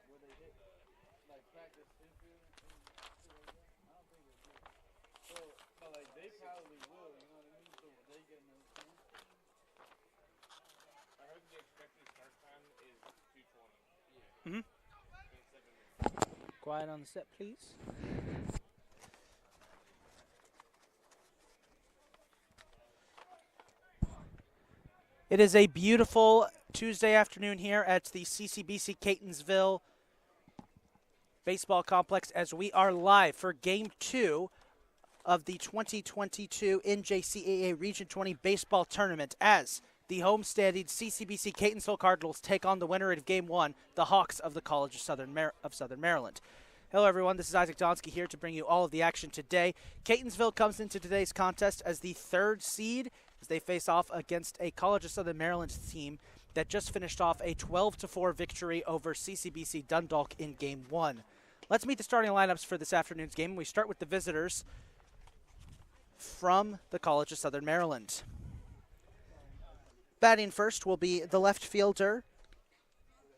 Where they hit, like, practice infield and shit like that? I don't think they do. So, but, like, they probably will, you know what I mean? So, when they get no chance. I heard the expected start time is 2:20. Mm-hmm. In 7 minutes. Quiet on the set, please. It is a beautiful Tuesday afternoon here at the CCBC Catonsville Baseball Complex as we are live for Game 2 of the 2022 NJCAA Region 20 Baseball Tournament as the homesteading CCBC Catonsville Cardinals take on the winner of Game 1, the Hawks of the College of Southern Maryland. Hello, everyone. This is Isaac Donsky here to bring you all of the action today. Catonsville comes into today's contest as the 3rd seed as they face off against a College of Southern Maryland team that just finished off a 12-4 victory over CCBC Dundalk in Game 1. Let's meet the starting lineups for this afternoon's game. We start with the visitors from the College of Southern Maryland. Batting first will be the left fielder,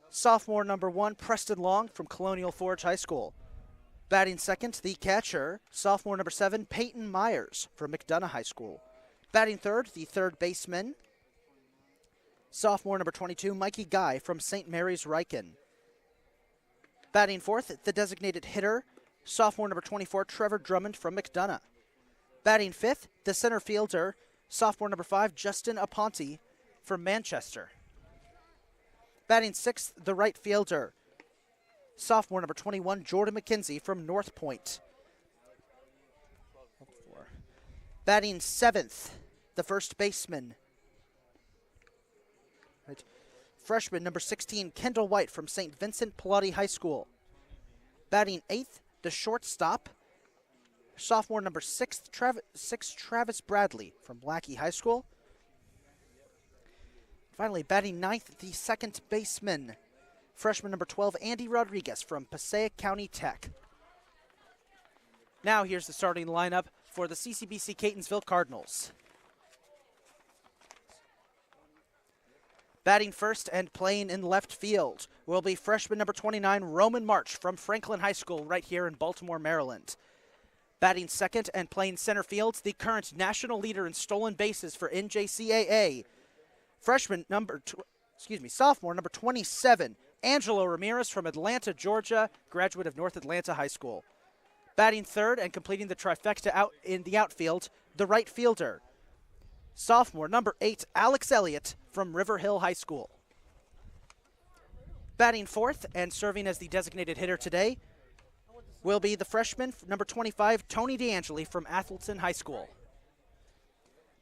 sophomore number 1, Preston Long from Colonial Forge High School. Batting second, the catcher, sophomore number 7, Peyton Myers from McDonough High School. Batting third, the third baseman, sophomore number 22, Mikey Guy from St. Mary's Riken. Batting fourth, the designated hitter, sophomore number 24, Trevor Drummond from McDonough. Batting fifth, the center fielder, sophomore number 5, Justin Aponte from Manchester. Batting sixth, the right fielder, sophomore number 21, Jordan Mckenzie from North Point. Batting seventh, the first baseman, freshman number 16, Kendall White from St. Vincent Pallotti High School. Batting eighth, the shortstop, sophomore number 6, Travis Bradley from Lackey High School. Finally, batting ninth, the second baseman, freshman number 12, Andy Rodriguez from Passaic County Tech. Now here's the starting lineup for the CCBC Catonsville Cardinals. Batting first and playing in left field will be freshman number 29, Roman March from Franklin High School right here in Baltimore, Maryland. Batting second and playing center field, the current national leader in stolen bases for NJCAA, sophomore number 27, Angelo Ramirez from Atlanta, Georgia, graduate of North Atlanta High School. Batting third and completing the trifecta out in the outfield, the right fielder, sophomore number 8, Alex Elliott from River Hill High School. Batting fourth and serving as the designated hitter today will be the freshman number 25, Tony DeAngeli from Athleton High School.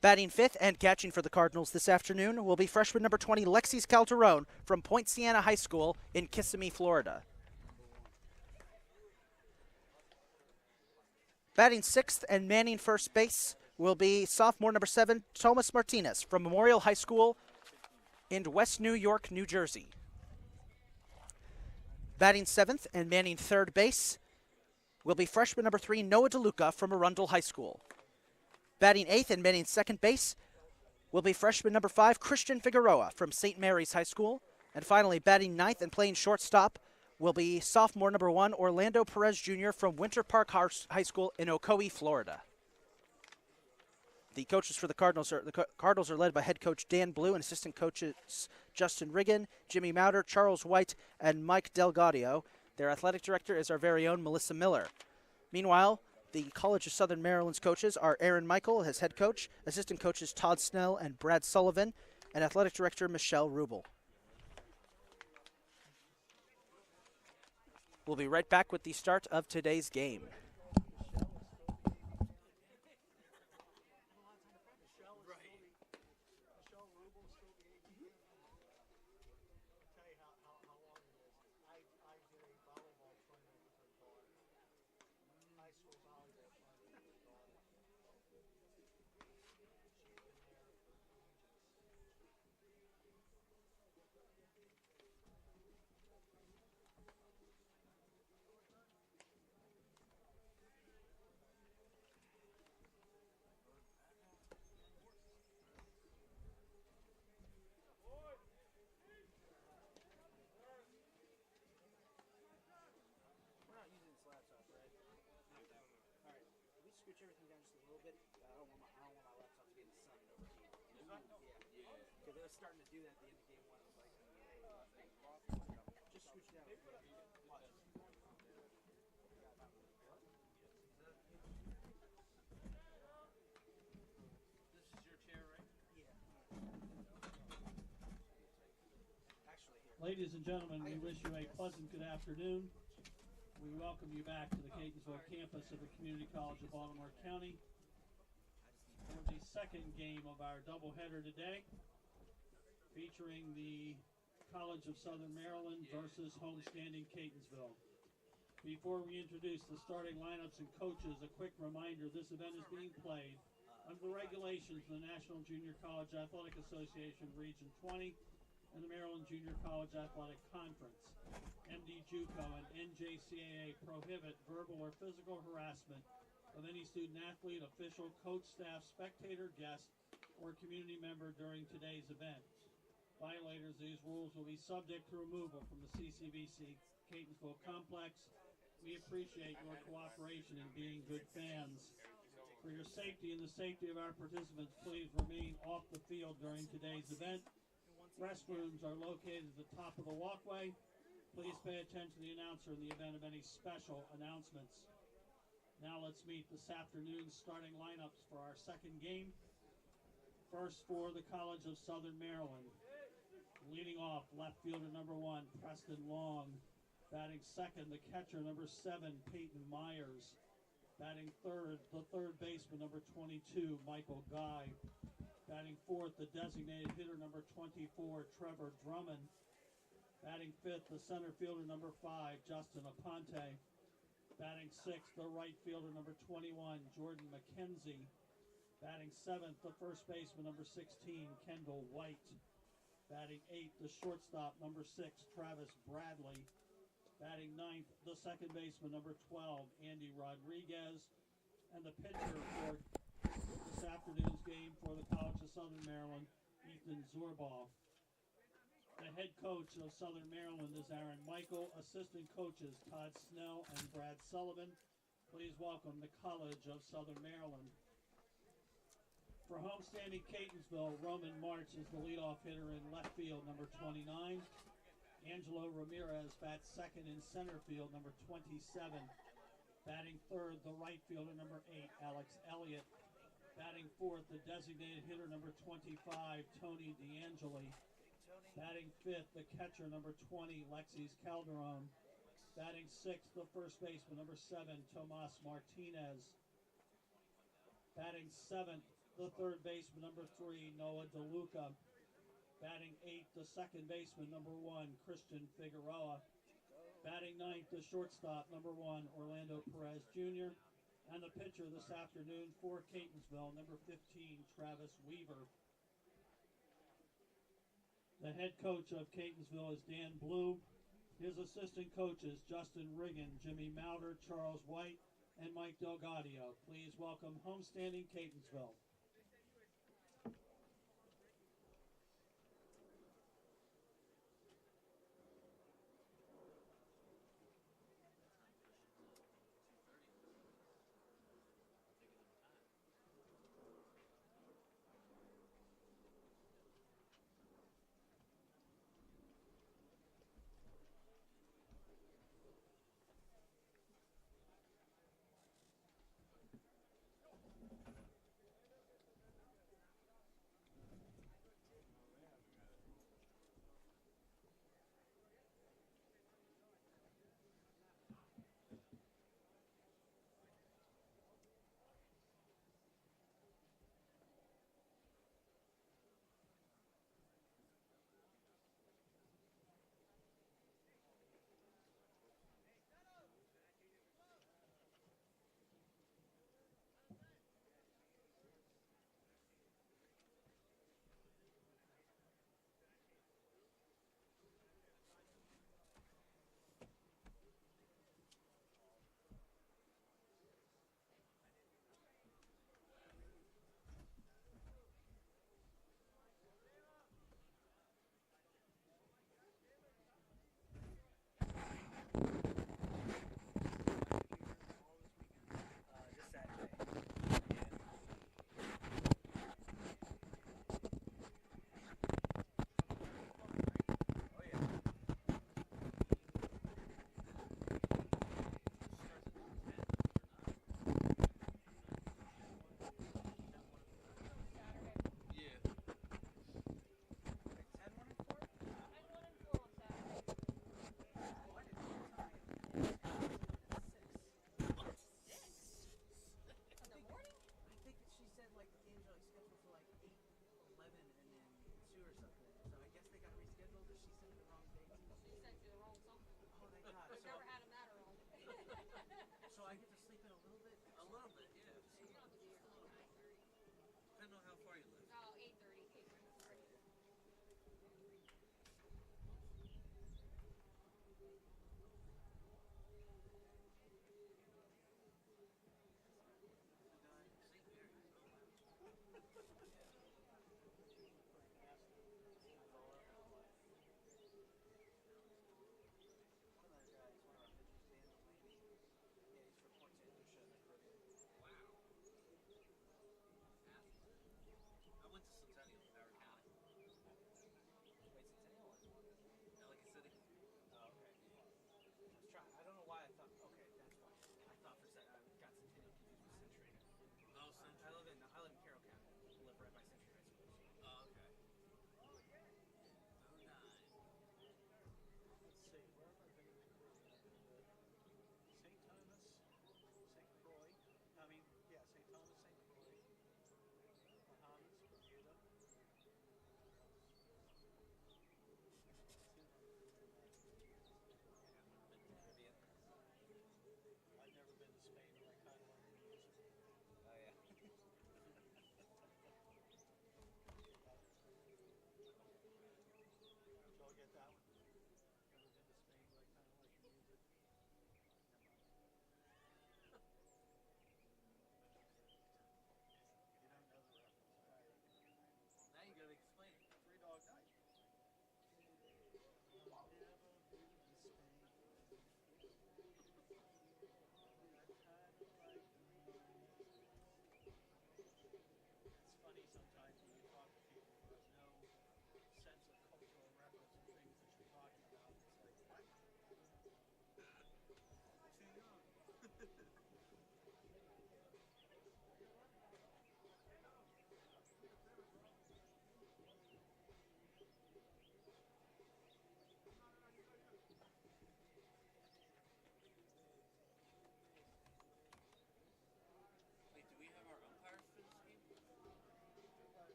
Batting fifth and catching for the Cardinals this afternoon will be freshman number 20, Lexis Calderon from Point Siena High School in Kissimmee, Florida. Batting sixth and manning first base will be sophomore number 7, Thomas Martinez from Memorial High School in West New York, New Jersey. Batting seventh and manning third base will be freshman number 3, Noah DeLuca from Arundel High School. Batting eighth and manning second base will be freshman number 5, Christian Figueroa from St. Mary's High School. And finally, batting ninth and playing shortstop will be sophomore number 1, Orlando Perez Jr. from Winter Park High School in Ocoee, Florida. The coaches for the Cardinals are led by head coach Dan Blue and assistant coaches Justin Riggin, Jimmy Mauder, Charles White, and Mike Delgadio. Their athletic director is our very own Melissa Miller. Meanwhile, the College of Southern Maryland's coaches are Aaron Michael as head coach, assistant coaches Todd Snell and Brad Sullivan, and athletic director Michelle Rubel. We'll be right back with the start of today's game. scooch everything down just a little bit? I don't want my laptop to be in the sun and overheat. Yeah. Because it was starting to do that at the end of game one. I was like, just scooch down. Watch. This is your chair, right? Yeah. Actually, here. Ladies and gentlemen, we wish you a pleasant good afternoon. We welcome you back to the Catonsville campus of the Community College of Baltimore County for the second game of our doubleheader today, featuring the College of Southern Maryland versus homestanding Catonsville. Before we introduce the starting lineups and coaches, a quick reminder, this event is being played under the regulations of the National Junior College Athletic Association Region 20 and the Maryland Junior College Athletic Conference. MD JUCO and NJCAA prohibit verbal or physical harassment of any student athlete, official, coach, staff, spectator, guest, or community member during today's event. Violators of these rules will be subject to removal from the CCBC Catonsville complex. We appreciate your cooperation in being good fans. For your safety and the safety of our participants, please remain off the field during today's event. Restrooms are located at the top of the walkway. Please pay attention to the announcer in the event of any special announcements. Now let's meet this afternoon's starting lineups for our second game. First for the College of Southern Maryland. Leading off, left fielder number 1, Preston Long. Batting second, the catcher number 7, Peyton Myers. Batting third, the third baseman number 22, Michael Guy. Batting fourth, the designated hitter number 24, Trevor Drummond. Batting fifth, the center fielder number 5, Justin Aponte. Batting sixth, the right fielder number 21, Jordan Mckenzie. Batting seventh, the first baseman number 16, Kendall White. Batting eighth, the shortstop number 6, Travis Bradley. Batting ninth, the second baseman number 12, Andy Rodriguez. And the pitcher for this afternoon's game for the College of Southern Maryland, Ethan Zorbaugh. The head coach of Southern Maryland is Aaron Michael. Assistant coaches Todd Snell and Brad Sullivan. Please welcome the College of Southern Maryland. For homestanding Catonsville, Roman March is the leadoff hitter in left field, number 29. Angelo Ramirez bats second in center field, number 27. Batting third, the right fielder, number 8, Alex Elliott. Batting fourth, the designated hitter, number 25, Tony D'Angeli. Batting fifth, the catcher, number 20, Lexis Calderon. Batting sixth, the first baseman, number 7, Tomas Martinez. Batting seventh, the third baseman, number 3, Noah DeLuca. Batting eighth, the second baseman, number 1, Christian Figueroa. Batting ninth, the shortstop, number 1, Orlando Perez Jr. And the pitcher this afternoon for Catonsville, number 15, Travis Weaver. The head coach of Catonsville is Dan Blue. His assistant coaches, Justin Riggin, Jimmy Mauder, Charles White, and Mike Delgadio. Please welcome homestanding Catonsville.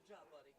Good job, buddy.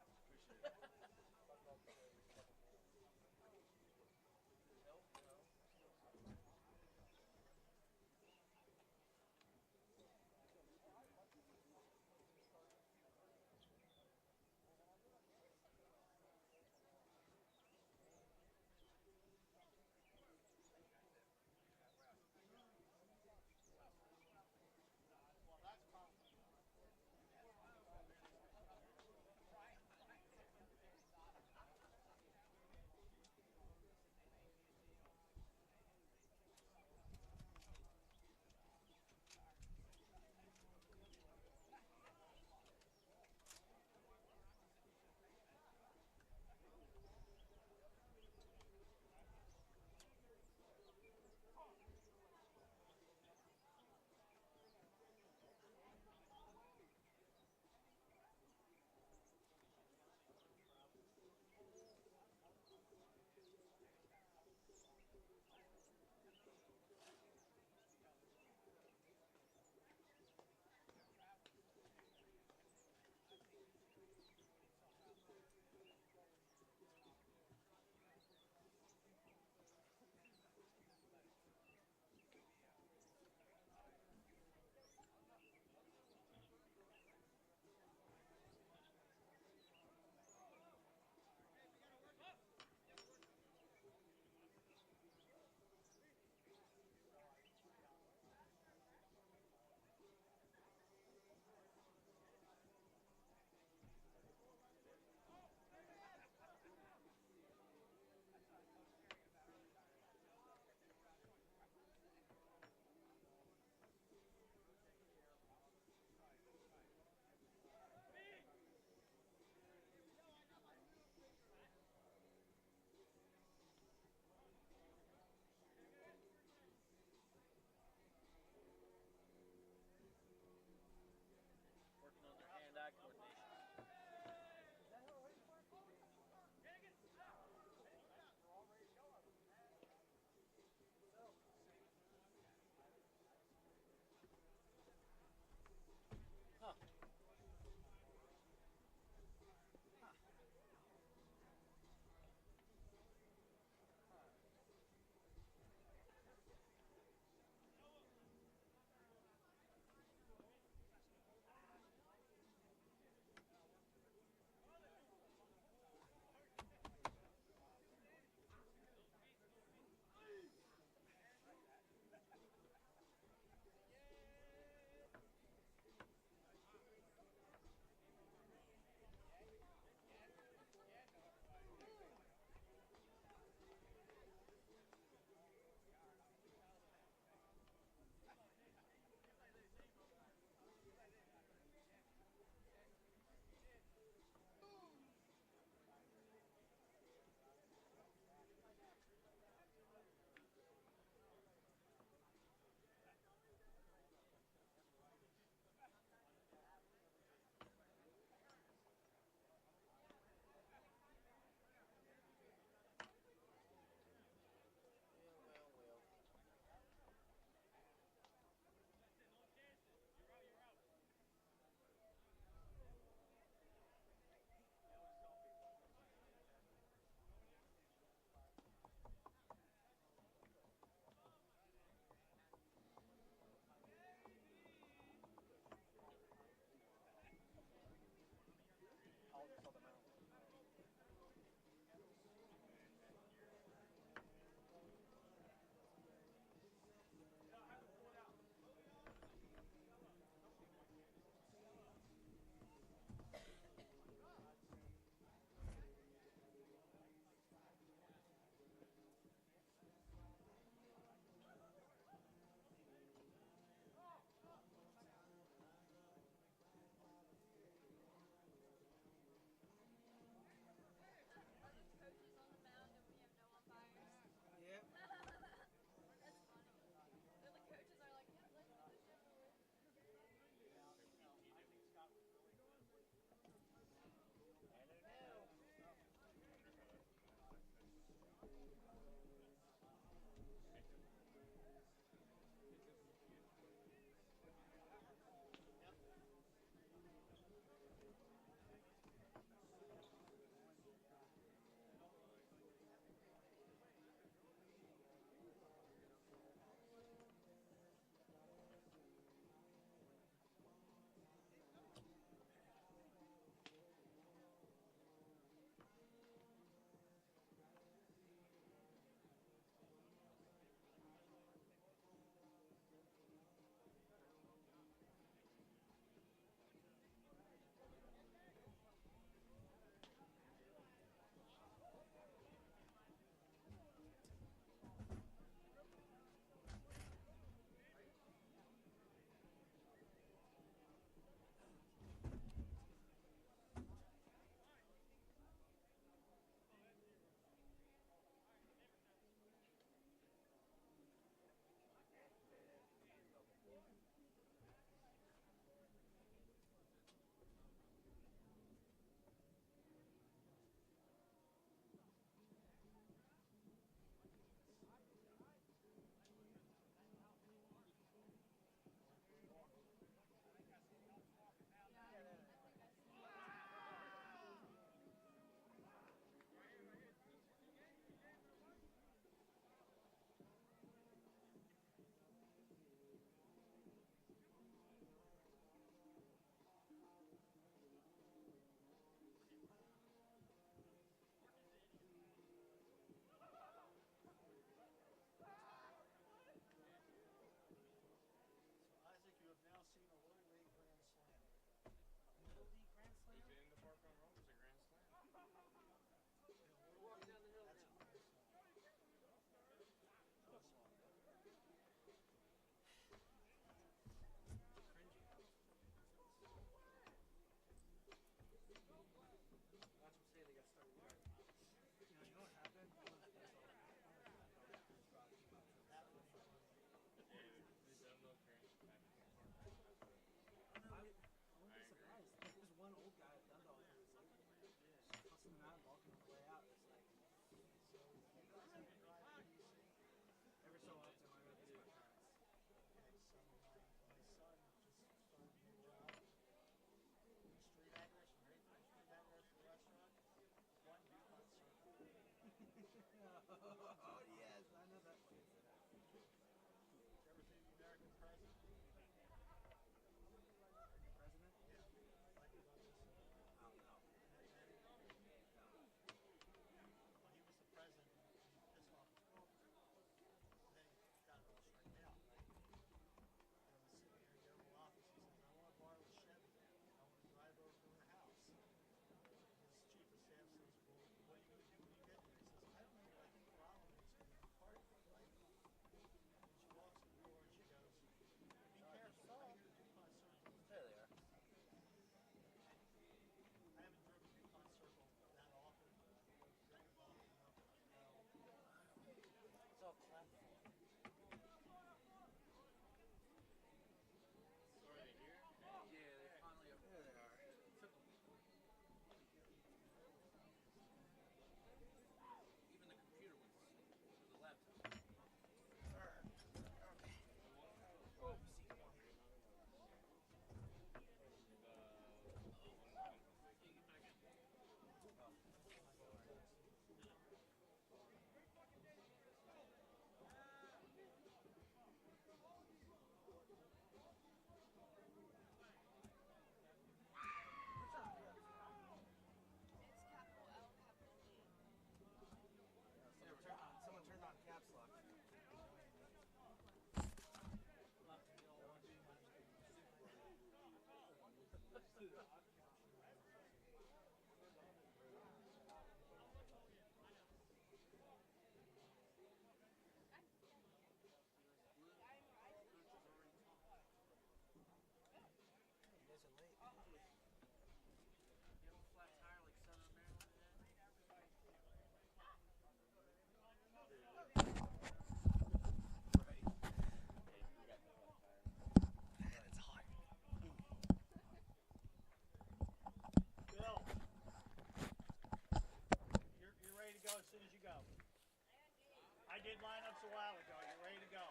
did lineups a while ago. You're ready to go.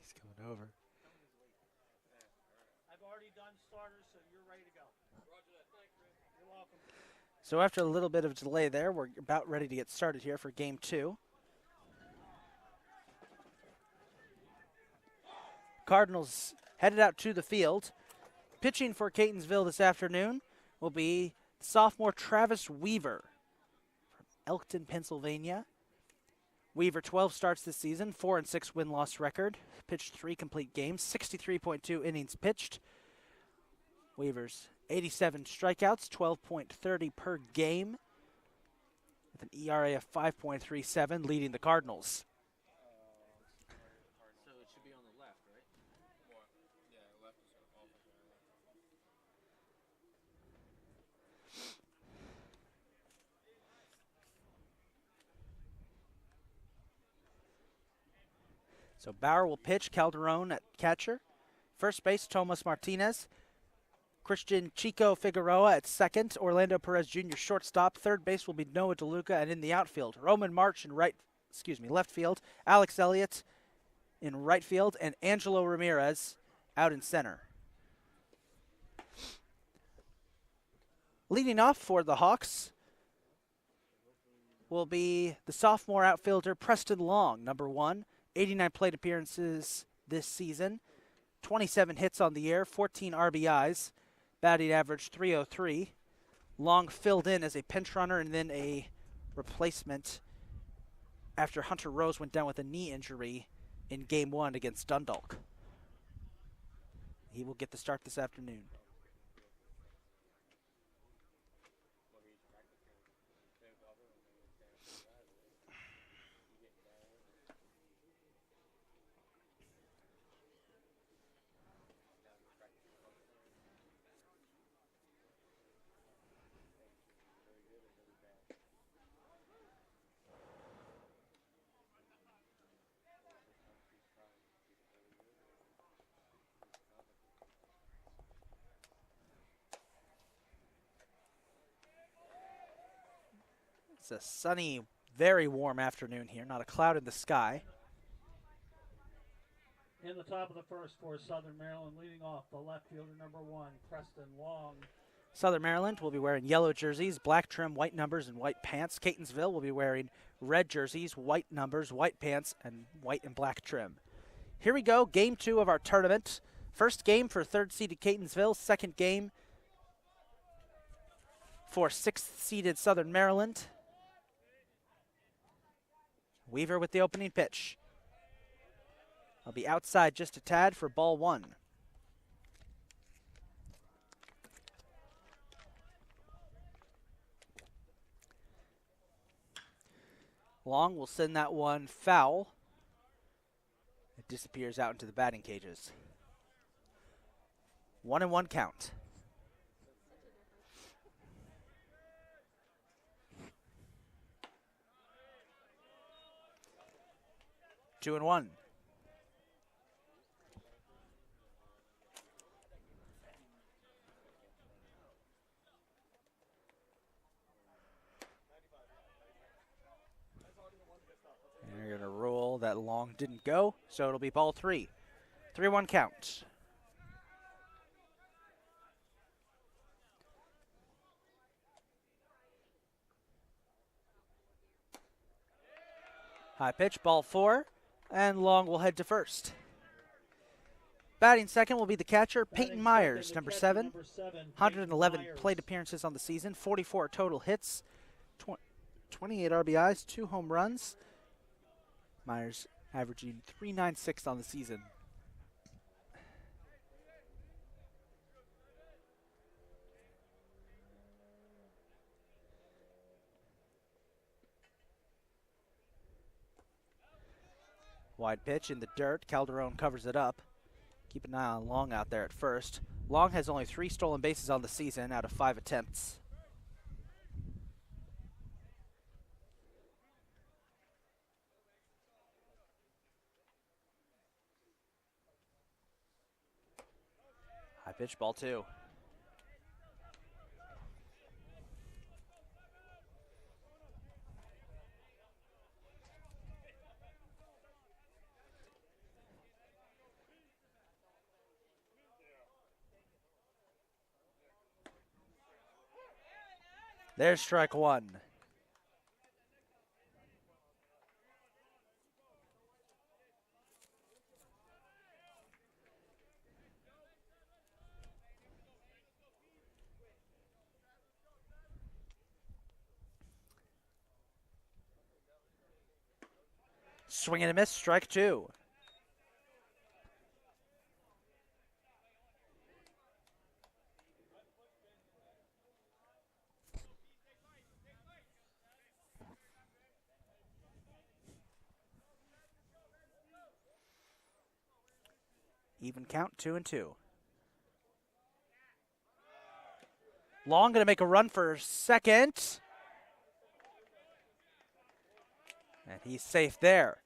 He's going over. I've already done starters, so you're ready to go. Roger that. Thanks, Chris. You're welcome. So after a little bit of delay there, we're about ready to get started here for game 2. Cardinals headed out to the field. Pitching for Catonsville this afternoon will be sophomore Travis Weaver from Elkton, Pennsylvania. Weaver, 12 starts this season, 4-6 win-loss record. Pitched 3 complete games, 63.2 innings pitched. Weaver's 87 strikeouts, 12.30 per game, with an ERA of 5.37, leading the Cardinals. So it should be on the left, right? What? Yeah, left is off. So Bauer will pitch, Calderon at catcher. First base, Tomas Martinez. Christian Chico Figueroa at second. Orlando Perez Jr. shortstop. Third base will be Noah DeLuca, and in the outfield, Roman March in left field. Alex Elliott in right field, and Angelo Ramirez out in center. Leading off for the Hawks will be the sophomore outfielder Preston Long, number 1. 89 plate appearances this season, 27 hits on the year, 14 RBIs, batting average .303. Long filled in as a pinch runner and then a replacement after Hunter Rose went down with a knee injury in Game 1 against Dundalk. He will get the start this afternoon. It's a sunny, very warm afternoon here, not a cloud in the sky. In the top of the first for Southern Maryland, leading off the left fielder, number 1, Preston Long. Southern Maryland will be wearing yellow jerseys, black trim, white numbers, and white pants. Catonsville will be wearing red jerseys, white numbers, white pants, and white and black trim. Here we go, game 2 of our tournament. First game for third-seeded Catonsville, second game for sixth-seeded Southern Maryland. Weaver with the opening pitch. I'll be outside just a tad for ball 1. Long will send that one foul. It disappears out into the batting cages. 1-1 count. Two and one. They're going to rule that Long didn't go, so it'll be ball 3. 3-1 count. High pitch, ball 4, and Long will head to first. Batting second will be the catcher, Peyton Myers, number 7. 111 plate appearances on the season, 44 total hits, 28 RBIs, 2 home runs. Myers averaging .396 on the season. Wide pitch in the dirt. Calderon covers it up. Keep an eye on Long out there at first. Long has only 3 stolen bases on the season out of 5 attempts. High pitch, ball 2. There's strike one. Swing and a miss, strike two. Even count, 2-2. Long going to make a run for second. And he's safe there.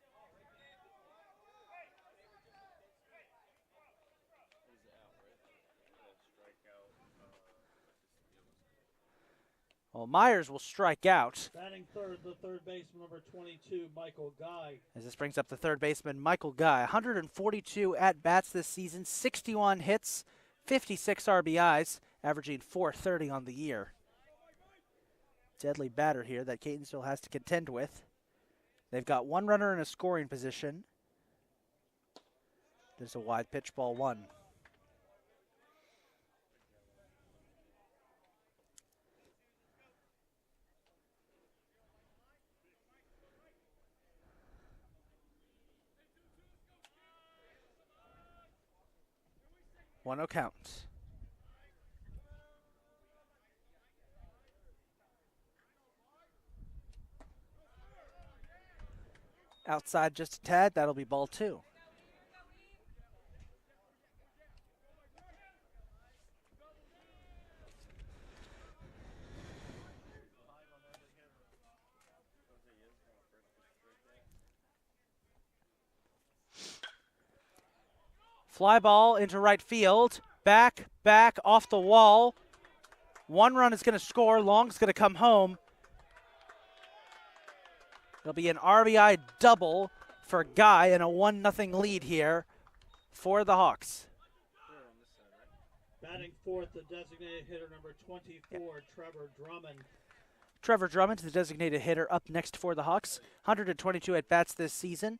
Well, Myers will strike out. Batting third, the third baseman, number 22, Michael Guy. As this brings up the third baseman, Michael Guy. 142 at-bats this season, 61 hits, 56 RBIs, averaging .430 on the year. Deadly batter here that Catonsville has to contend with. They've got one runner in a scoring position. There's a wide pitch, ball one. One no count. Outside just a tad, that'll be ball two. Fly ball into right field. Back, off the wall. One run is going to score. Long's going to come home. It'll be an RBI double for Guy and a 1-0 lead here for the Hawks. Batting fourth, the designated hitter, number 24, Trevor Drummond. Trevor Drummond, the designated hitter, up next for the Hawks. 122 at-bats this season.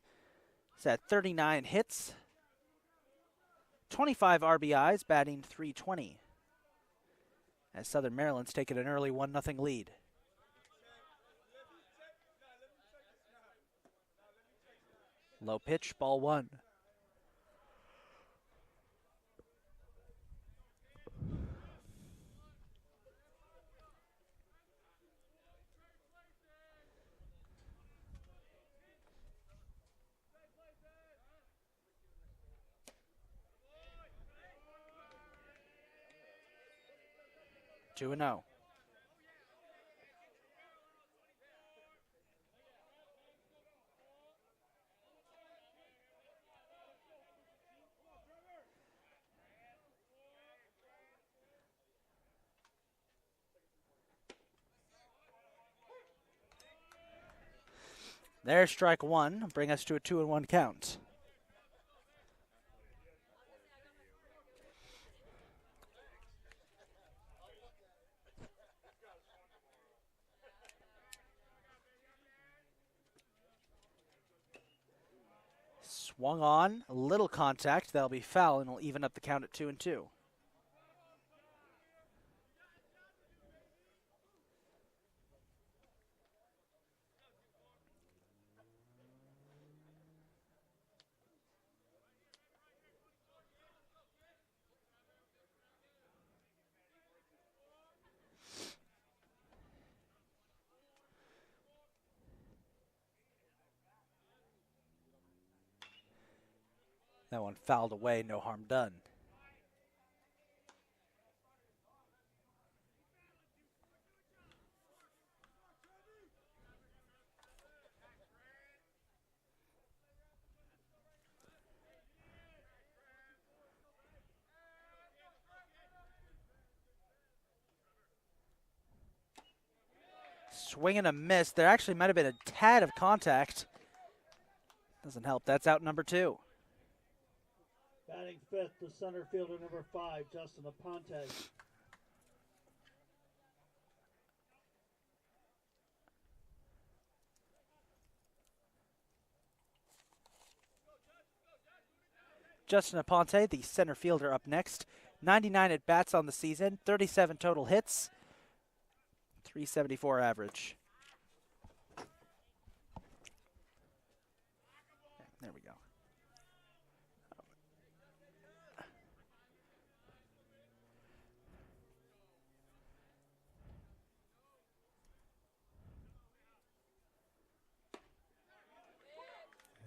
He's had 39 hits. 25 RBIs, batting .320. As Southern Maryland's taken an early 1-0 lead. Low pitch, ball one. Two and oh. There's strike one, bring us to a 2-1 count. Swung on, a little contact, that'll be foul and will even up the count at 2-2. That one fouled away, no harm done. Swing and a miss. There actually might have been a tad of contact. Doesn't help. That's out number two. Batting fifth, the center fielder, number 5, Justin Aponte. Justin Aponte, the center fielder, up next. 99 at bats on the season, 37 total hits, 374 average. There we go.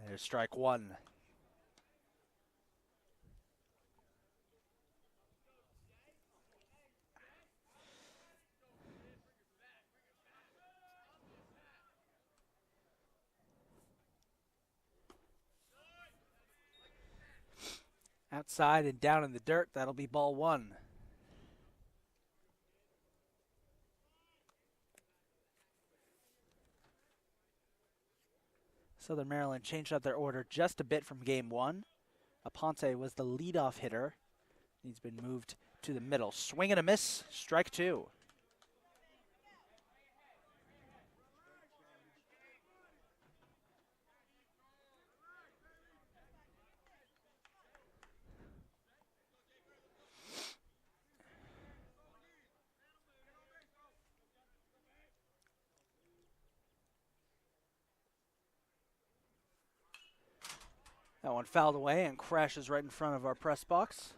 There's strike one. Outside and down in the dirt, that'll be ball one. Southern Maryland changed up their order just a bit from game one. Aponte was the leadoff hitter. He's been moved to the middle. Swing and a miss, strike two. That one fouled away and crashes right in front of our press box.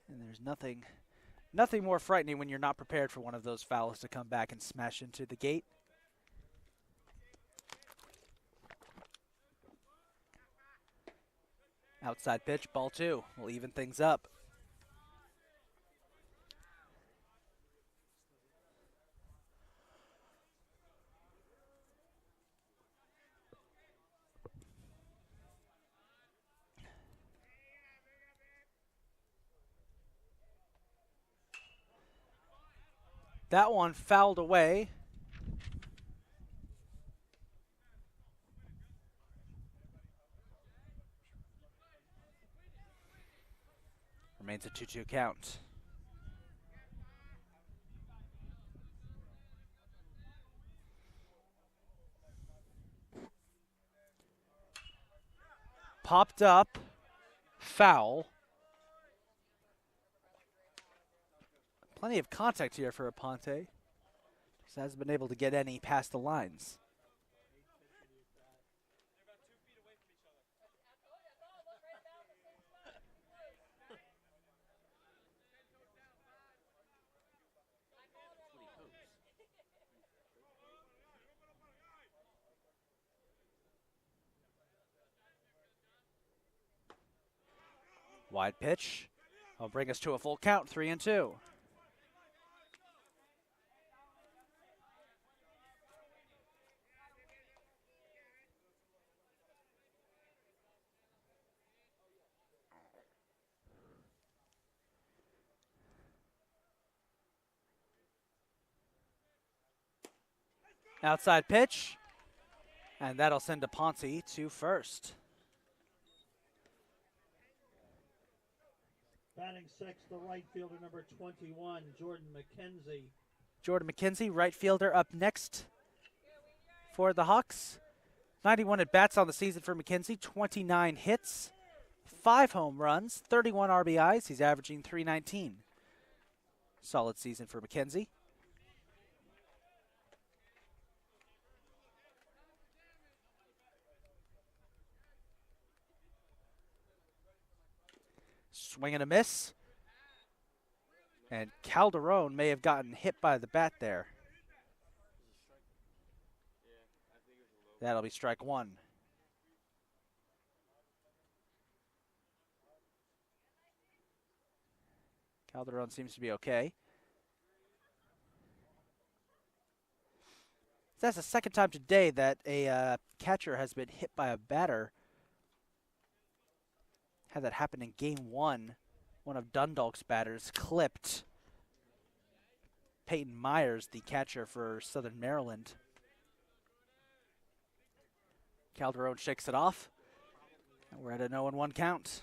And there's nothing more frightening when you're not prepared for one of those fouls to come back and smash into the gate. Outside pitch, ball two. We'll even things up. That one fouled away. Remains a 2-2 count. Popped up, foul. Plenty of contact here for Aponte. Just hasn't been able to get any past the lines. Wide pitch. Will bring us to a full count, 3-2. Outside pitch, and that'll send Aponte to first. Batting sixth, the right fielder, number 21, Jordan Mckenzie. Jordan Mckenzie, right fielder, up next for the Hawks. 91 at bats on the season for Mckenzie, 29 hits, 5 home runs, 31 RBIs. He's averaging .319. Solid season for Mckenzie. Swing and a miss. And Calderon may have gotten hit by the bat there. That'll be strike one. Calderon seems to be okay. That's the second time today that a catcher has been hit by a batter. Had that happen in game one. One of Dundalk's batters clipped Peyton Myers, the catcher for Southern Maryland. Calderon shakes it off. And we're at a 0-1 count.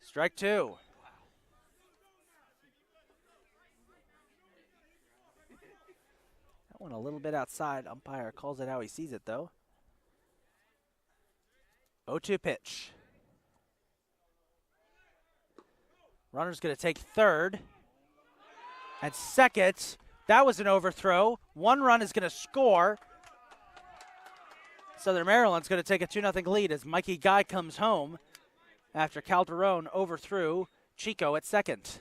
Strike two. one a little bit outside. Umpire calls it how he sees it, though. 0-2 pitch. Runner's going to take third and second. That was an overthrow. One run is going to score. Southern Maryland's going to take a 2-0 lead as Mikey Guy comes home after Calderon overthrew Chico at second.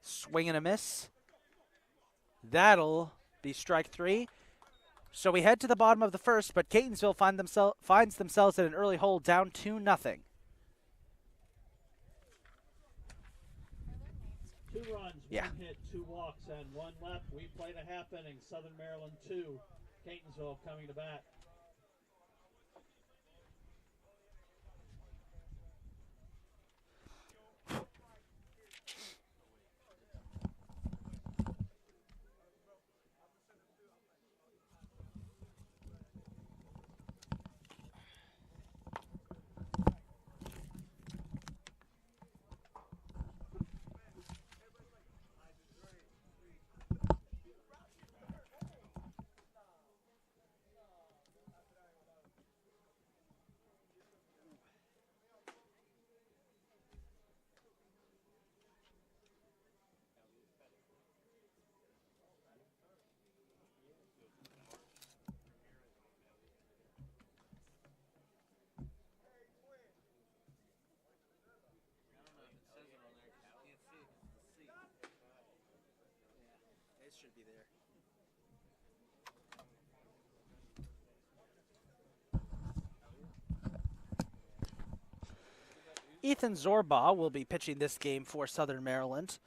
Swing and a miss. That'll be strike three. So we head to the bottom of the first, but Catonsville finds themselves at an early hole down 2-0. 2 runs, Yeah. 1 hit, 2 walks, and 1 left. We played a half inning. Southern Maryland 2, Catonsville coming to bat. Should be there. Ethan Zorba will be pitching this game for Southern Maryland.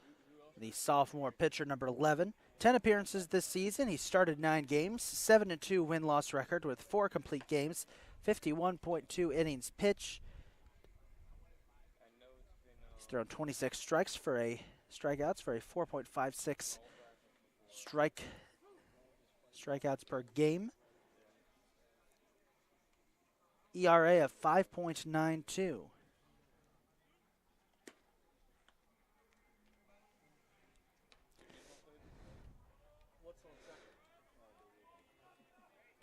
The sophomore pitcher, number 11. 10 appearances this season. He started 9 games, 7-2 win-loss record with 4 complete games, 51.2 innings pitched. He's thrown 26 strikeouts for a 4.56 strikeouts per game. ERA of 5.92.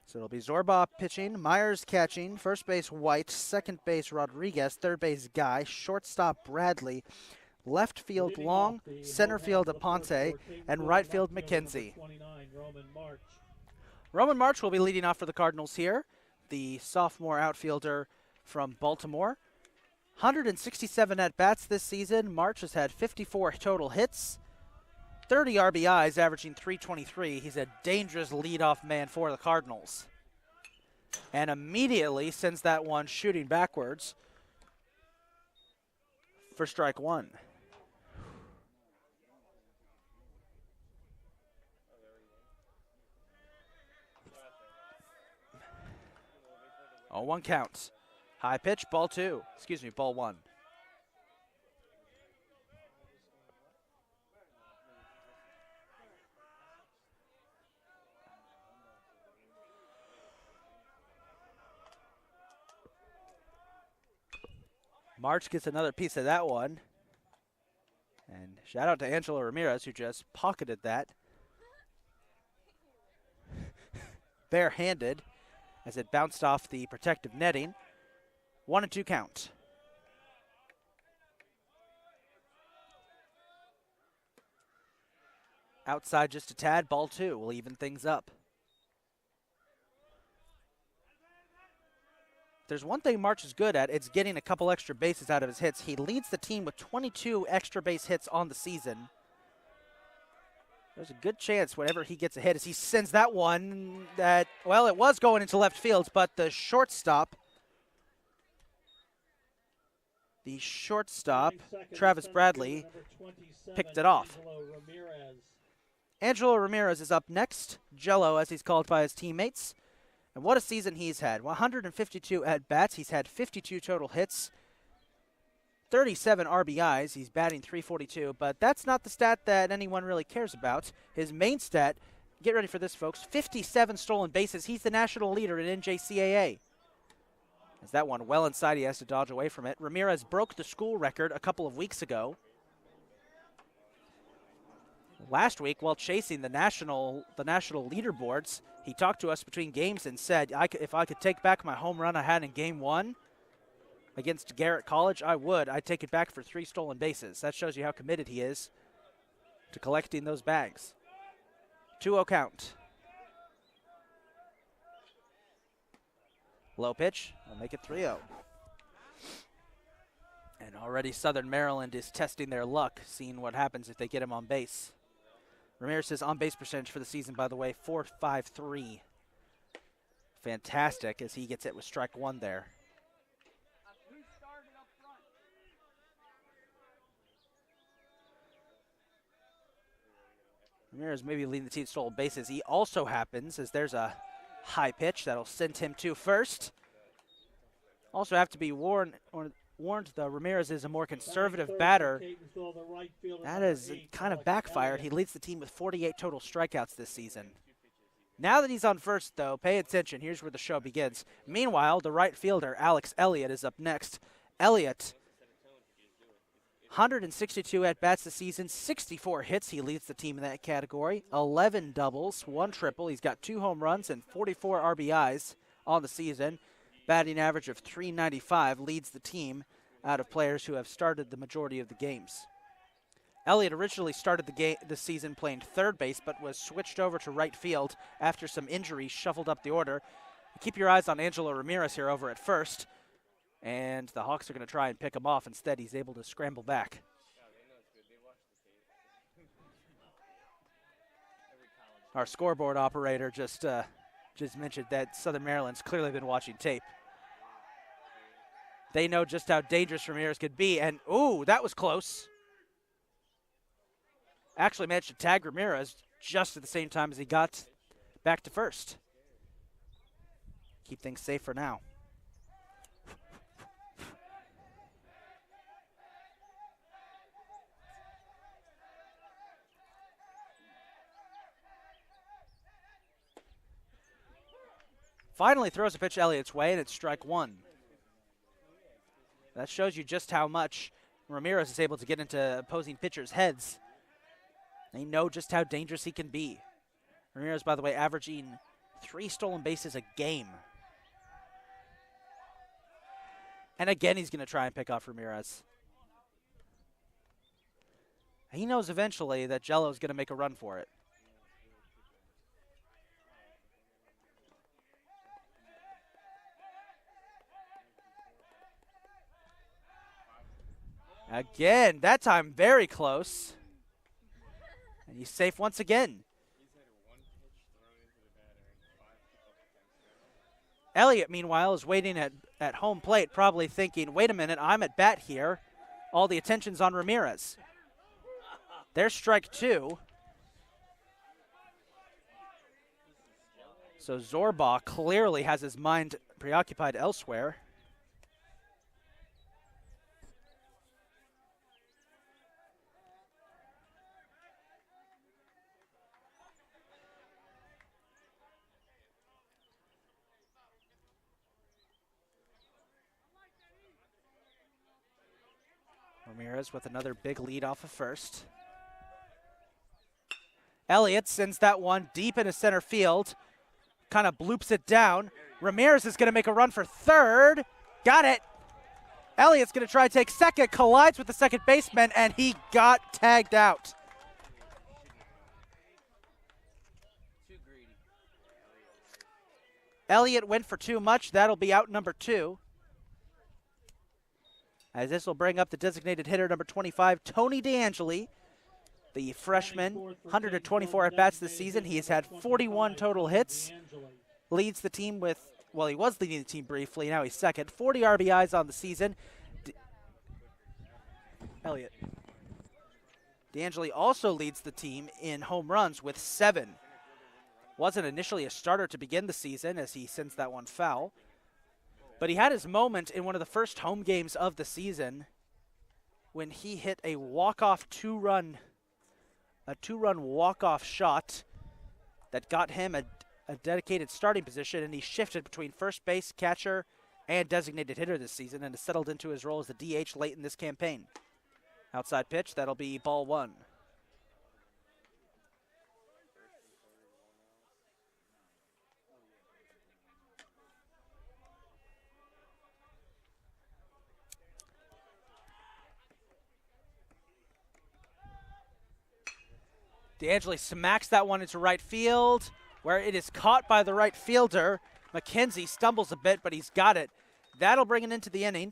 So it'll be Zorba pitching, Myers catching, first base White, second base Rodriguez, third base Guy, shortstop Bradley, left field Long, center field Aponte, and right field Mckenzie. Roman March will be leading off for the Cardinals here, the sophomore outfielder from Baltimore. 167 at-bats this season. March has had 54 total hits, 30 RBIs, averaging .323. He's a dangerous leadoff man for the Cardinals. And immediately sends that one shooting backwards for strike one. Oh, 1 count. High pitch, ball 2. Excuse me, ball 1. March gets another piece of that one. And shout out to Angelo Ramirez, who just pocketed that barehanded as it bounced off the protective netting. 1-2 count. Outside just a tad, ball 2 will even things up. There's one thing March is good at, it's getting a couple extra bases out of his hits. He leads the team with 22 extra base hits on the season. There's a good chance whenever he gets a hit as he sends that one that, well, it was going into left field, but the shortstop, Travis Bradley, picked it off. Angelo Ramirez is up next. Jello, as he's called by his teammates. And what a season he's had. 152 at-bats. He's had 52 total hits, 37 RBIs. He's batting .342, but that's not the stat that anyone really cares about. His main stat, get ready for this, folks, 57 stolen bases. He's the national leader in NJCAA. As that one well inside, he has to dodge away from it. Ramirez broke the school record a couple of weeks ago. Last week, while chasing the national leaderboards, he talked to us between games and said, if I could take back my home run I had in Game 1 against Garrett College, I would. I'd take it back for 3 stolen bases. That shows you how committed he is to collecting those bags. 2-0 count. Low pitch. I'll make it 3-0. And already Southern Maryland is testing their luck, seeing what happens if they get him on base. Ramirez's on-base percentage for the season, by the way, .453. Fantastic as he gets hit with strike 1 there. Ramirez maybe leading the team stolen bases. He also happens, as there's a high pitch that'll send him to first. Also have to be warned, the Ramirez is a more conservative batter. That has kind of backfired. He leads the team with 48 total strikeouts this season. Now that he's on first, though, pay attention. Here's where the show begins. Meanwhile, the right fielder, Alex Elliott, is up next. Elliott, 162 at-bats this season, 64 hits. He leads the team in that category. 11 doubles, 1 triple. He's got 2 home runs and 44 RBIs on the season. Batting average of .395 leads the team out of players who have started the majority of the games. Elliott originally started the season playing third base, but was switched over to right field after some injuries shuffled up the order. Keep your eyes on Angelo Ramirez here over at first, and the Hawks are going to try and pick him off. Instead, he's able to scramble back. Our scoreboard operator just mentioned that Southern Maryland's clearly been watching tape. They know just how dangerous Ramirez could be, and ooh, that was close. Actually managed to tag Ramirez just at the same time as he got back to first. Keep things safe for now. Finally throws a pitch Elliott's way, and it's strike 1. That shows you just how much Ramirez is able to get into opposing pitchers' heads. They know just how dangerous he can be. Ramirez, by the way, averaging 3 stolen bases a game. And again, he's going to try and pick off Ramirez. He knows eventually that Jello's going to make a run for it. Again, that time very close. And he's safe once again. Elliott, meanwhile, is waiting at home plate, probably thinking, wait a minute, I'm at bat here. All the attention's on Ramirez. There's strike 2. So Zorba clearly has his mind preoccupied elsewhere. Ramirez with another big lead off of first. Elliott sends that one deep into center field. Kind of bloops it down. Ramirez is going to make a run for third. Got it. Elliott's going to try to take second. Collides with the second baseman, and he got tagged out. Elliott went for too much. That'll be out number 2. As this will bring up the designated hitter, number 25, Tony DeAngeli, the freshman, 124 at-bats this season. He has had 41 total hits, leads the team with, well, he was leading the team briefly. Now he's second. 40 RBIs on the season. Elliott. DeAngeli also leads the team in home runs with 7. Wasn't initially a starter to begin the season as he sends that one foul. But he had his moment in one of the first home games of the season when he hit a walk-off two-run walk-off shot that got him a dedicated starting position, and he shifted between first base, catcher, and designated hitter this season and has settled into his role as the DH late in this campaign. Outside pitch, that'll be ball one. DeAngeli smacks that one into right field, where it is caught by the right fielder. Mckenzie stumbles a bit, but he's got it. That'll bring it into the inning.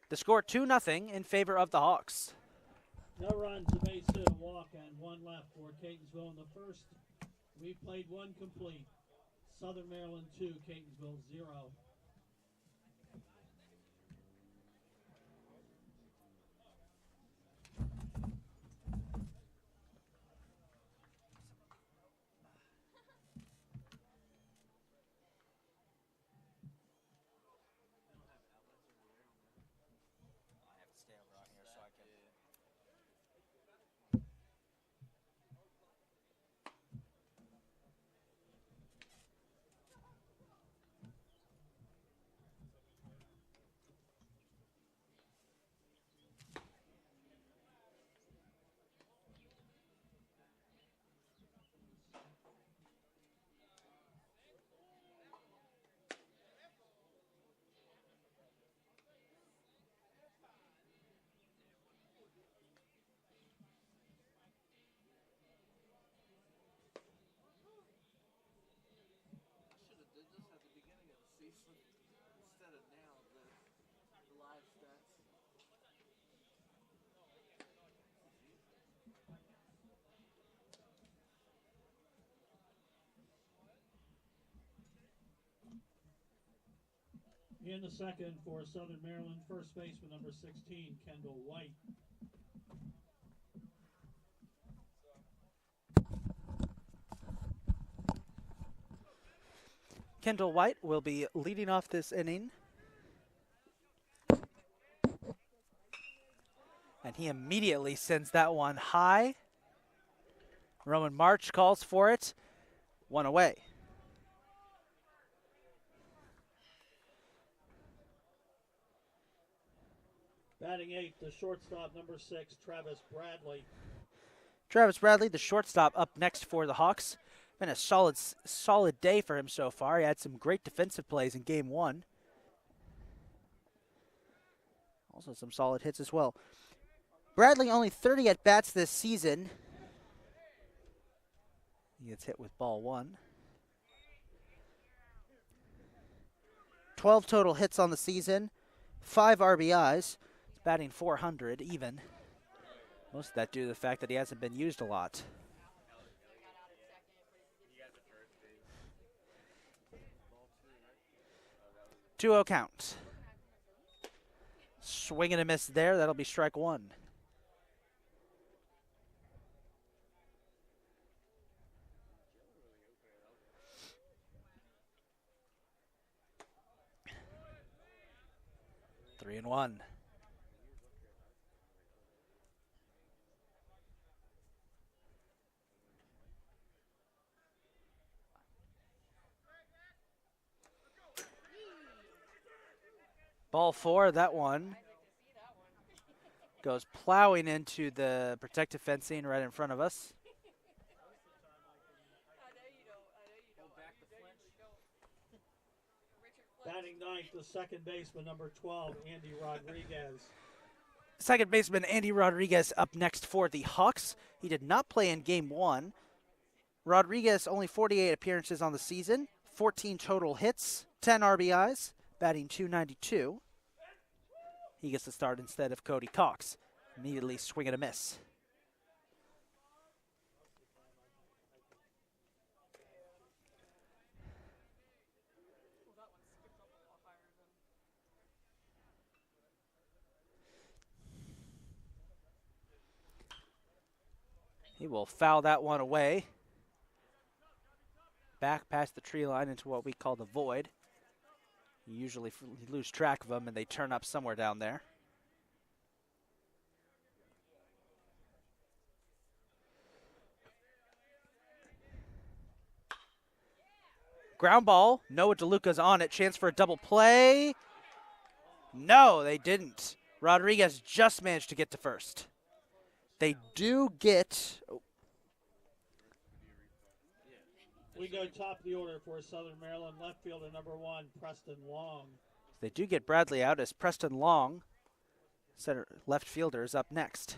The score 2-0 in favor of the Hawks. No runs, a base hit, a walk, and one left for Catonsville in the first. We played one complete. Southern Maryland 2, Catonsville 0. Should have did this at the beginning of the season instead of now, the live stats. In the second for Southern Maryland, first baseman number 16, Kendall White. Kendall White will be leading off this inning. And he immediately sends that one high. Roman March calls for it. One away. Batting eighth, the shortstop number 6, Travis Bradley. Travis Bradley, the shortstop, up next for the Hawks. Been a solid day for him so far. He had some great defensive plays in game one. Also some solid hits as well. Bradley only 30 at-bats this season. He gets hit with ball one. 12 total hits on the season, 5 RBIs. He's batting .400 even. Most of that due to the fact that he hasn't been used a lot. 2-0 count. Swing and a miss there. That'll be strike one. Three and one. Ball four, that one goes plowing into the protective fencing right in front of us. Batting ninth, the second baseman number 12, Andy Rodriguez. Second baseman Andy Rodriguez up next for the Hawks. He did not play in game one. Rodriguez only 48 appearances on the season, 14 total hits, 10 RBIs, batting .292. He gets the start instead of Cody Cox. Immediately swing and a miss. He will foul that one away. back past the tree line into what we call the void. You usually lose track of them, and they turn up somewhere down there. Ground ball. Noah DeLuca's on it. Chance for a double play. No, they didn't. Rodriguez just managed to get to first. They do get... Oh. We go top of the order for Southern Maryland left fielder number 1, Preston Long. They do get Bradley out as Preston Long, center left fielder, is up next.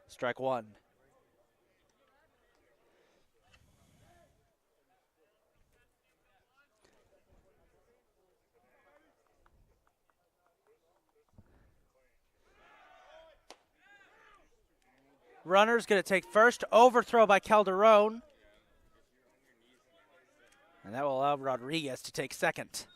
Strike one. Runner's going to take first. Overthrow by Calderon. And that will allow Rodriguez to take second.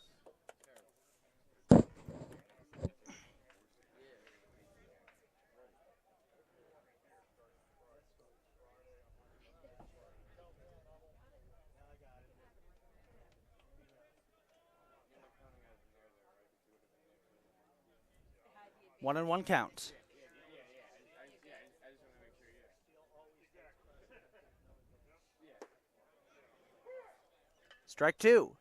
One and one count. Strike two.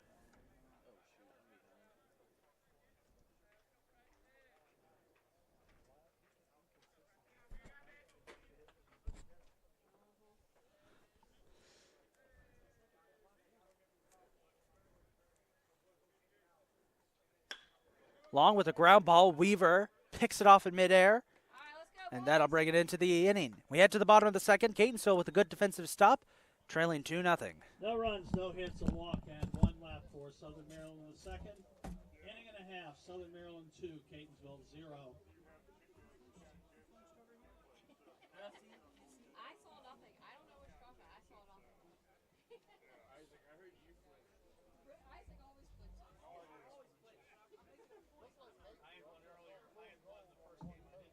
Long with a ground ball. Weaver picks it off in midair, and that'll bring it into the inning. We head to the bottom of the second. Catonsville with a good defensive stop, trailing 2-0. No runs, no hits, a walk, and one left for Southern Maryland in the second. Inning and a half, Southern Maryland 2, Catonsville 0. I saw nothing. I don't know which truck. I saw nothing. Isaac, I heard you flip. Isaac always flips. I had one earlier. I had one the first game I did.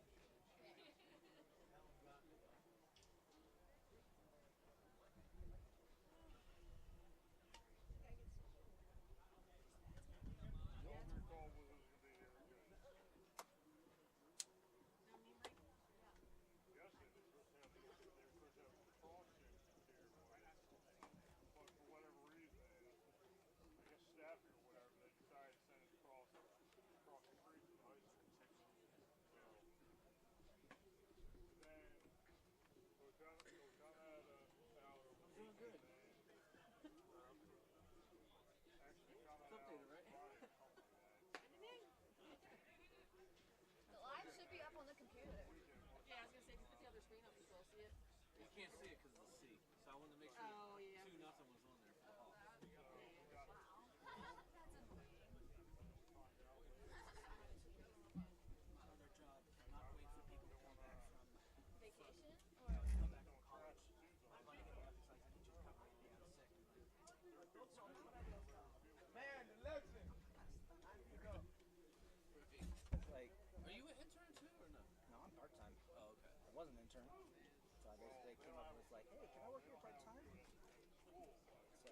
The live should be up on the computer. Yeah, I was gonna say, if you put the other screen up, you will see it. You can't see it because of the C. So I wanted to make sure Oh, yeah. 2-0 was on there for the Hawks. Man, the legend. Like, Are you an intern too or no? no, I'm part-time. Oh, okay. I was an intern. So I basically came up and was like, hey, can I work here part-time? So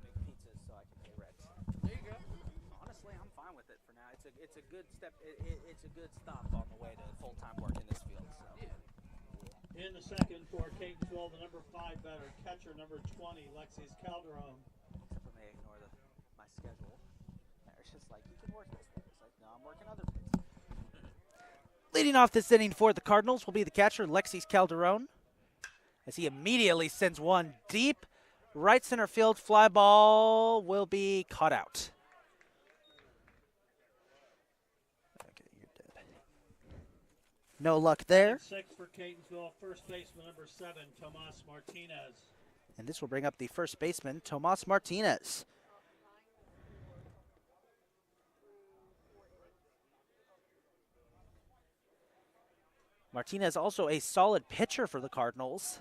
make pizzas so I can pay rent. There you go. Honestly, I'm fine with it for now. It's a good step. It's a good stop on the way to full-time work in this field. So. Yeah. In the second for Catonsville, the number 5 batter, catcher number 20, Lexis Calderon. Except when they ignore my schedule. They're just like, you can work this day. It's like, no, I'm working other places. Leading off this inning for the Cardinals will be the catcher, Lexis Calderon, as he immediately sends one deep. Right center field fly ball will be caught out. Okay, you're dead. No luck there. 6 for Catonsville, first baseman number 7, Tomas Martinez. And this will bring up the first baseman, Tomas Martinez. Martinez also a solid pitcher for the Cardinals.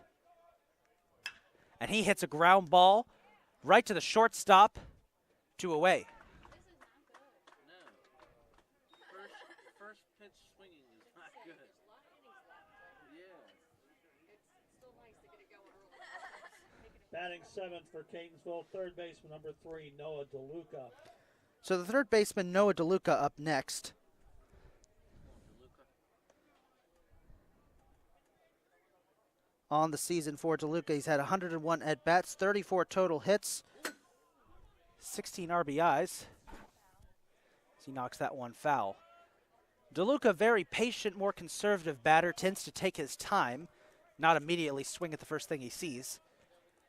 And he hits a ground ball right to the shortstop, 2 away. No. First pitch swinging is not good. Yeah. Still nice to get it going early. Batting 7th for Catonsville, third baseman number 3, Noah DeLuca. So the third baseman, Noah DeLuca, up next. On the season for DeLuca, he's had 101 at-bats, 34 total hits, 16 RBIs. As he knocks that one foul. DeLuca, very patient, more conservative batter, tends to take his time, not immediately swing at the first thing he sees.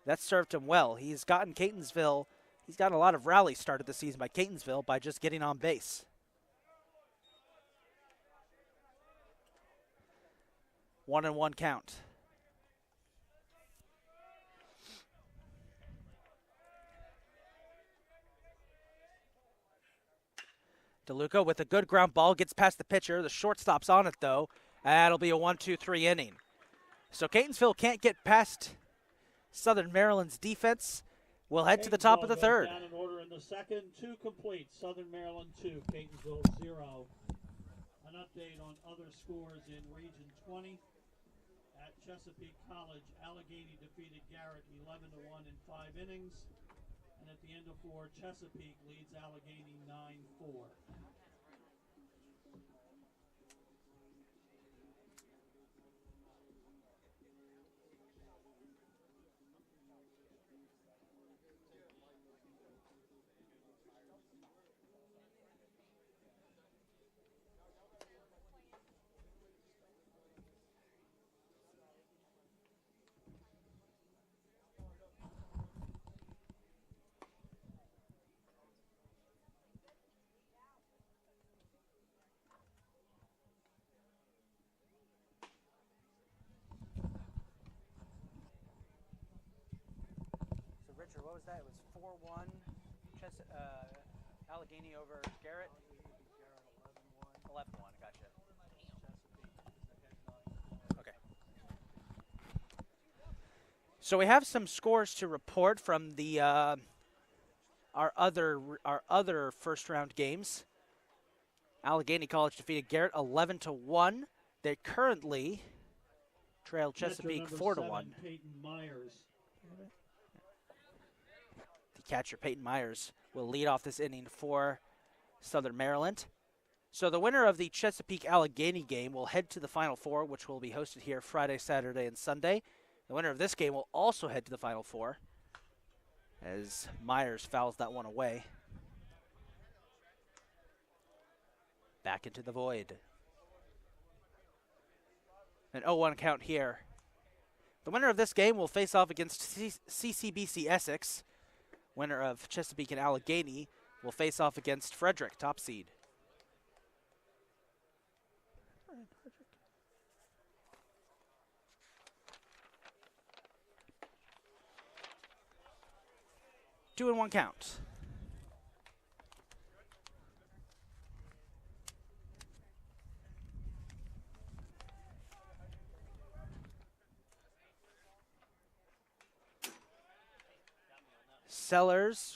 That served him well. He's gotten a lot of rallies started this season by Catonsville by just getting on base. One and one count. DeLuca with a good ground ball, gets past the pitcher. The shortstop's on it, though. That'll be a 1-2-3 inning. So Catonsville can't get past Southern Maryland's defense. We'll head to the top of the third. Down in order in the second, 2 complete. Southern Maryland 2, Catonsville 0. An update on other scores in Region 20. At Chesapeake College, Allegheny defeated Garrett 11-1 in 5 innings. And at the end of 4, Chesapeake leads Allegheny 9-4. Richard, what was that? It was 4-1, Allegheny over Garrett? 11-1, gotcha. Okay. So we have some scores to report from the our other first round games. Allegheny College defeated Garrett 11-1. They currently trail Chesapeake 4-1. Peyton Myers. Catcher Peyton Myers will lead off this inning for Southern Maryland. So the winner of the Chesapeake-Allegheny game will head to the Final Four, which will be hosted here Friday, Saturday, and Sunday. The winner of this game will also head to the Final Four as Myers fouls that one away. Back into the void. An 0-1 count here. The winner of this game will face off against CCBC Essex. Winner of Chesapeake and Allegheny will face off against Frederick, top seed. Two and one count. Myers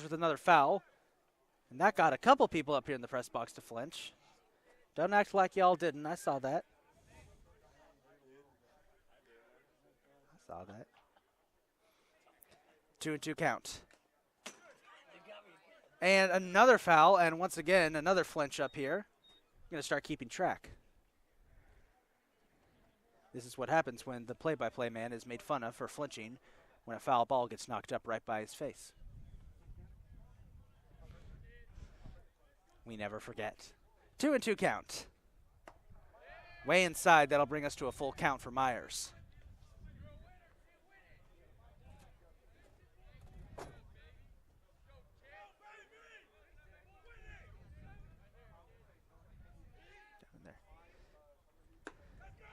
with another foul. And that got a couple people up here in the press box to flinch. Don't act like y'all didn't. I saw that. Two and two count. And another foul, and once again, another flinch up here. I'm going to start keeping track. This is what happens when the play-by-play man is made fun of for flinching when a foul ball gets knocked up right by his face. We never forget. 2 and 2 count. Way inside, that'll bring us to a full count for Myers.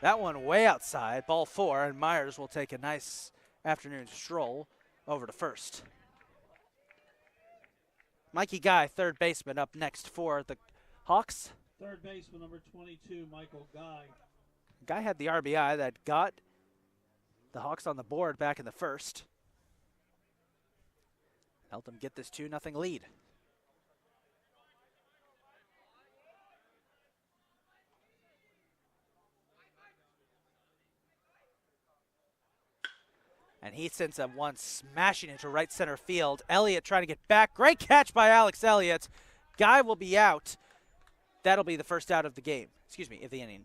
That one way outside, ball 4, and Myers will take a nice afternoon stroll over to first. Mikey Guy, third baseman, up next for the Hawks. Third baseman, number 22, Michael Guy. Guy had the RBI that got the Hawks on the board back in the first. Helped them get this 2-0 lead. And he sends a one smashing into right center field. Elliott trying to get back. Great catch by Alex Elliott. Guy will be out. That'll be the first out of the game. Excuse me, of the inning.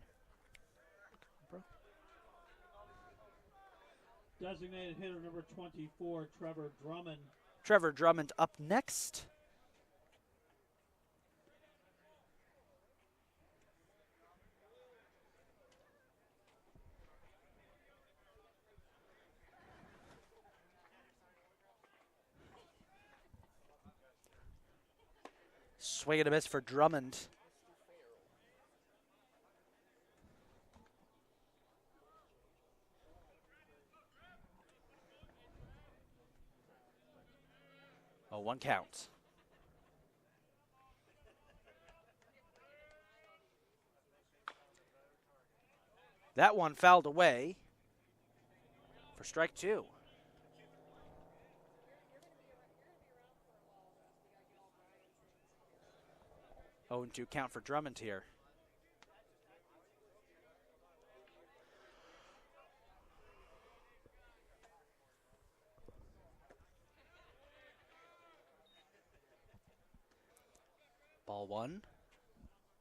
Designated hitter, number 24, Trevor Drummond. Trevor Drummond up next. Swing and a miss for Drummond. Oh, one count. That one fouled away for strike two. Oh, and 2 count for Drummond here. Ball 1,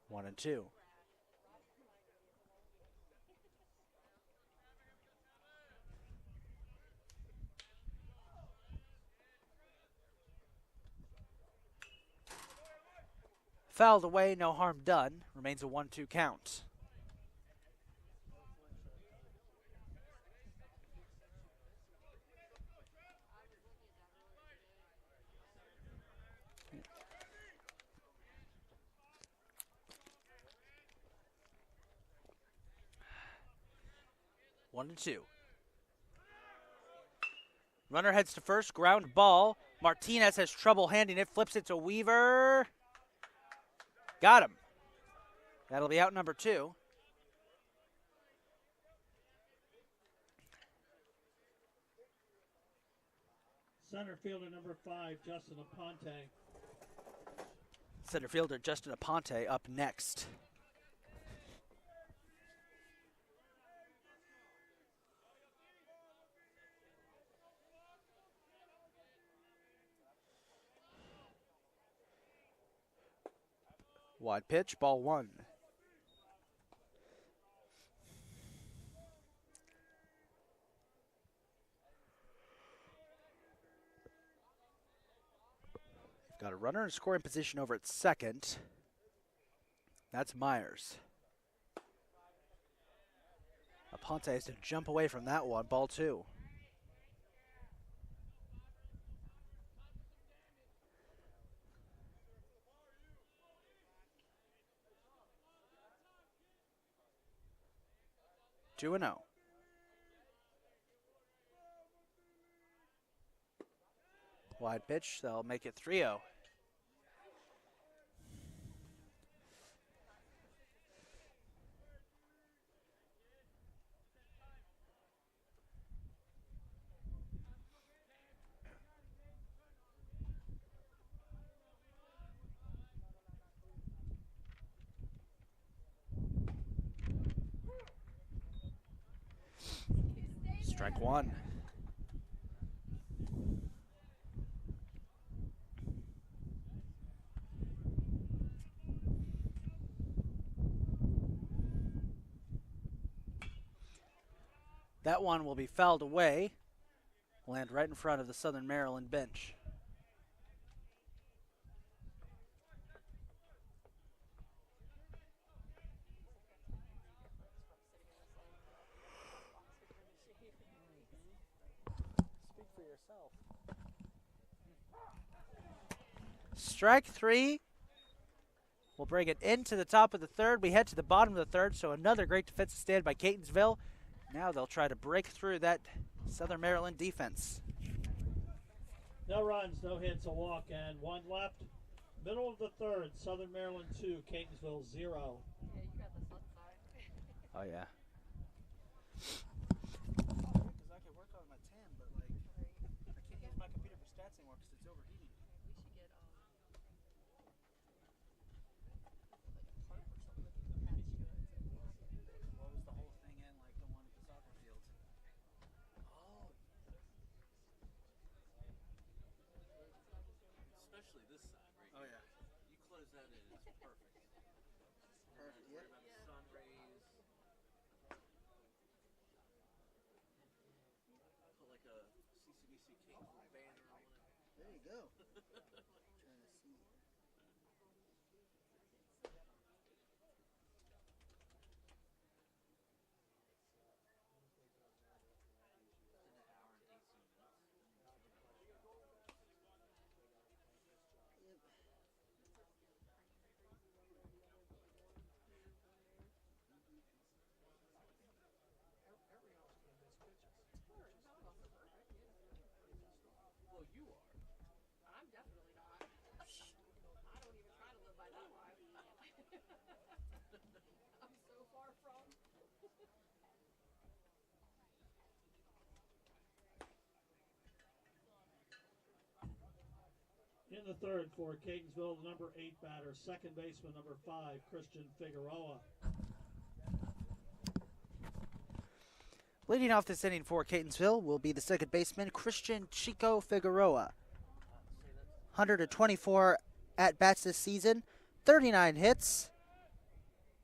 1 and 2. Fouled away, no harm done. Remains a 1-2 count. One and 2. Runner heads to first, ground ball. Martinez has trouble handing it, flips it to Weaver. Got him. That'll be out number 2. Center fielder, number 5, Justin Aponte. Center fielder Justin Aponte up next. Wide pitch, ball 1. Got a runner in scoring position over at second. That's Myers. Aponte has to jump away from that one, ball 2. Two and 0. Wide pitch, they'll make it 3-0. Strike 1. That one will be fouled away. Land right in front of the Southern Maryland bench. Strike 3. We'll bring it into the top of the third. We head to the bottom of the third, so another great defensive stand by Catonsville. Now they'll try to break through that Southern Maryland defense. No runs, no hits, a walk, and one left. Middle of the third, Southern Maryland 2, Catonsville 0. Yeah, you got the sun side. Oh, yeah. Because I could work on my tan, but like I can't use my computer for stats anymore because it's overheating. We should get like a tarp or something attached to it. What was the whole thing in like the one at the soccer field? Oh. Especially this side right Oh here. yeah. You close that in, it's perfect. Perfect. Worry Yep. about the sun rays. Put like a CCBC Catonsville banner on it. There you go. Trying to see. In an hour and 18 minutes. Yep. Well, you are. I'm definitely not. I don't even try to live by that life. I'm so far from. In the third for Catonsville, the number 8 batter, second baseman number 5, Christian Figueroa. Leading off this inning for Catonsville will be the second baseman, Christian Chico Figueroa. 124 at-bats this season, 39 hits,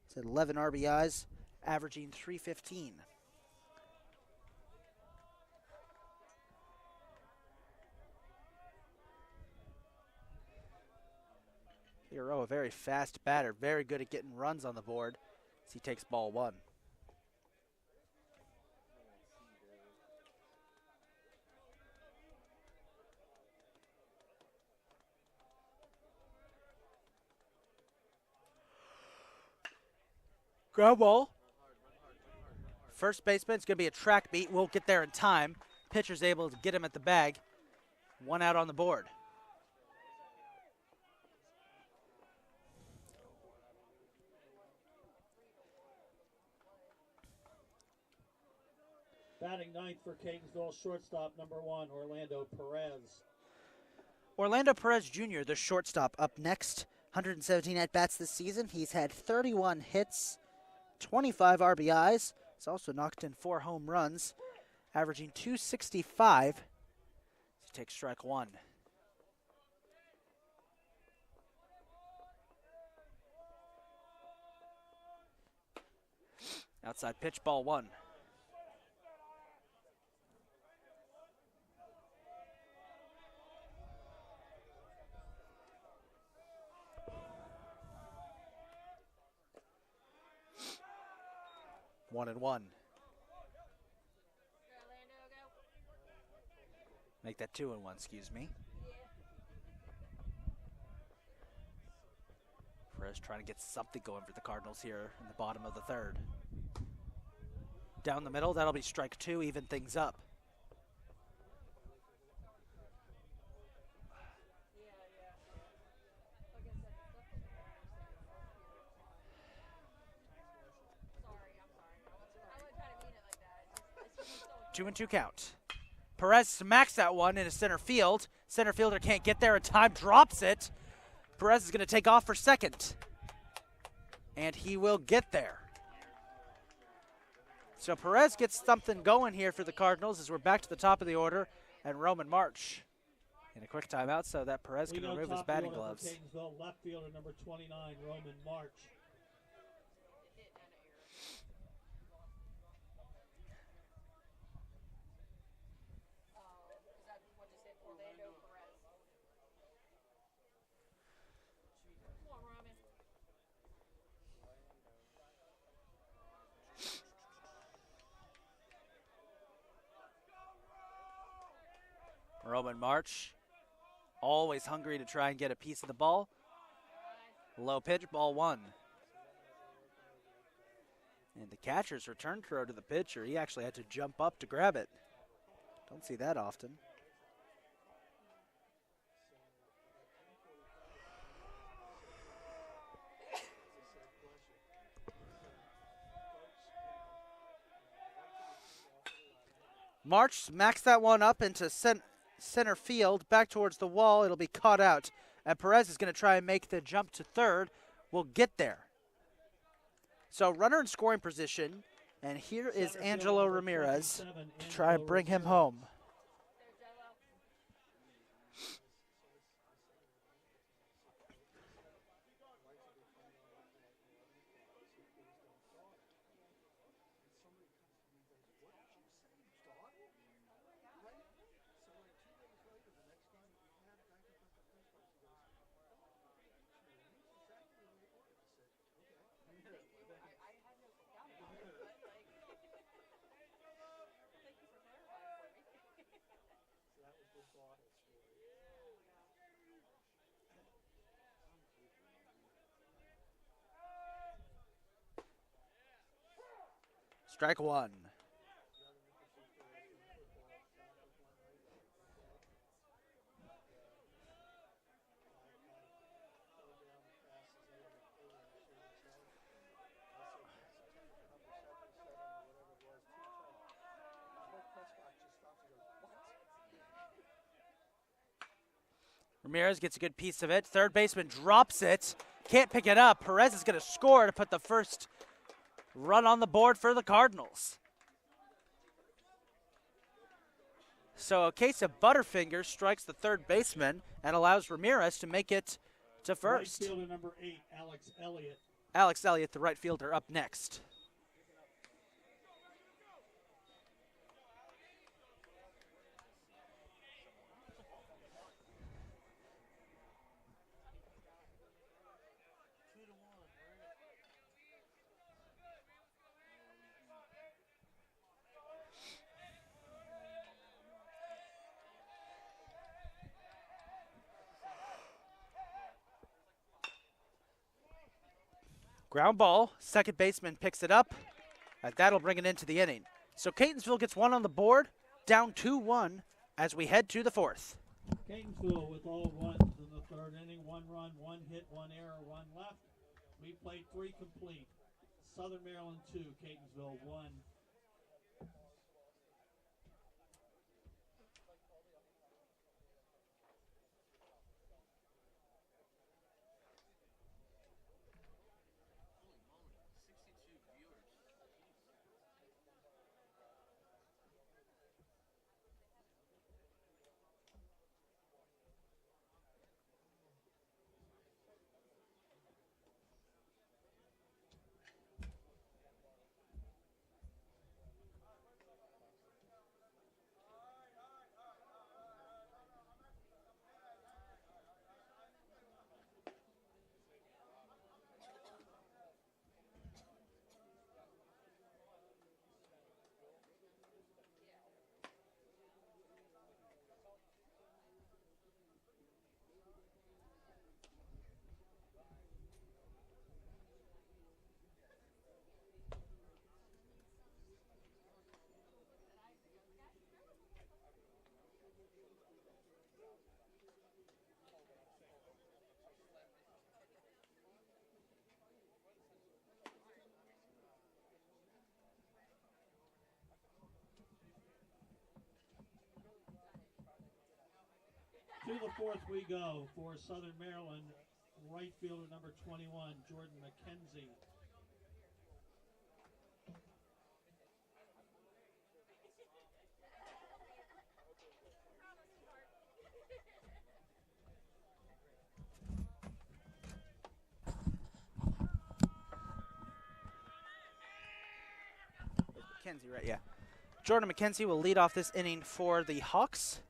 he's had 11 RBIs, averaging .315. Figueroa, a very fast batter, very good at getting runs on the board as he takes ball one. Ground ball. First baseman's going to be a track beat. Won't get there in time. Pitcher's able to get him at the bag. One out on the board. Batting ninth for Catonsville, shortstop number 1, Orlando Perez. Orlando Perez Jr., the shortstop, up next. 117 at-bats this season. He's had 31 hits, 25 RBIs. He's also knocked in 4 home runs, averaging .265. He takes strike one. Outside pitch, ball one. One and one. Orlando, go. Make that 2 and 1, excuse me. Perez trying to get something going for the Cardinals here in the bottom of the third. Down the middle, that'll be strike 2, even things up. Two and 2 count. Perez smacks that one into center field. Center fielder can't get there in time, drops it. Perez is going to take off for second. And he will get there. So Perez gets something going here for the Cardinals as we're back to the top of the order. And Roman March in a quick timeout so that Perez can remove his batting gloves. Catonsville, left fielder number 29, Roman March. Roman March, always hungry to try and get a piece of the ball. Low pitch, ball one. And the catcher's return throw to the pitcher. He actually had to jump up to grab it. Don't see that often. March smacks that one up into center field, back towards the wall. It'll be caught out. And Perez is going to try and make the jump to third. Will get there. So runner in scoring position. And here is Center Angelo fielder, Ramirez 27, to try and Angelo bring him Ramirez. home. Strike one. Ramirez gets a good piece of it. Third baseman drops it. Can't pick it up. Perez is going to score to put the first run on the board for the Cardinals. So a case of Butterfingers strikes the third baseman and allows Ramirez to make it to first. Right fielder number 8, Alex Elliott. Alex Elliott, the right fielder, up next. Ground ball, second baseman picks it up, and that'll bring it into the inning. So Catonsville gets one on the board, down 2-1 as we head to the fourth. Catonsville with all runs in the third inning. 1 run, 1 hit, 1 error, 1 left. We played 3 complete. Southern Maryland 2, Catonsville 1. To the fourth we go for Southern Maryland, right fielder number 21, Jordan Mckenzie. McKenzie, right? Yeah. Jordan McKenzie will lead off this inning for the Hawks.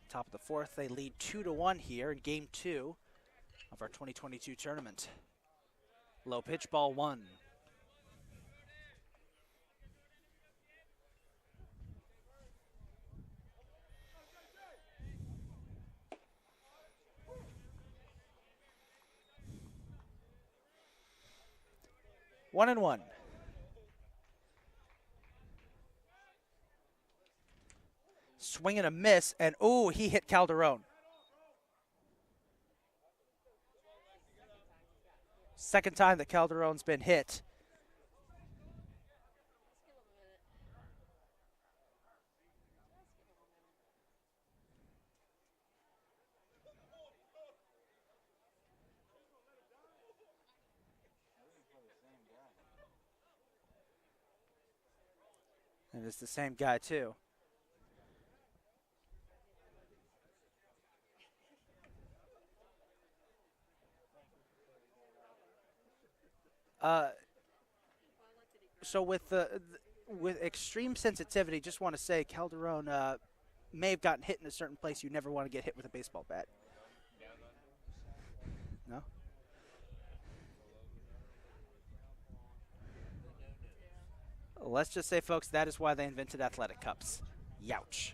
Top of the fourth, they lead 2-1 here in Game 2 of our 2022 tournament. Low pitch, ball 1. One and one. Swing and a miss, and oh, he hit Calderon. Second time that Calderon's been hit. And it's the same guy, too. So with with extreme sensitivity, just want to say Calderon may have gotten hit in a certain place you never want to get hit with a baseball bat. No? Let's just say, folks, that is why they invented athletic cups. Youch.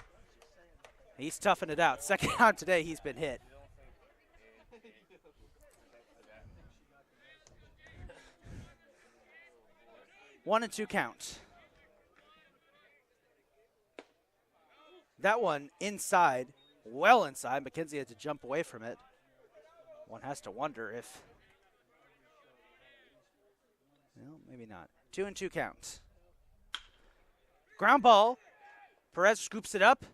He's toughing it out. Second out today, he's been hit. 1-2 count. That one inside, well inside. Mckenzie had to jump away from it. One has to wonder if, well, maybe not. 2-2 count. Ground ball. Perez scoops it up.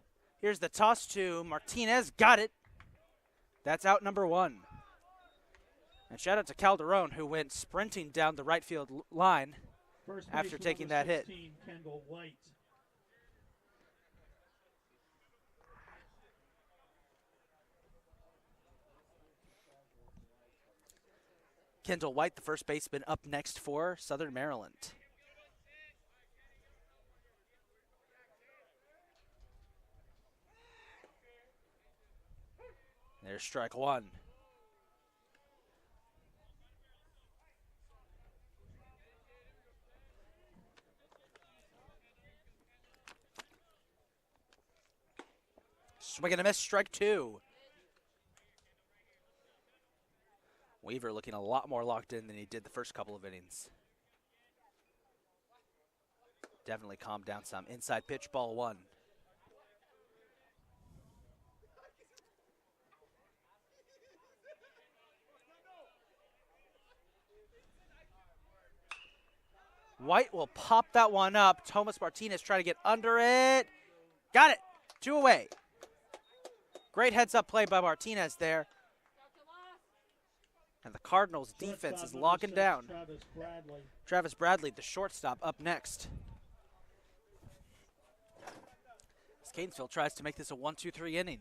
Here's the toss to Martinez. Got it. That's out number 1. And shout out to Calderon, who went sprinting down the right field line after taking that hit. Kendall White. Kendall White, the first baseman, up next for Southern Maryland. There's strike 1. Swing and a miss, strike 2. Weaver looking a lot more locked in than he did the first couple of innings. Definitely calmed down some. Inside pitch, ball 1. White will pop that one up. Thomas Martinez trying to get under it. Got it. 2 away. Great heads-up play by Martinez there. And the Cardinals' defense is locking down. Travis Bradley, the shortstop, up next. As Catonsville tries to make this a 1-2-3 inning.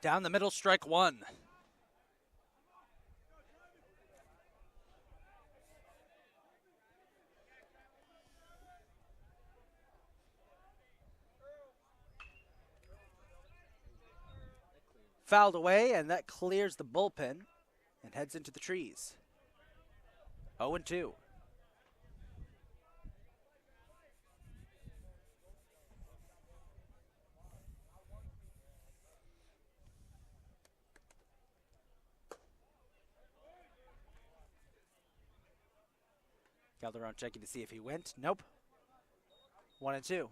Down the middle, strike 1. Fouled away, and that clears the bullpen and heads into the trees. 0-2. Calderon checking to see if he went. Nope. 1-2.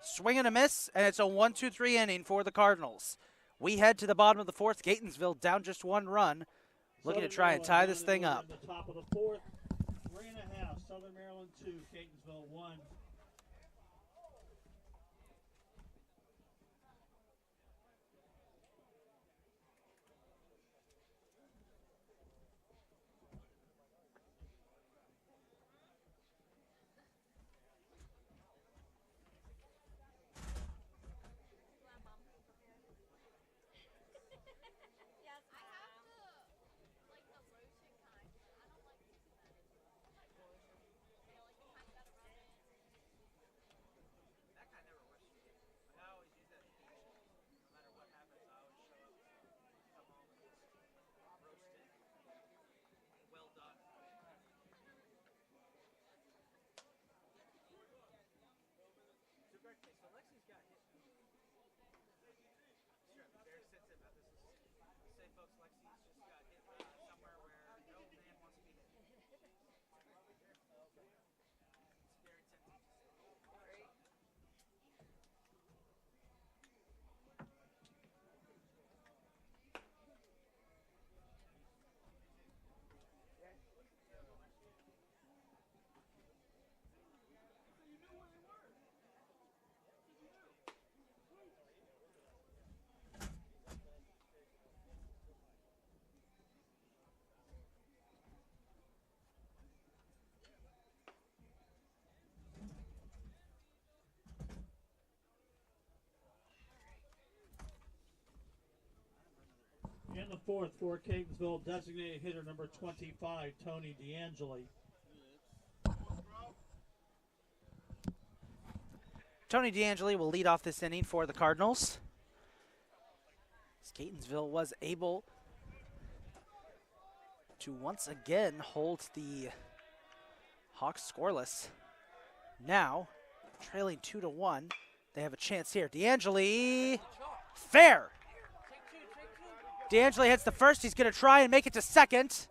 Swing and a miss, and it's a 1-2-3 inning for the Cardinals. We head to the bottom of the 4th. Catonsville down just 1 run, looking to try and tie this thing up. The top of the 4th, 3.5. Southern Maryland 2, Catonsville 1. fourth for Catonsville, designated hitter number 25, Tony DeAngeli. Tony DeAngeli will lead off this inning for the Cardinals. As Catonsville was able to once again hold the Hawks scoreless. Now, trailing 2-1, they have a chance here. DeAngeli, fair. DeAngeli hits the first. He's going to try and make it to second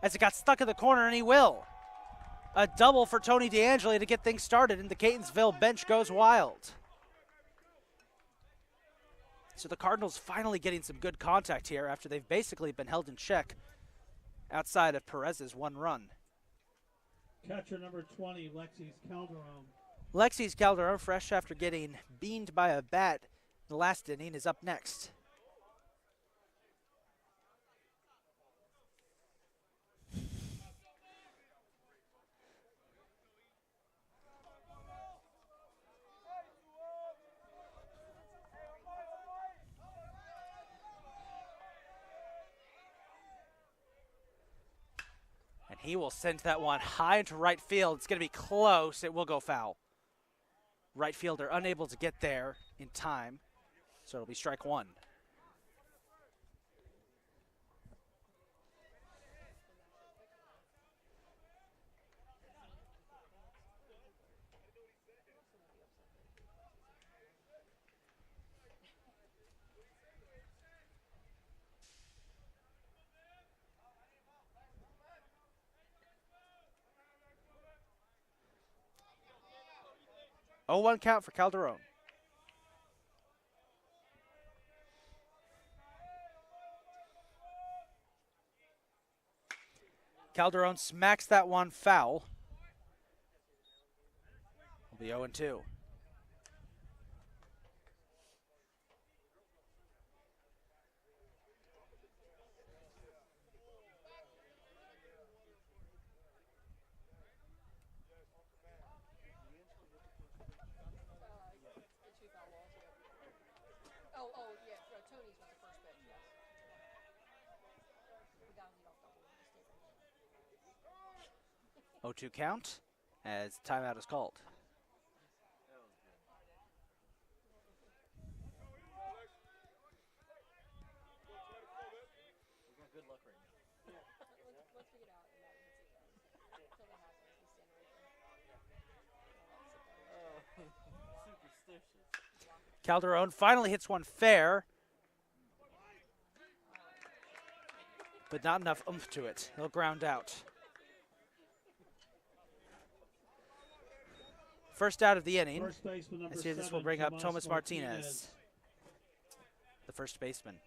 as it got stuck in the corner, and he will. A double for Tony DeAngeli to get things started, and the Catonsville bench goes wild. So the Cardinals finally getting some good contact here after they've basically been held in check outside of Perez's one run. Catcher number 20, Lexis Calderon. Lexis Calderon, fresh after getting beamed by a bat in the last inning, is up next. And he will send that one high into right field. It's going to be close. It will go foul. Right fielder unable to get there in time, so it'll be strike one. Oh, 1 count for Calderon. Calderon smacks that one foul. It'll be 0-2. Oh, yeah, Tony's was the first pitch, yes. We got him off double. 0-2 count as timeout is called. We got good luck right now. Let's figure it out. Until that happens, we stand right there. Superstitious. Calderon finally hits one fair, but not enough oomph to it. He'll ground out. First out of the inning. First baseman number Let's see if this 7, will bring up Tomas Thomas Martinez, the first baseman.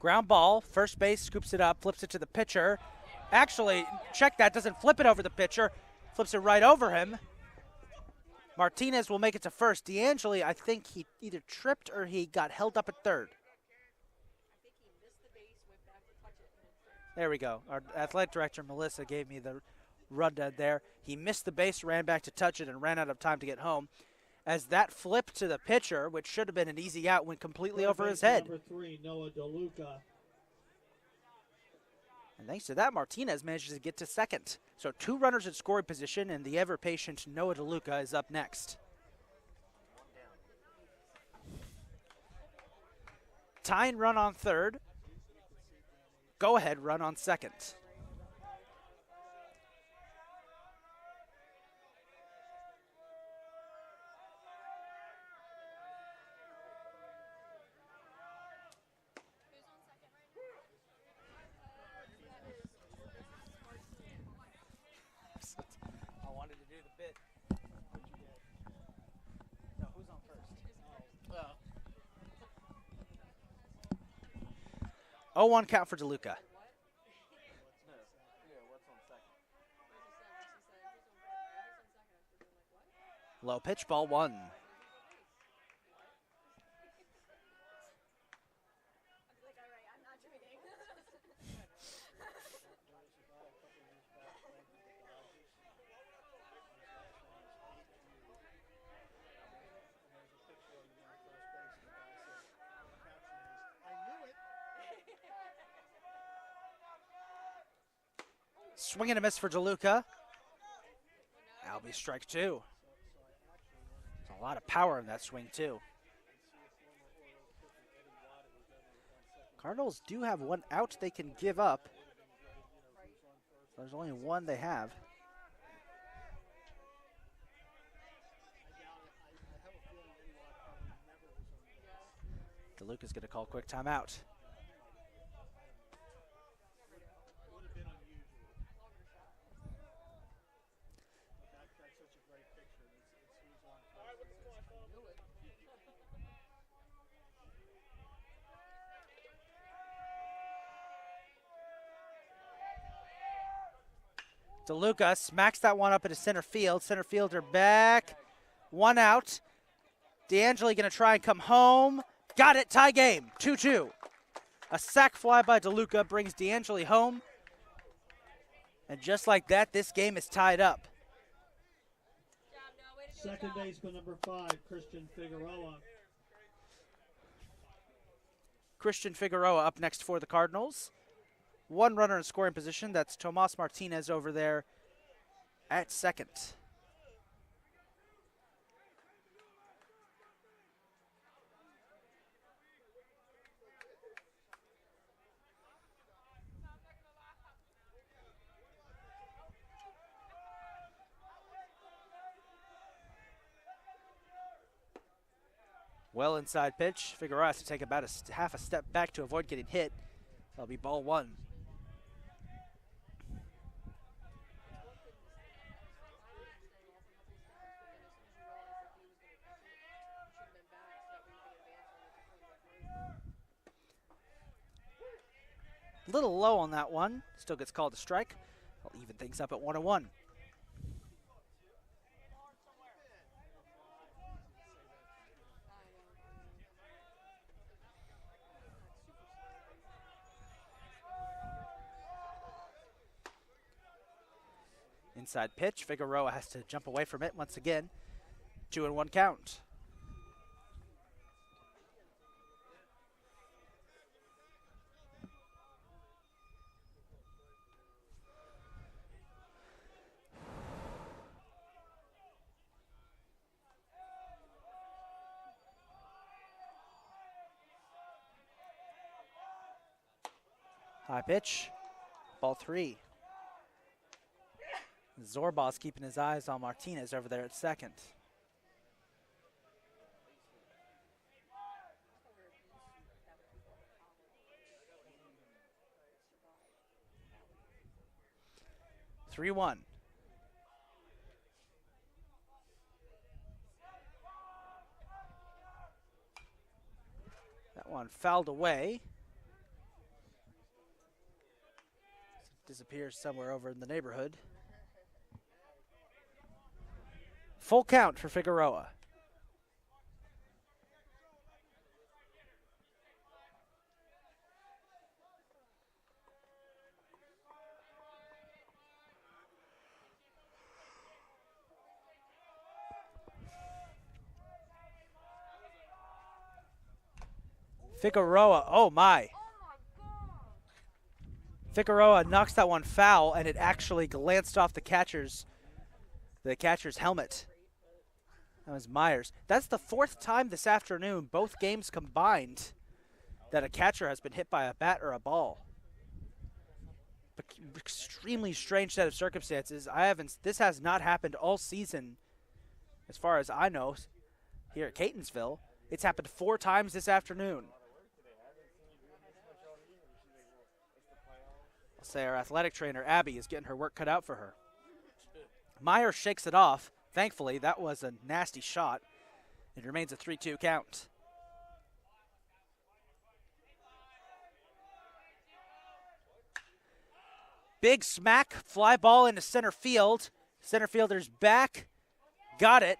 Ground ball, first base scoops it up, flips it to the pitcher. Actually, check that, doesn't flip it over the pitcher, flips it right over him. Martinez will make it to first. DeAngeli, I think he either tripped or he got held up at third. I think he missed the base, went back to touch it. There we go. Our athletic director, Melissa, gave me the rundown there. He missed the base, ran back to touch it, and ran out of time to get home. As that flip to the pitcher, which should have been an easy out, went completely over his head. Number 3, Noah DeLuca. And thanks to that, Martinez manages to get to second. So 2 runners in scoring position, and the ever-patient Noah DeLuca is up next. Tying run on third. Go-ahead run on second. I wanted to do the bit. No, who's on first? Oh. 0-1 count for DeLuca. Yeah, what's on second? Low pitch, ball 1. Like, all right, I'm not joining. Swing and a miss for DeLuca. That'll be strike 2. There's a lot of power in that swing, too. Cardinals do have one out they can give up. There's only one they have. DeLuca's going to call quick timeout. DeLuca smacks that one up into center field. Center fielder back. One out. DeAngeli going to try and come home. Got it. Tie game. 2-2. A sac fly by DeLuca brings DeAngeli home. And just like that, this game is tied up. Second baseman number 5, Christian Figueroa. Christian Figueroa up next for the Cardinals. One runner in scoring position. That's Tomas Martinez over there at second. Well inside pitch. Figueroa has to take about half a step back to avoid getting hit. That'll be ball 1. A little low on that one. Still gets called a strike. I'll even things up at 1-1. Inside pitch. Figueroa has to jump away from it once again. 2-1 count. High pitch, ball 3. Zorbah's keeping his eyes on Martinez over there at second. Three one. That one fouled away. Disappears somewhere over in the neighborhood. Full count for Figueroa. Figueroa, oh my. Figueroa knocks that one foul, and it actually glanced off the catcher's helmet. That was Myers. That's the 4th time this afternoon, both games combined, that a catcher has been hit by a bat or a ball. Extremely strange set of circumstances. This has not happened all season, as far as I know, here at Catonsville. It's happened 4 times this afternoon. I'll say our athletic trainer, Abby, is getting her work cut out for her. Myers shakes it off. Thankfully, that was a nasty shot. It remains a 3-2 count. Big smack, fly ball into center field. Center fielder's back. Got it.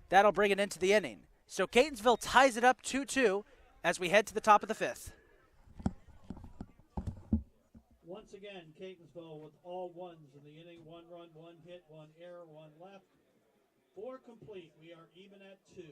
That'll bring it into the inning. So Catonsville ties it up 2-2 as we head to the top of the 5th. Once again, Catonsville with all ones in the inning. 1 run, 1 hit, 1 error, 1 left. 4 complete. We are even at 2.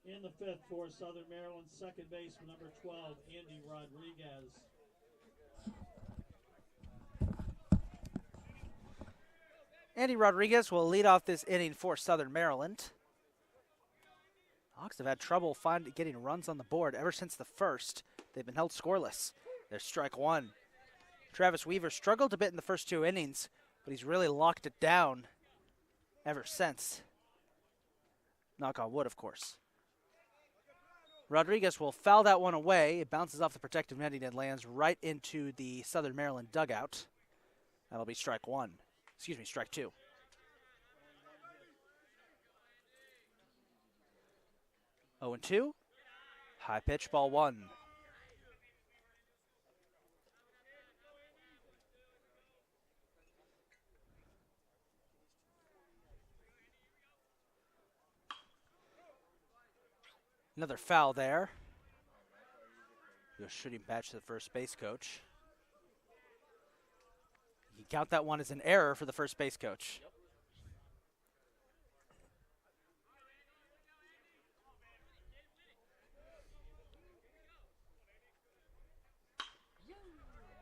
In the 5th for Southern Maryland, second baseman number 12, Andy Rodriguez. Andy Rodriguez will lead off this inning for Southern Maryland. Hawks have had trouble getting runs on the board ever since the first. They've been held scoreless. There's strike 1. Travis Weaver struggled a bit in the first 2 innings, but he's really locked it down ever since. Knock on wood, of course. Rodriguez will foul that one away. It bounces off the protective netting and lands right into the Southern Maryland dugout. That'll be strike 1. Excuse me, strike 2. 0-2. High pitch, ball 1. Another foul there. Go shooting patch to the first base coach. You can count that one as an error for the first base coach.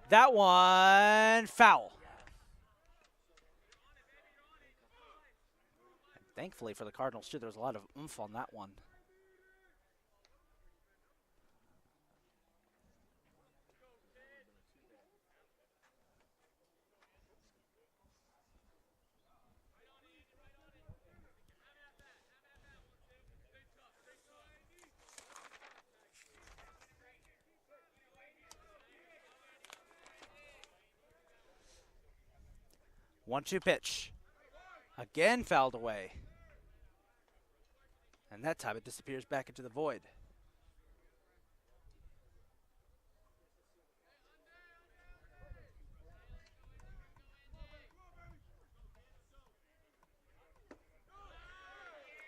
That one foul. And thankfully for the Cardinals too, there was a lot of oomph on that one. One-two pitch. Again fouled away. And that time it disappears back into the void.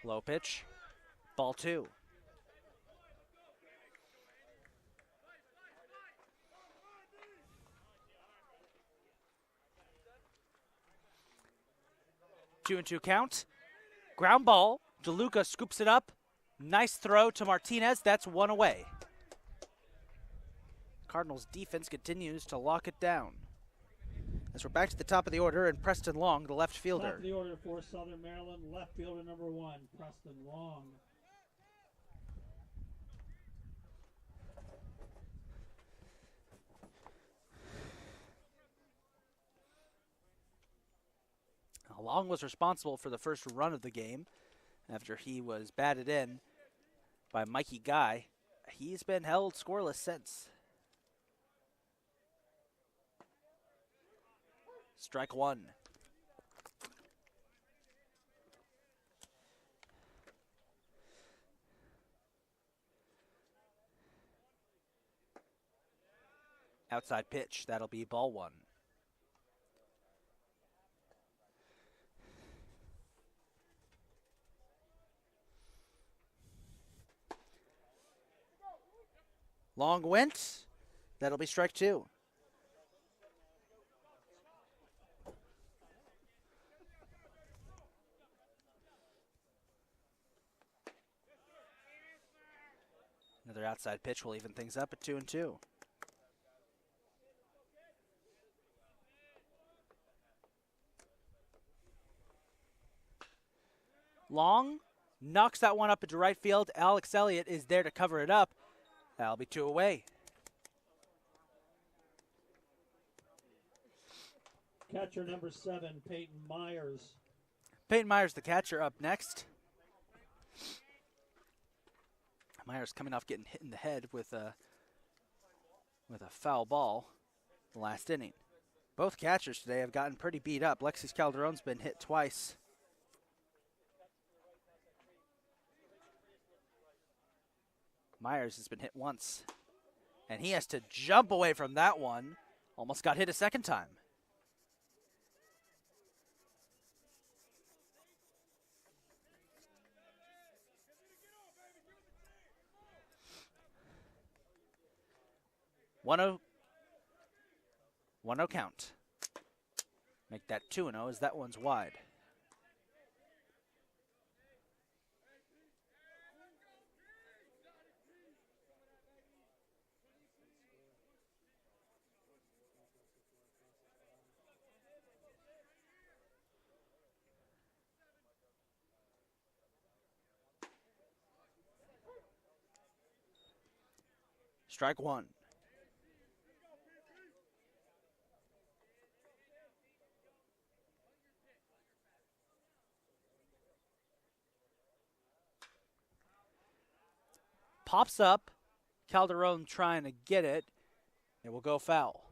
Low pitch. Ball 2. 2-2 count. Ground ball. DeLuca scoops it up. Nice throw to Martinez. That's one away. Cardinals defense continues to lock it down. As we're back to the top of the order, and Preston Long, the left fielder. Top of the order for Southern Maryland, left fielder number 1, Preston Long. Long was responsible for the first run of the game after he was batted in by Mikey Guy. He's been held scoreless since. Strike 1. Outside pitch, that'll be ball 1. Long went. That'll be strike 2. Another outside pitch will even things up at 2-2. Long knocks that one up into right field. Alex Elliott is there to cover it up. That'll be 2 away. Catcher number 7, Peyton Myers. Peyton Myers, the catcher, up next. Myers coming off getting hit in the head with a foul ball the last inning. Both catchers today have gotten pretty beat up. Lexis Calderon's been hit twice. Myers has been hit once, and he has to jump away from that one. Almost got hit a second time. One 0 count. Make that 2-0 as that one's wide. Strike 1. Pops up. Calderon trying to get it. It will go foul.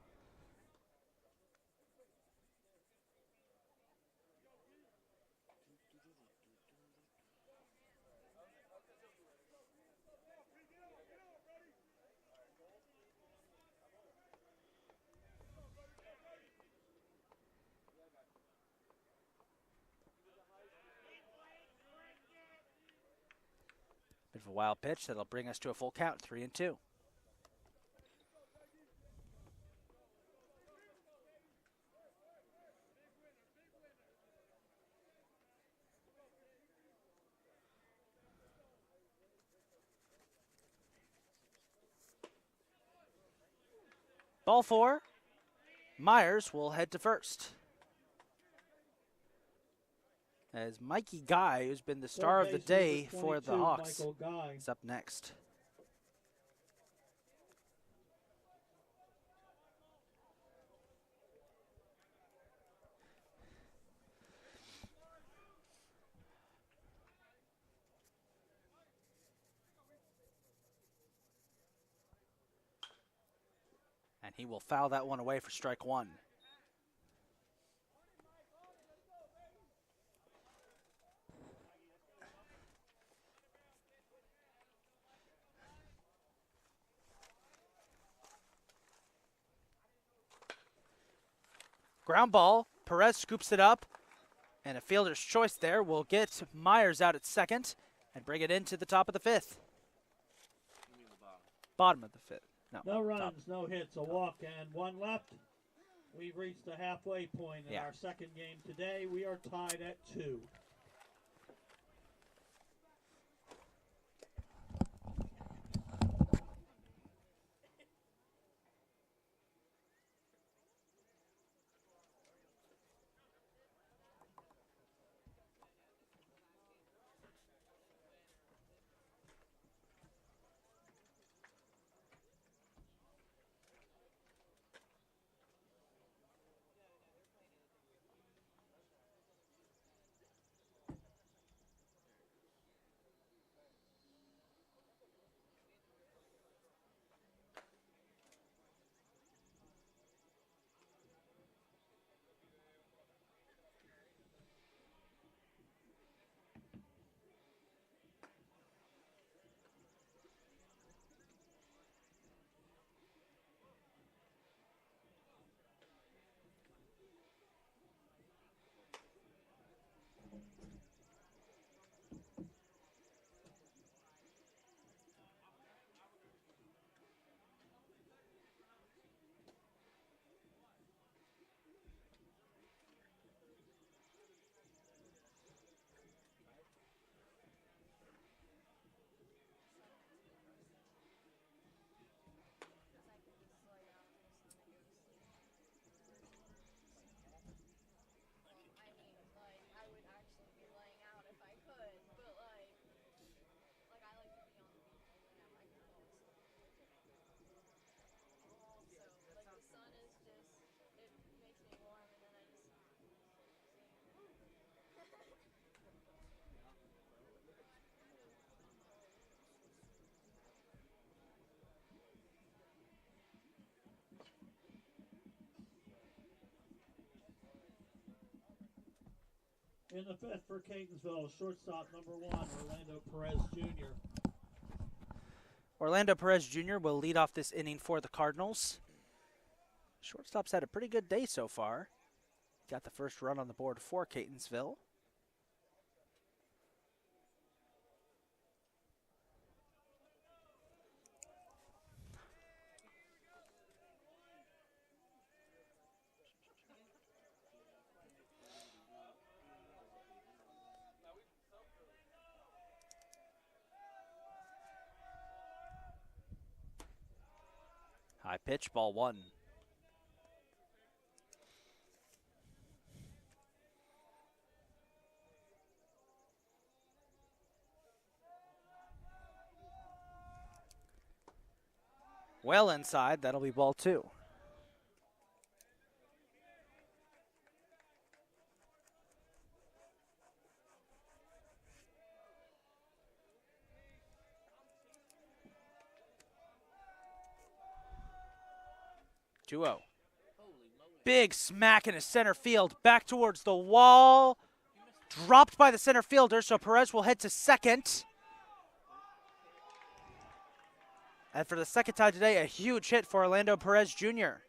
Bit of a wild pitch that'll bring us to a full count, 3-2. Ball 4. Myers will head to first. As Mikey Guy, who's been the star of the day for the Hawks, is up next. And he will foul that one away for strike 1. Ground ball. Perez scoops it up, and a fielder's choice there will get Myers out at second and bring it into the top of the 5th. Bottom of the 5th. No runs, no hits, a walk, and 1 left. We've reached the halfway point in our second game today. We are tied at 2. In the fifth for Catonsville, shortstop number 1, Orlando Perez Jr. Orlando Perez Jr. will lead off this inning for the Cardinals. Shortstop's had a pretty good day so far. Got the first run on the board for Catonsville. High pitch, ball 1. Well inside, that'll be ball 2. Big smack into center field, back towards the wall. Dropped by the center fielder, so Perez will head to second. And for the second time today, a huge hit for Orlando Perez Jr.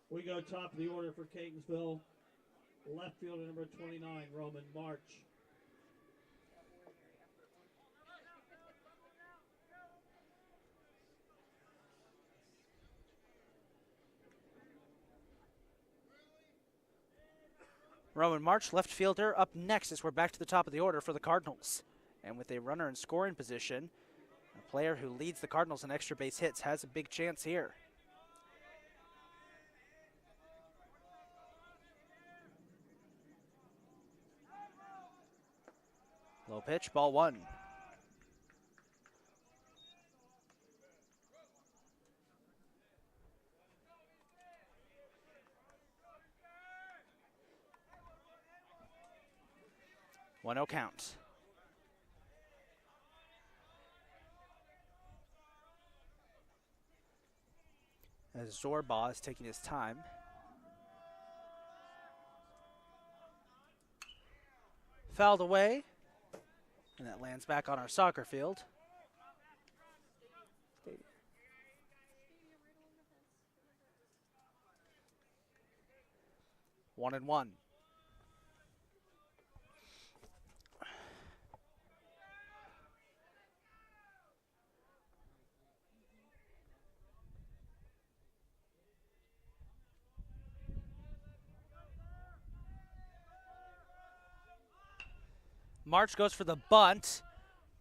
We go top of the order for Catonsville. Left fielder number 29, Roman March. Roman March, left fielder, up next as we're back to the top of the order for the Cardinals. And with a runner in scoring position, a player who leads the Cardinals in extra base hits has a big chance here. Low pitch, ball 1. One 0 count. As Zorba is taking his time. Fouled away. And that lands back on our soccer field. 1-1. March goes for the bunt.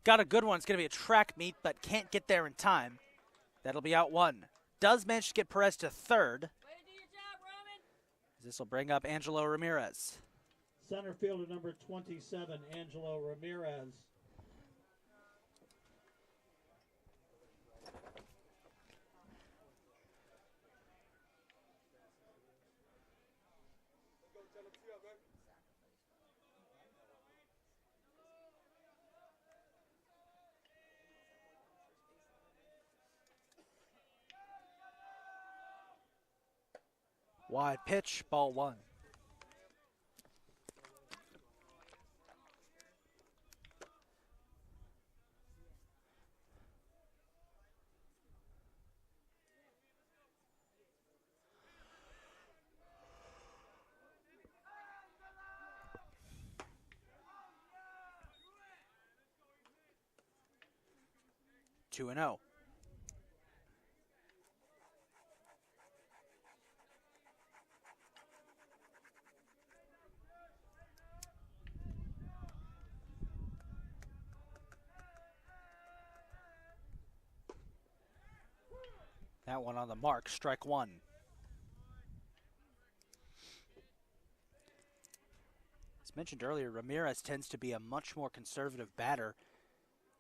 Got a good one. It's going to be a track meet, but can't get there in time. That'll be out 1. Does manage to get Perez to third. Way to do your job, Roman. This will bring up Angelo Ramirez. Center fielder number 27, Angelo Ramirez. Wide pitch, ball 1. Two and 0. That one on the mark, strike 1. As mentioned earlier, Ramirez tends to be a much more conservative batter.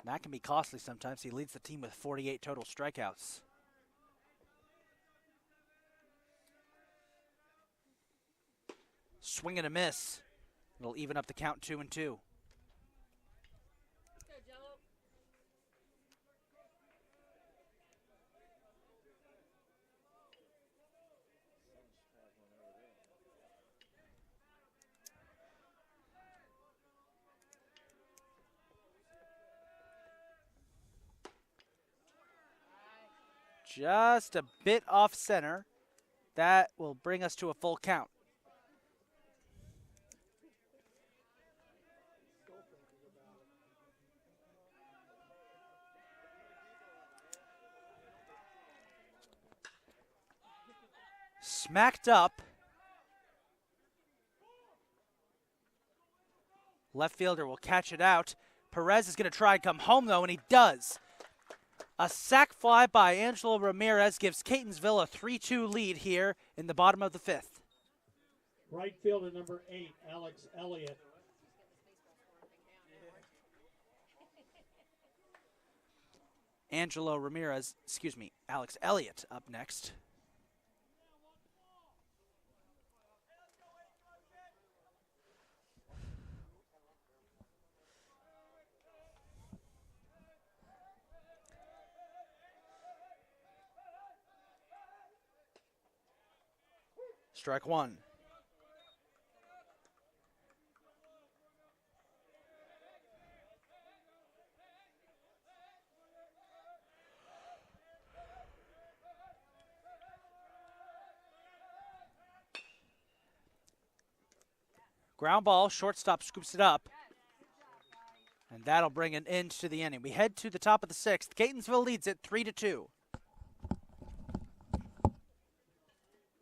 And that can be costly sometimes. He leads the team with 48 total strikeouts. Swing and a miss. It'll even up the count 2-2. just a bit off center. That will bring us to a full count. Smacked up. Left fielder will catch it out. Perez is going to try and come home, though, and he does. A sac fly by Angelo Ramirez gives Catonsville a 3-2 lead here in the bottom of the fifth. Right fielder number 8, Alex Elliott. Alex Elliott up next. Strike one. Ground ball, shortstop scoops it up. And that'll bring an end to the inning. We head to the top of the sixth. Catonsville leads it 3-2.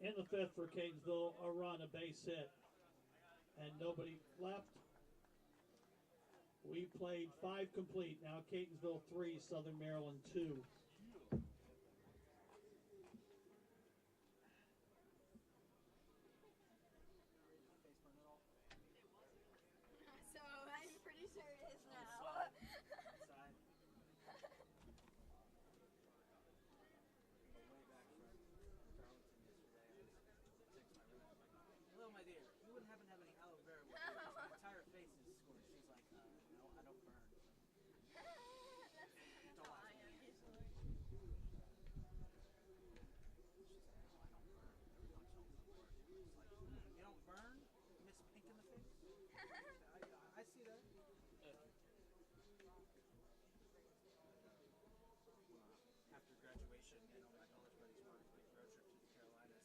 In the fifth for Catonsville, a run, a base hit, and nobody left. We played 5 complete. Now Catonsville 3, Southern Maryland 2. So I'm pretty sure it is now. Hello, my dear. You wouldn't happen to have any aloe vera with you? My entire face is scorched. She's like, no, I don't burn. That's fine, usually. You don't burn? Miss Pink in the face? I see that. After graduation, my college buddies wanted to take a road trip to the Carolinas.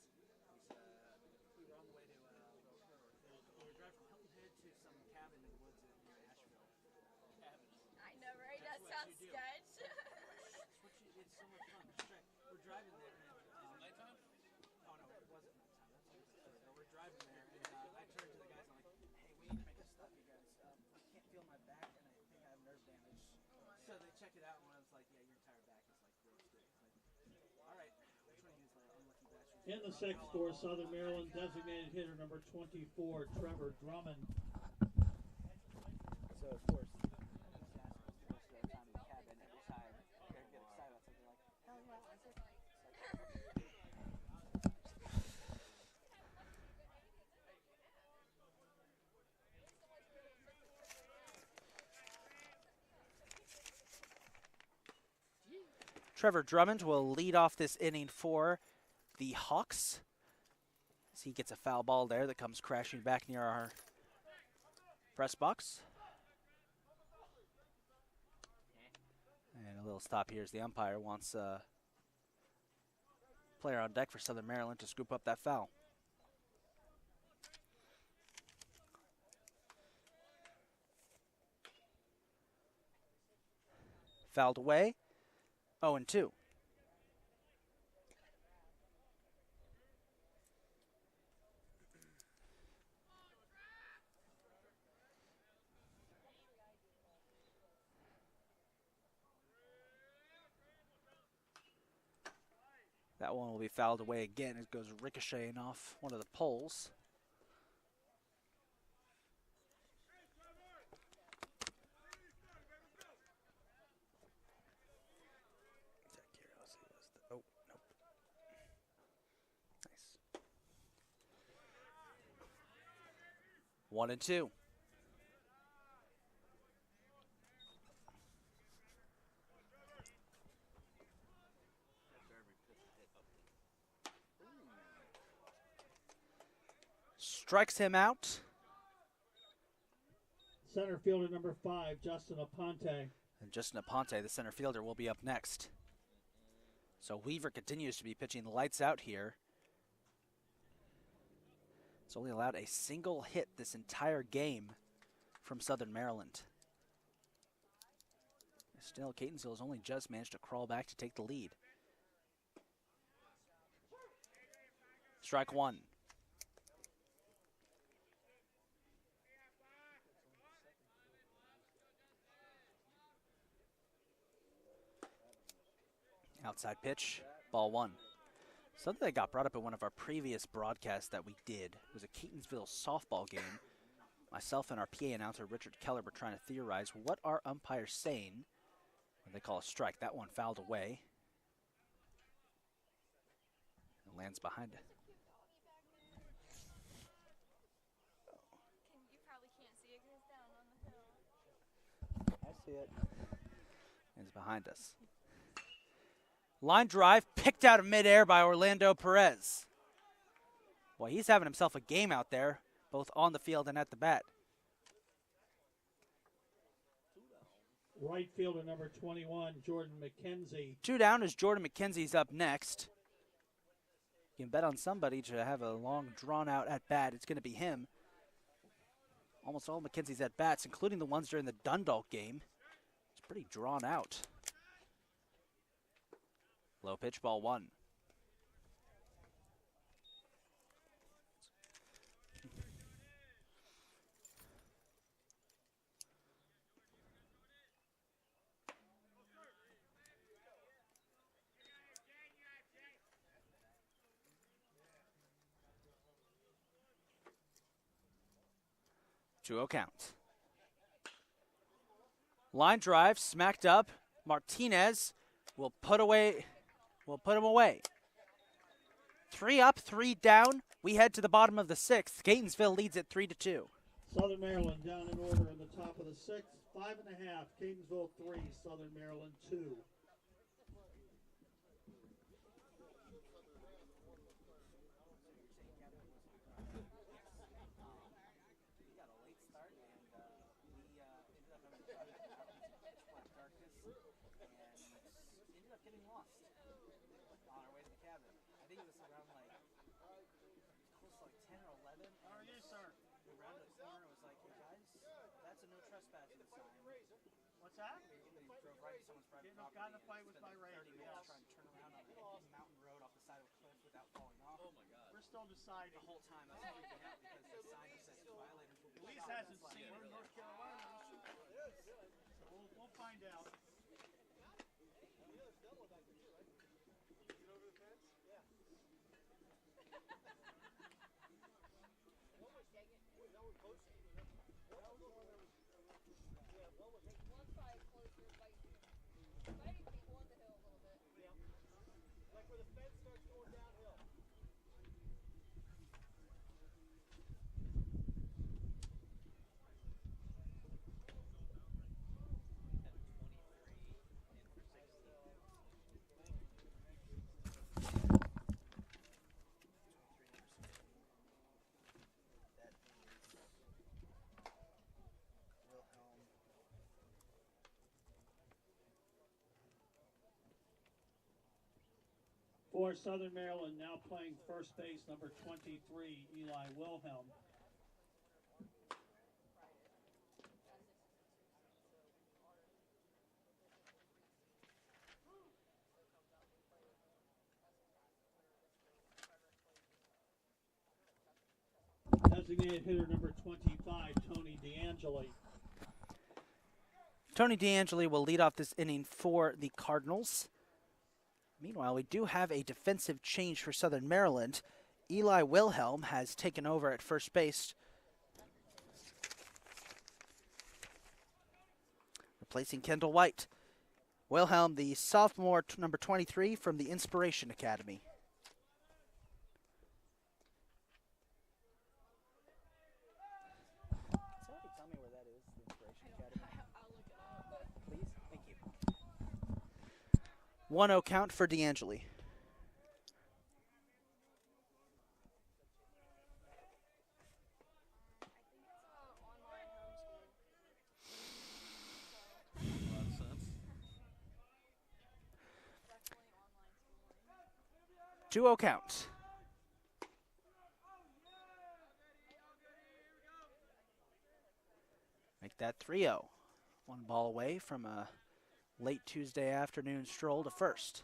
We were on the way to we were driving from Hilton Head to some cabin in the woods near Asheville. I know, right? That That's what sounds you do. sketch. It's so much fun. We're driving there. And, nighttime? Oh, no, it wasn't nighttime. That's a different story. No, we're driving there, and I turned to the guys and I'm like, hey, we need to make a stop, you guys. I can't feel my back, and I think I have nerve damage. So they checked it out, and I was like, yeah, your entire back is like real straight. Like, all right, which one of you is the unlucky bastard? In the sixth for Southern Maryland, designated hitter number 24, Trevor Drummond. So, of course, Trevor Drummond will lead off this inning for the Hawks. As he gets a foul ball there that comes crashing back near our press box. And a little stop here as the umpire wants a player on deck for Southern Maryland to scoop up that foul. Fouled away. 0-2. That one will be fouled away again. It goes ricocheting off one of the poles. Oh, nope. Nice. 1-2. Strikes him out. Center fielder number 5, Justin Aponte. And Justin Aponte, the center fielder, will be up next. So Weaver continues to be pitching the lights out here. It's only allowed a single hit this entire game from Southern Maryland. Still, Catonsville has only just managed to crawl back to take the lead. Strike one. Outside pitch, ball one. Something that got brought up in one of our previous broadcasts that we did was a Catonsville softball game. Myself and our PA announcer, Richard Keller, were trying to theorize what are umpires saying when they call a strike. That one fouled away. It lands behind it. You probably can't see it 'cause it's down on the hill. I see it. It's behind us. Line drive picked out of midair by Orlando Perez. Boy, he's having himself a game out there, both on the field and at the bat. Right fielder number 21, Jordan Mckenzie. 2 down as Jordan Mckenzie's up next. You can bet on somebody to have a long, drawn-out at-bat. It's going to be him. Almost all Mckenzie's at-bats, including the ones during the Dundalk game, it's pretty drawn out. Low pitch, ball one. 2-0 count. Line drive, smacked up. Martinez will put him away. 3 up, 3 down. We head to the bottom of the 6th. Catonsville leads it 3-2. Southern Maryland down in order in the top of the 6th. 5.5, Catonsville 3, Southern Maryland 2. What's that? Drove right into someone's private property. Got in a fight with my ranger. Yeah. Trying to turn around on a mountain road off the side of a cliff without falling off. Oh my God. We're still deciding. The whole time I was freaking out because the sign just says violators will be Police hasn't seen her in North Carolina. So we'll find out. For Southern Maryland, now playing first base, number 23, Eli Wilhelm. Designated hitter number 25, Tony DeAngeli. Tony DeAngeli will lead off this inning for the Cardinals. Meanwhile, we do have a defensive change for Southern Maryland. Eli Wilhelm has taken over at first base, replacing Kendall White. Wilhelm, the sophomore, number 23 from the Inspiration Academy. Somebody tell me where that is, the Inspiration Academy. I'll look it up. Please? Thank you. 1-0 count for DeAngeli. 2-0 count. Make that 3-0. One ball away from a late Tuesday afternoon stroll to first.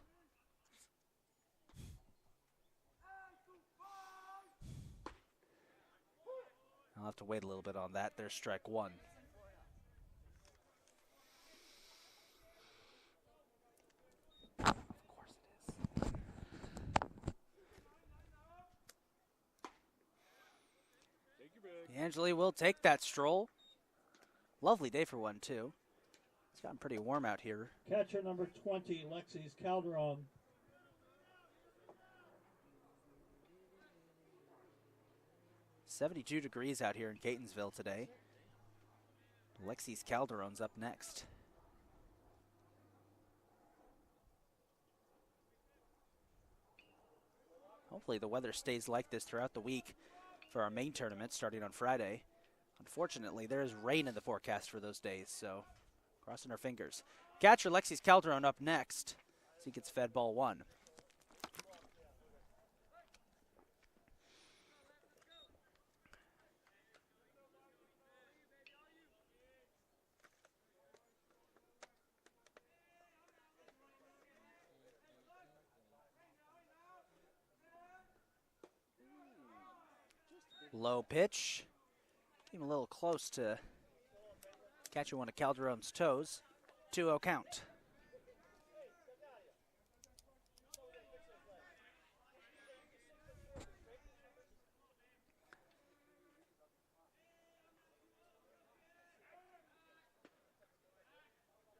I'll have to wait a little bit on that. There's strike one. Of course it is. D'Angeli will take that stroll. Lovely day for one, too. It's gotten pretty warm out here. Catcher number 20, Lexis Calderon. .72 degrees out here in Catonsville today. Lexis Calderon's up next. Hopefully the weather stays like this throughout the week for our main tournament starting on Friday. Unfortunately, there is rain in the forecast for those days, so crossing our fingers. Catcher Lexis Calderon up next as he gets fed ball one. Low pitch. Came a little close to catching one of Calderon's toes. 2-0 count.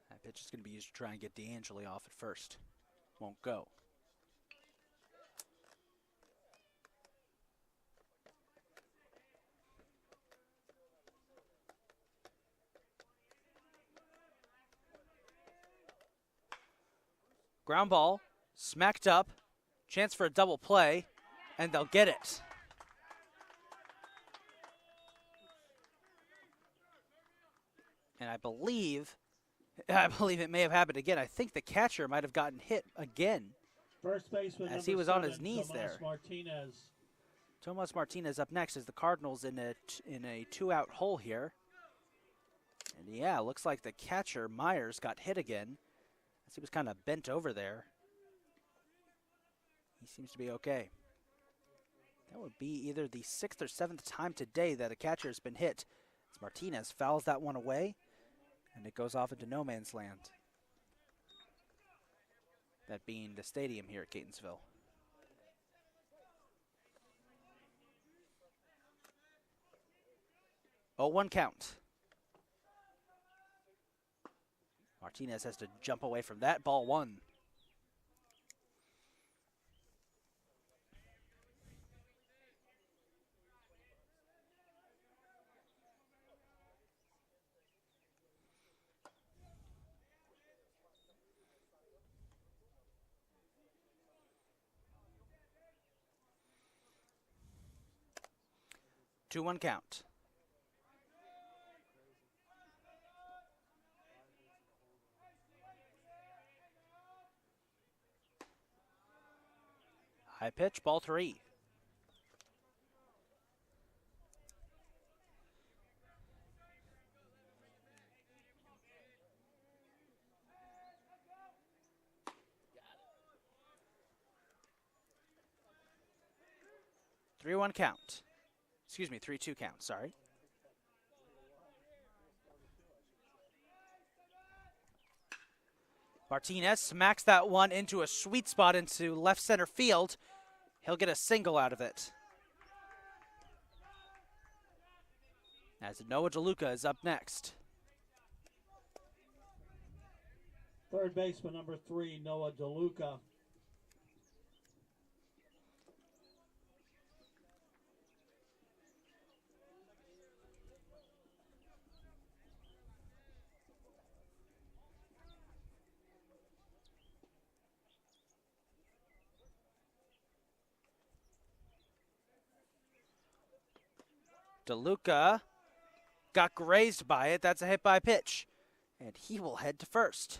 That pitch is going to be used to try and get D'Angeli off at first. Won't go. Ground ball, smacked up, chance for a double play, and they'll get it. And I believe it may have happened again. I think the catcher might have gotten hit again. First baseman as he was 7, on his knees Tomas there. Martinez. Tomas Martinez up next as the Cardinals in a two-out hole here. And yeah, looks like the catcher, Myers, got hit again. He was kind of bent over there. He seems to be okay. That would be either the 6th or 7th time today that a catcher has been hit. As Martinez fouls that one away, and it goes off into no man's land. That being the stadium here at Catonsville. Oh, 1 count. Martinez has to jump away from that. Ball one. Two one count. High pitch, ball 3. Three one count. Excuse me, 3-2 count, sorry. Martinez smacks that one into a sweet spot into left center field. He'll get a single out of it. As Noah DeLuca is up next. Third baseman number 3, Noah DeLuca. DeLuca got grazed by it. That's a hit by pitch. And he will head to first.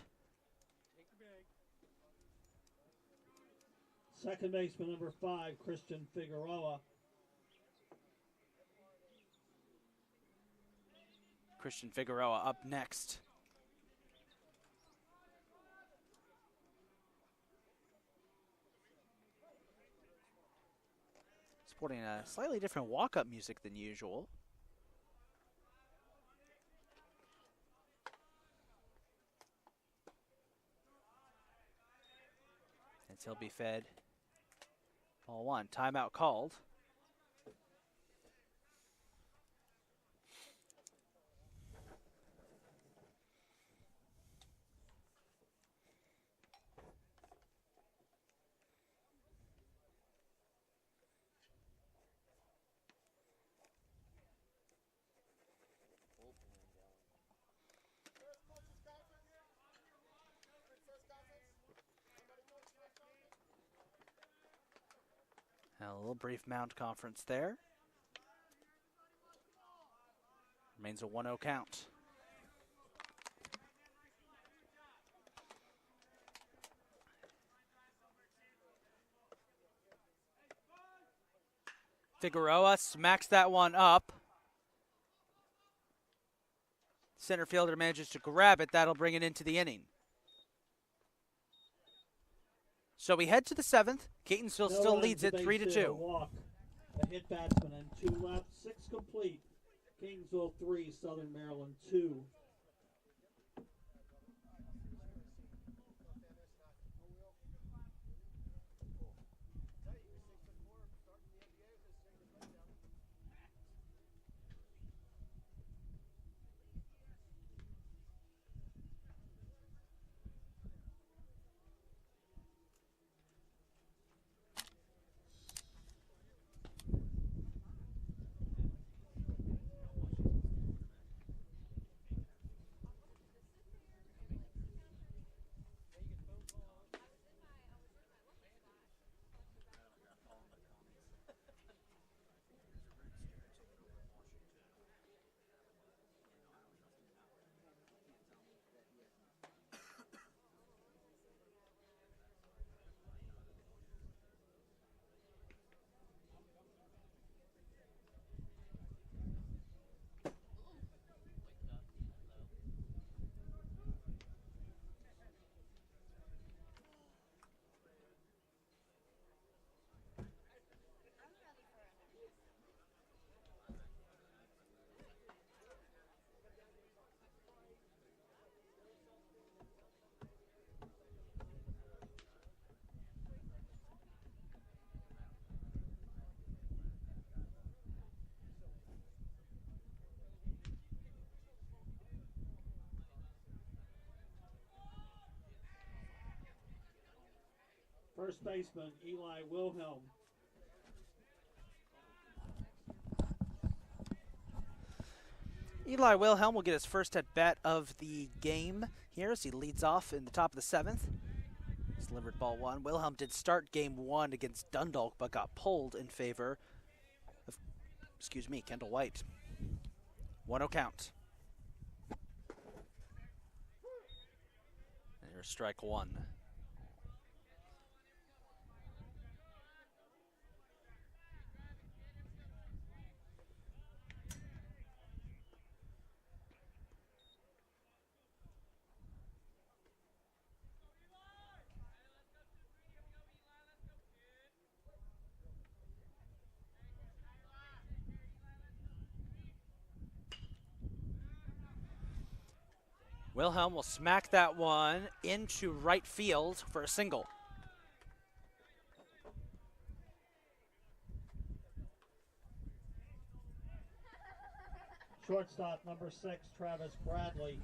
Second baseman number 5, Christian Figueroa. Christian Figueroa up next. Sporting a slightly different walk-up music than usual. And he'll be fed ball 1. Timeout called. A little brief mound conference there. Remains a 1-0 count. Figueroa smacks that one up. Center fielder manages to grab it. That'll bring it into the inning. So we head to the 7th. Catonsville still leads it 3-2. Walk, a hit batsman and 2 left, 6 complete. Catonsville 3, Southern Maryland 2. First baseman, Eli Wilhelm. Eli Wilhelm will get his first at bat of the game here as he leads off in the top of the 7th. He's delivered ball 1. Wilhelm did start game 1 against Dundalk, but got pulled in favor of, Kendall White. 1-0 count. And here's strike 1. Wilhelm will smack that one into right field for a single. Shortstop number 6, Travis Bradley.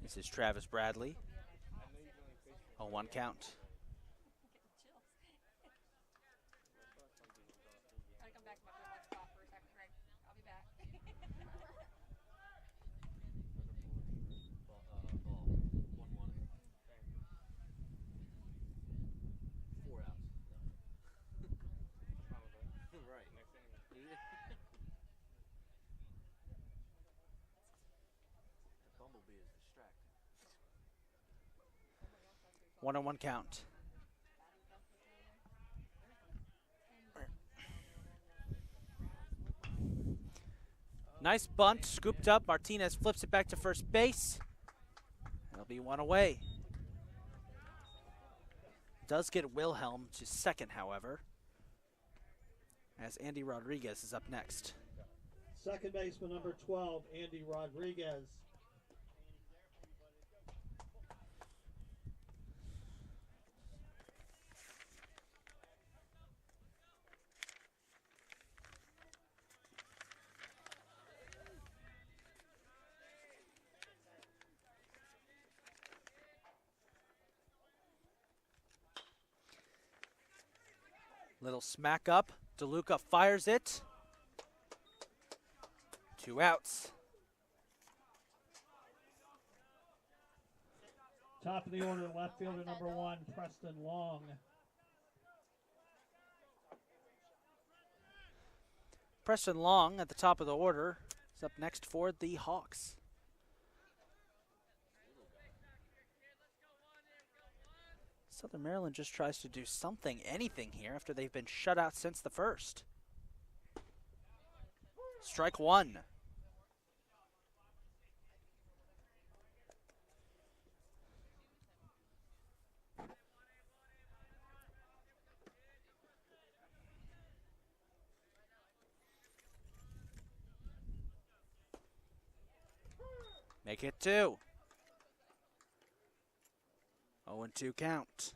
This is Travis Bradley. 0-1 count. Gotta come back to my 1-1 count. Nice bunt, scooped up. Martinez flips it back to first base. It'll be one away. Does get Wilhelm to second, however, as Andy Rodriguez is up next. Second baseman number 12, Andy Rodriguez. Little smack up. DeLuca fires it. 2 outs. Top of the order, left fielder number 1, Preston Long. Preston Long at the top of the order is up next for the Hawks. Southern Maryland just tries to do something, anything here after they've been shut out since the first. Strike 1. Make it 2. 0-2 count.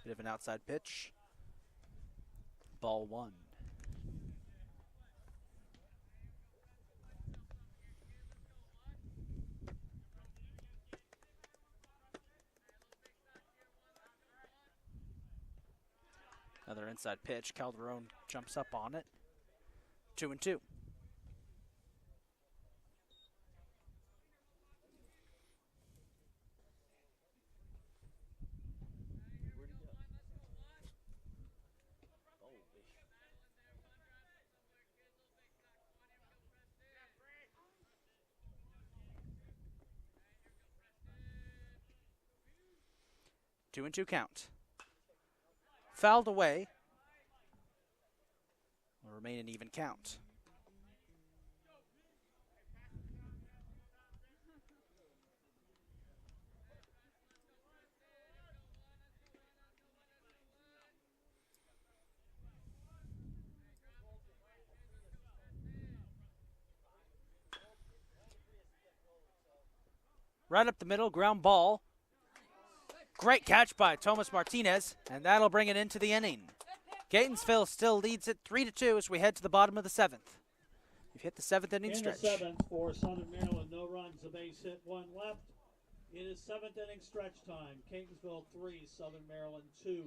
Bit of an outside pitch. Ball 1. Another inside pitch. Calderon jumps up on it. 2-2. Two and 2 count. Fouled away. Will remain an even count. Right up the middle, ground ball. Great catch by Tomas Martinez, and that'll bring it into the inning. Catonsville still leads it 3-2 as we head to the bottom of the 7th. We've hit the 7th inning stretch. In the 7th for Southern Maryland, no runs, a base hit, 1 left. It is 7th inning stretch time. Catonsville 3, Southern Maryland 2.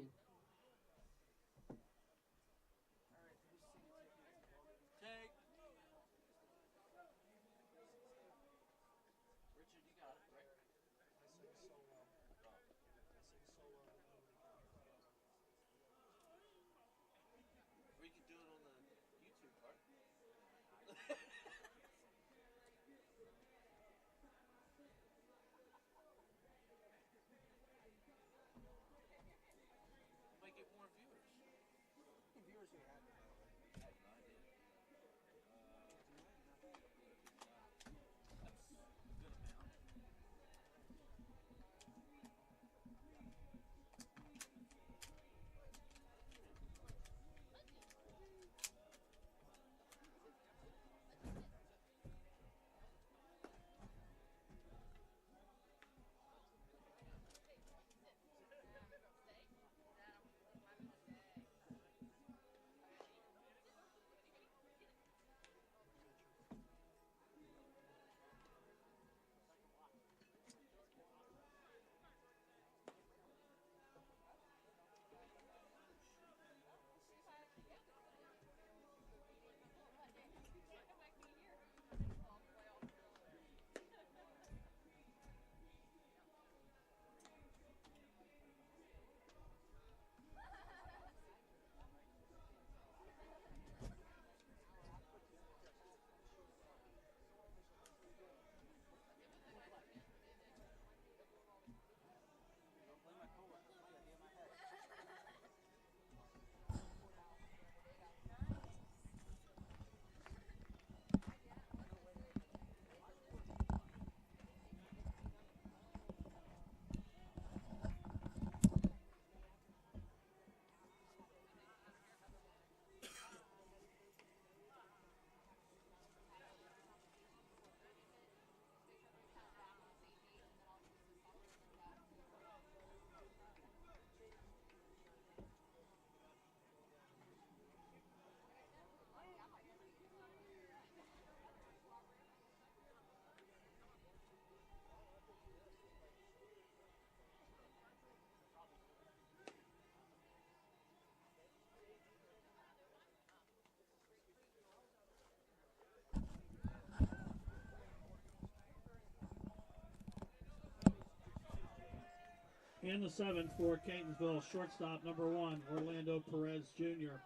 In the seventh for Catonsville, shortstop number 1, Orlando Perez Jr.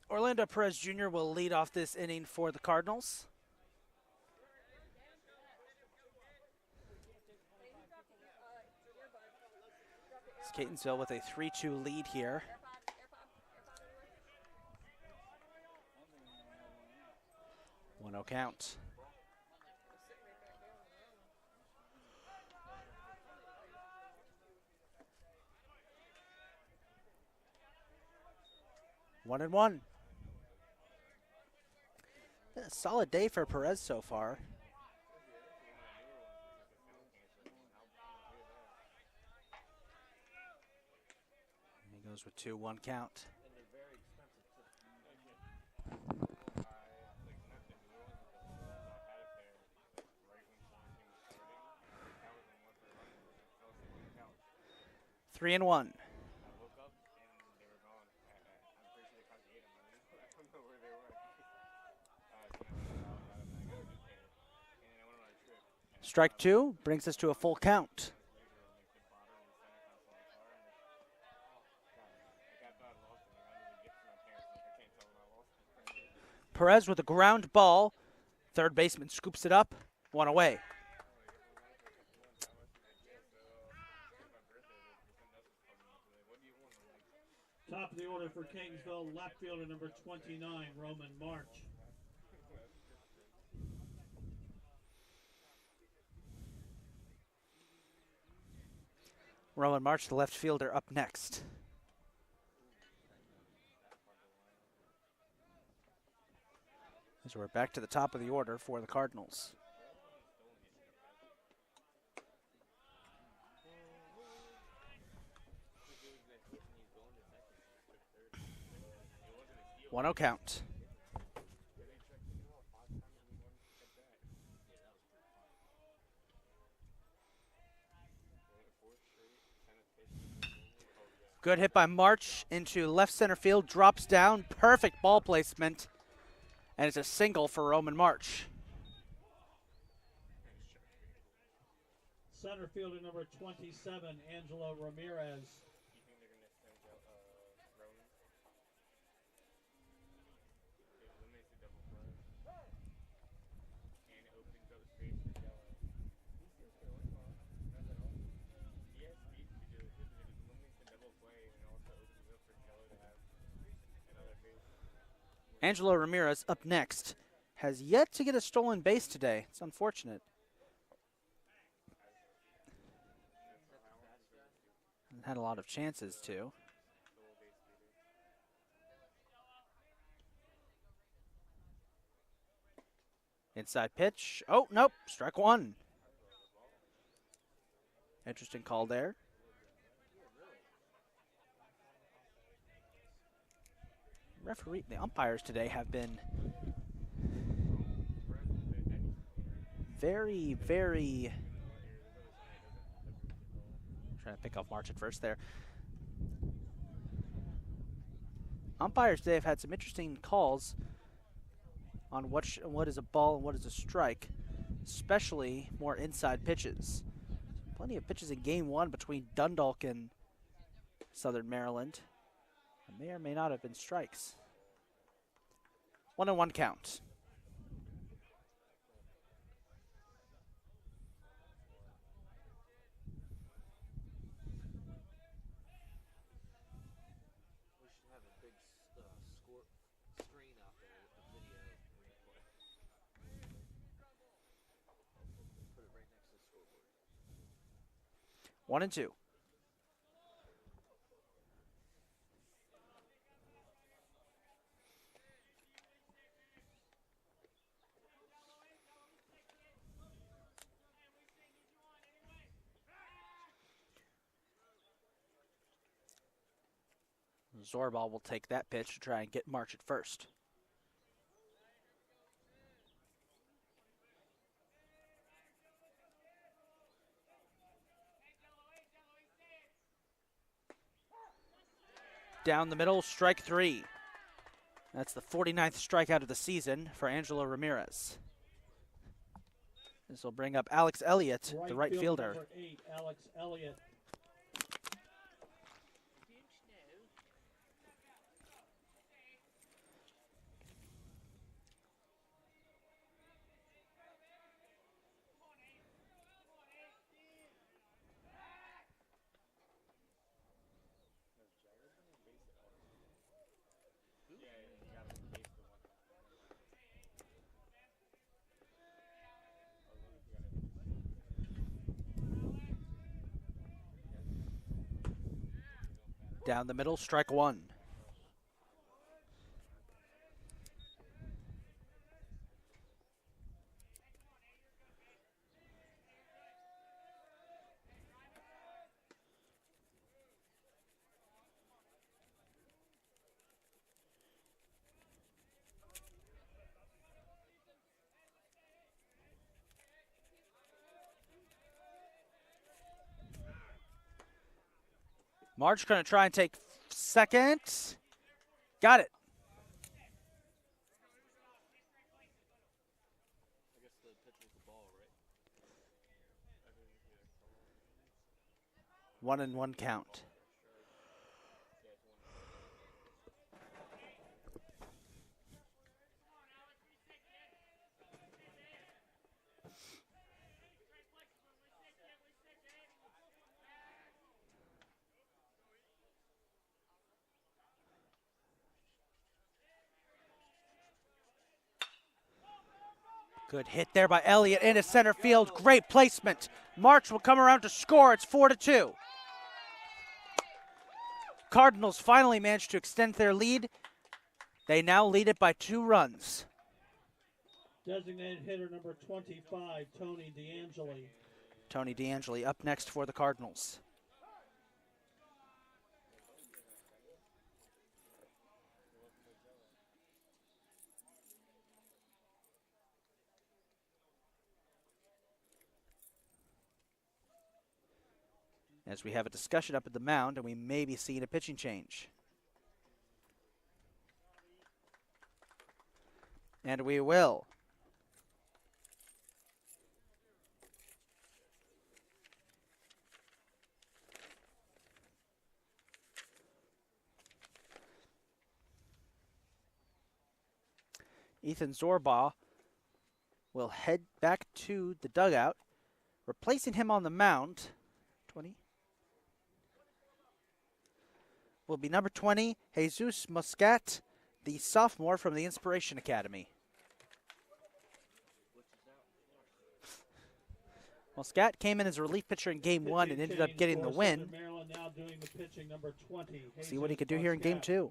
Orlando Perez Jr. will lead off this inning for the Cardinals. It's Catonsville with a 3-2 lead here. 1-0 count. One and one. Yeah, solid day for Perez so far. He goes with 2-1 count. Three and one. Strike two brings us to a full count. Perez with a ground ball. Third baseman scoops it up. One away. Top of the order for Catonsville, left fielder number 29, Roman March. Roman March, the left fielder, up next. As we're back to the top of the order for the Cardinals. One 0 count. Good hit by March into left center field, drops down, perfect ball placement, and it's a single for Roman March. Center fielder number 27, Angelo Ramirez. Angelo Ramirez up next. Has yet to get a stolen base today. It's unfortunate. Had a lot of chances to. Inside pitch. Oh, nope. Strike one. Interesting call there. Referee, the umpires today have been very, trying to pick off March at first there. Umpires today have had some interesting calls on what is a ball and what is a strike, especially more inside pitches. Plenty of pitches in game one between Dundalk and Southern Maryland. May or may not have been strikes. 1-1 count. We should have a big score screen out there with the video replay. Put it right next to the scoreboard. 1 and 2. Zorbal will take that pitch to try and get March at first. Down the middle, strike three. That's the 49th strikeout of the season for Angelo Ramirez. This will bring up Alex Elliott, the right fielder. Number 8, Alex Elliott. Down the middle, strike one. March going to try and take second. Got it. I guess the pitch was the ball, right? 1-1 count. Good hit there by Elliott into center field. Great placement. March will come around to score. It's 4-2. Cardinals finally managed to extend their lead. They now lead it by 2 runs. Designated hitter number 25, Tony DeAngeli. Tony DeAngeli up next for the Cardinals. As we have a discussion up at the mound, and we may be seeing a pitching change. And we will. Ethan Zorbaugh will head back to the dugout, replacing him on the mound. 20. Will be number 20, Jesus Muscat, the sophomore from the Inspiration Academy. Muscat came in as a relief pitcher in Game 1 and ended up getting the win. Maryland now doing the pitching, number 20. See what he could do here in Game 2.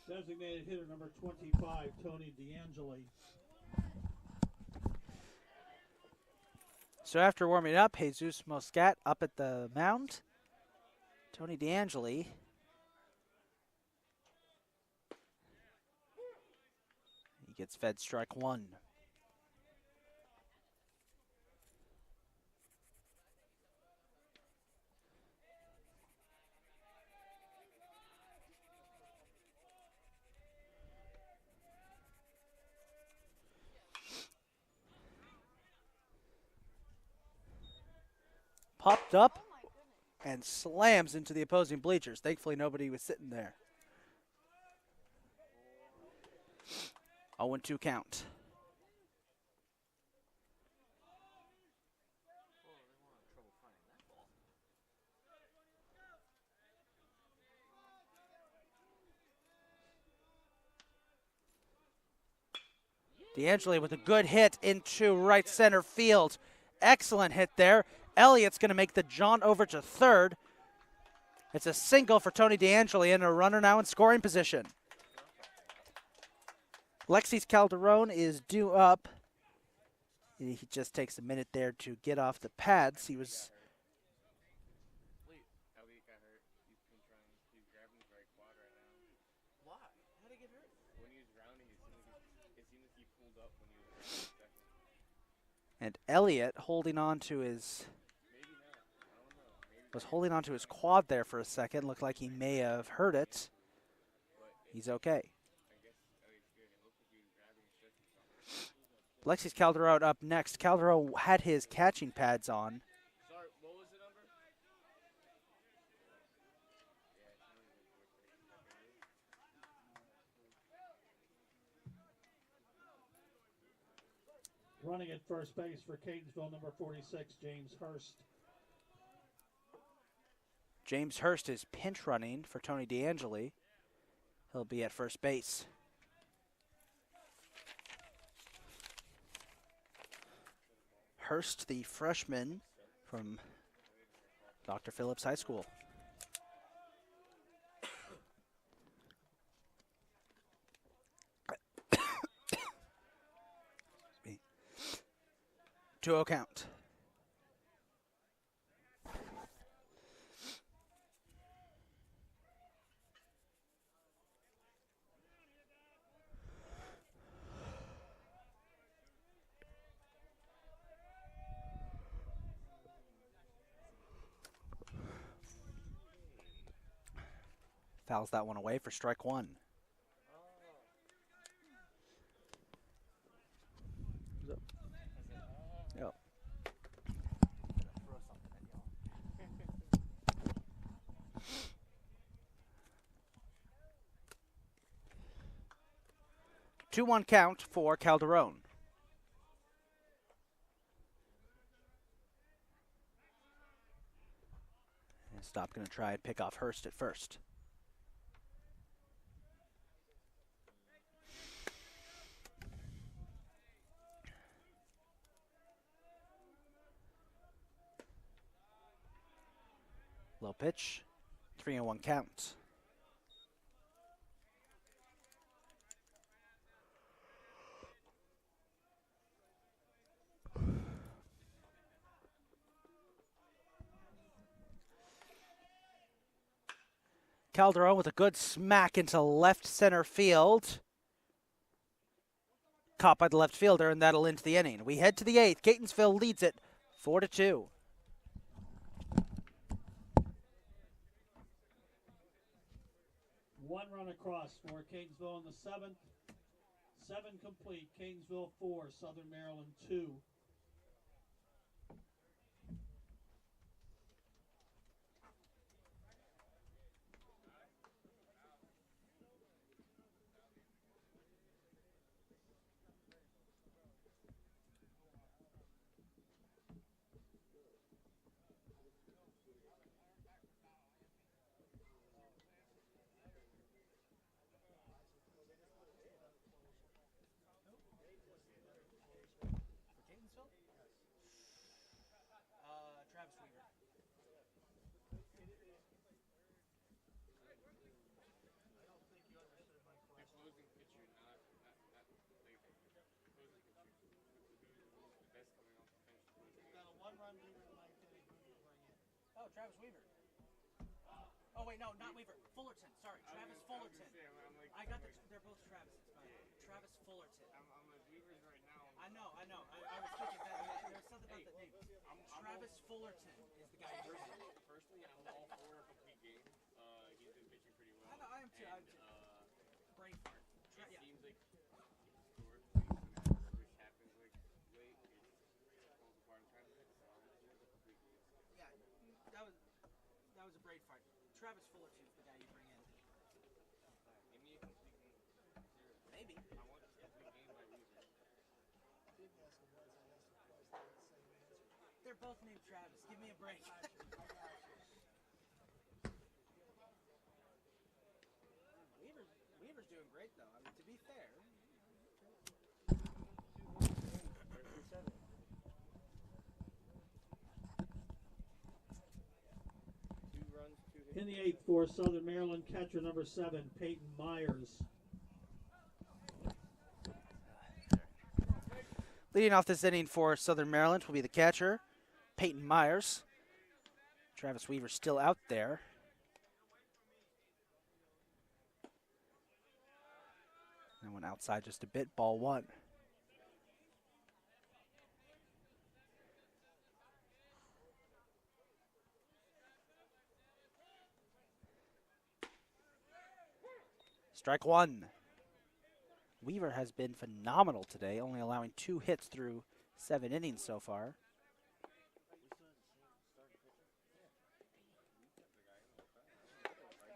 Designated hitter number 25, Tony DeAngeli. So after warming up, Jesus Muscat up at the mound. Tony DeAngeli. He gets fed strike one. Popped up and slams into the opposing bleachers. Thankfully, nobody was sitting there. 0-2 count. DeAngeli with a good hit into right center field. Excellent hit there. Elliott's going to make the jaunt over to third. It's a single for Tony DeAngeli and a runner now in scoring position. Alexis Calderon is due up. He just takes a minute there to get off the pads. He was... Elliot got hurt. He's been trying. He's grabbing his right quad right now. Why? How'd he get hurt? When he was rounding, it seemed like he pulled up when he was rounding second. And Elliott holding on to his... Maybe not. I don't know. Maybe was holding on to his quad there for a second. Looked like he may have hurt it. He's okay. I guess Elliot's good. It looked like he was grabbing his second. Alexis Calderon up next. Calderon had his catching pads on. Sorry, what was the number? Running at first base for Catonsville, number 46, James Hurst. James Hurst is pinch running for Tony DeAngeli. He'll be at first base. Hurst, the freshman from Dr. Phillips High School. Excuse me. 2-0 count. Fouls that one away for strike one. Yep. 2-1 count for Calderon. And Stop going to try and pick off Hurst at first. Low pitch, 3-1 count. Calderon with a good smack into left center field. Caught by the left fielder, and that'll end the inning. We head to the eighth. Catonsville leads it 4-2. One run across for Catonsville in the seventh. 7 complete. Catonsville 4, Southern Maryland 2. Oh, Travis Weaver. Oh, wait, no, not Weaver. Fullerton. Sorry, Travis Fullerton. I got they're both Travises. Travis Fullerton. I'm like Weavers right now. I know. I was thinking that. There's something about the name. Travis Fullerton is the guy who brought it. Personally, I'm all for a complete game. He's been pitching pretty well. I know, I am too. Brain fart. It Yeah. seems like historically, which happens like late, it falls apart in time. So I'm just a complete game. Yeah, that was a brain fart. Travis Fullerton is the guy you bring in. Give me a complete game. Maybe. I They're both named Travis. Give me a break. Weaver's doing great though. I mean, to be fair. In the 8th for Southern Maryland, catcher number 7, Peyton Myers. Leading off this inning for Southern Maryland will be the catcher, Peyton Myers. Travis Weaver still out there. That one outside just a bit, ball 1. Strike 1. Weaver has been phenomenal today, only allowing 2 hits through 7 innings so far.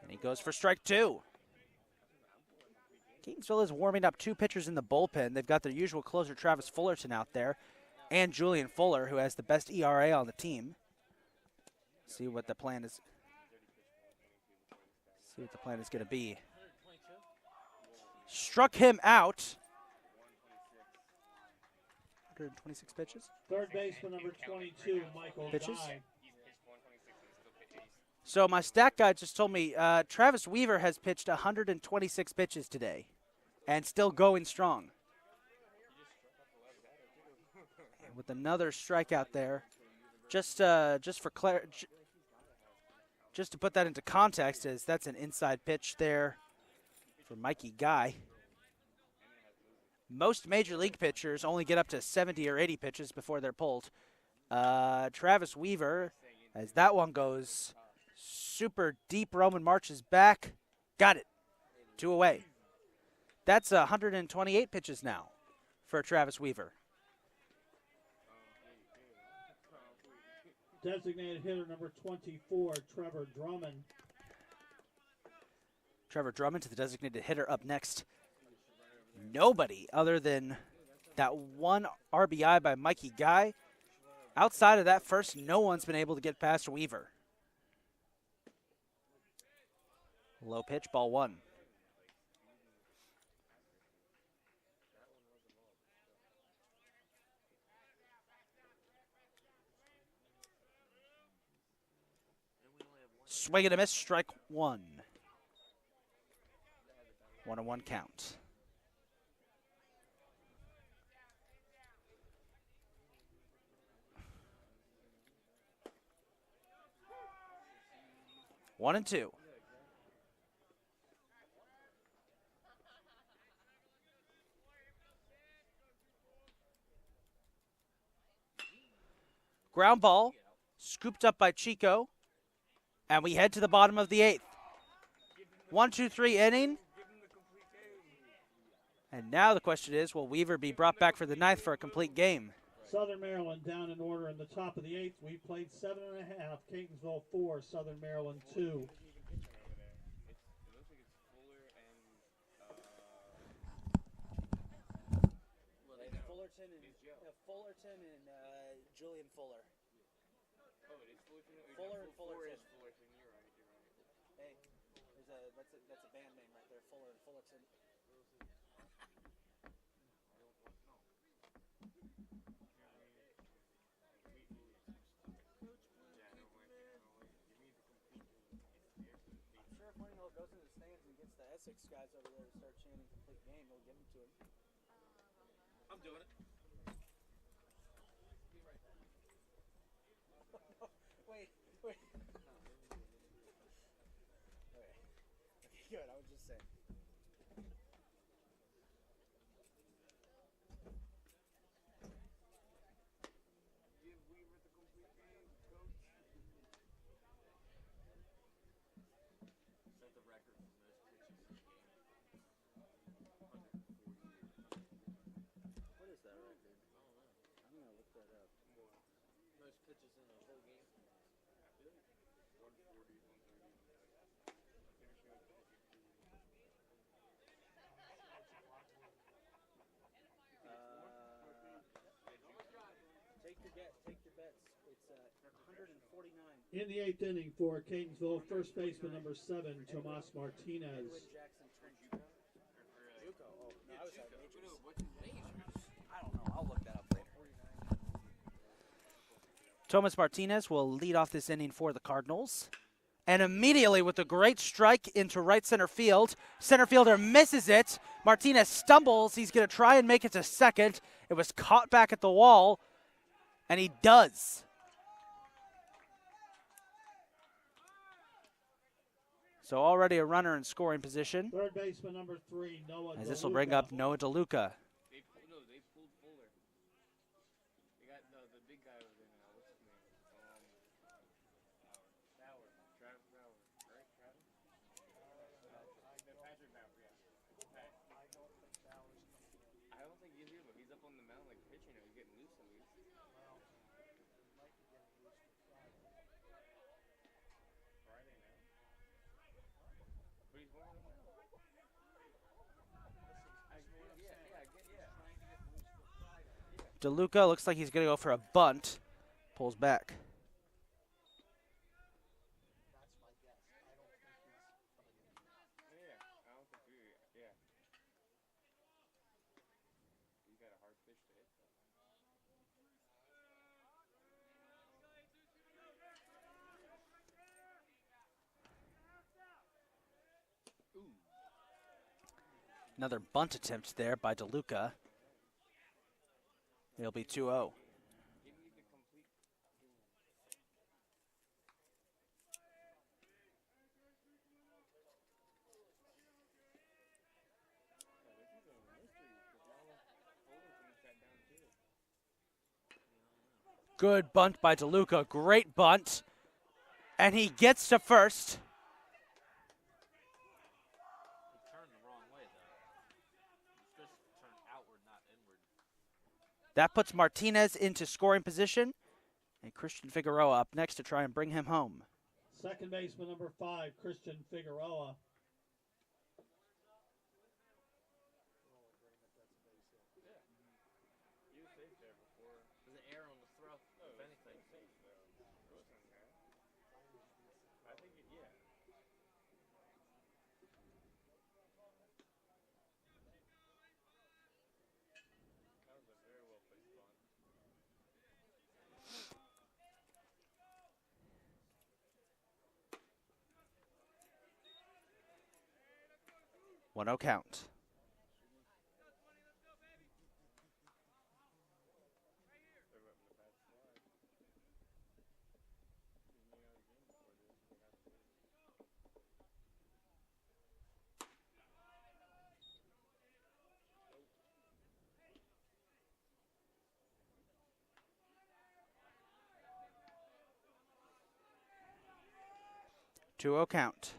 And he goes for strike 2. Catonsville is warming up 2 pitchers in the bullpen. They've got their usual closer, Travis Fullerton, out there, and Julian Fuller, who has the best ERA on the team. See what the plan is. See what the plan is going to be. Struck him out. 126 pitches. Third baseman number 22, Michael Pitches? Dye. So my stat guy just told me Travis Weaver has pitched 126 pitches today and still going strong. And with another strikeout there. Just for just to put that into context, is that's an inside pitch there for Mikey Guy. Most major league pitchers only get up to 70 or 80 pitches before they're pulled. Travis Weaver, as that one goes super deep, Roman marches back, got it, 2 away. That's 128 pitches now for Travis Weaver. Designated hitter number 24, Trevor Drummond. Trevor Drummond to the designated hitter up next. Nobody other than that one RBI by Mikey Guy. Outside of that first, no one's been able to get past Weaver. Low pitch, ball 1. Swing and a miss, strike 1. 1-1 count. One and 2. Ground ball, scooped up by Chico, and we head to the bottom of the 8th. 1-2-3 inning. And now the question is, will Weaver be brought back for the 9th for a complete game? Southern Maryland down in order in the top of the 8th. We played 7.5. Catonsville 4, Southern Maryland 2. Fullerton and Julian Fuller. Oh, it is Fullerton? Fuller and Fullerton. Is Fullerton. You're right. Hey, that's a band name right there, Fuller and Fullerton. I'm sure if Winninghall goes into the stands and gets the Essex guys over there to start chanting complete game, we'll give them to him. I'm doing it. Wait. Okay, good. I was just saying. Give Weaver the complete game, coach. Set the record for most pitches in a game. 140. What is that record? I'm going to look that up. Most pitches in a whole game. 140, 130. In the 8th inning for Catonsville, first baseman number 7, Tomas Martinez. I don't know. I'll look that up later. Tomas Martinez will lead off this inning for the Cardinals. And immediately with a great strike into right center field, center fielder misses it. Martinez stumbles. He's going to try and make it to second. It was caught back at the wall, and he does. So already a runner in scoring position. Third baseman number 3, Noah As this will DeLuca. bring up Noah DeLuca. They pulled Fuller. They got the big guy over there now. What's his name? Bauer. Travis Bauer. Right, Travis? Patrick Bauer, yeah. I don't think he's here, but he's up on the mound like pitching or he's getting loose at least. Friday now. But he's warming up now. DeLuca looks like he's going to go for a bunt. Pulls back. I don't think yeah. He's got a hard pitch to hit though. Another bunt attempt there by DeLuca. It'll be 2-0. Give me the complete. Good bunt by DeLuca. Great bunt. And he gets to first. He turned the wrong way, though. He's just turned outward, not inward. That puts Martinez into scoring position. And Christian Figueroa up next to try and bring him home. Second baseman number 5, Christian Figueroa. You were safe there before. There's an error on the throw, if anything. I think yeah. That was a very well placed bunt. 1-0 count. Two-0 count.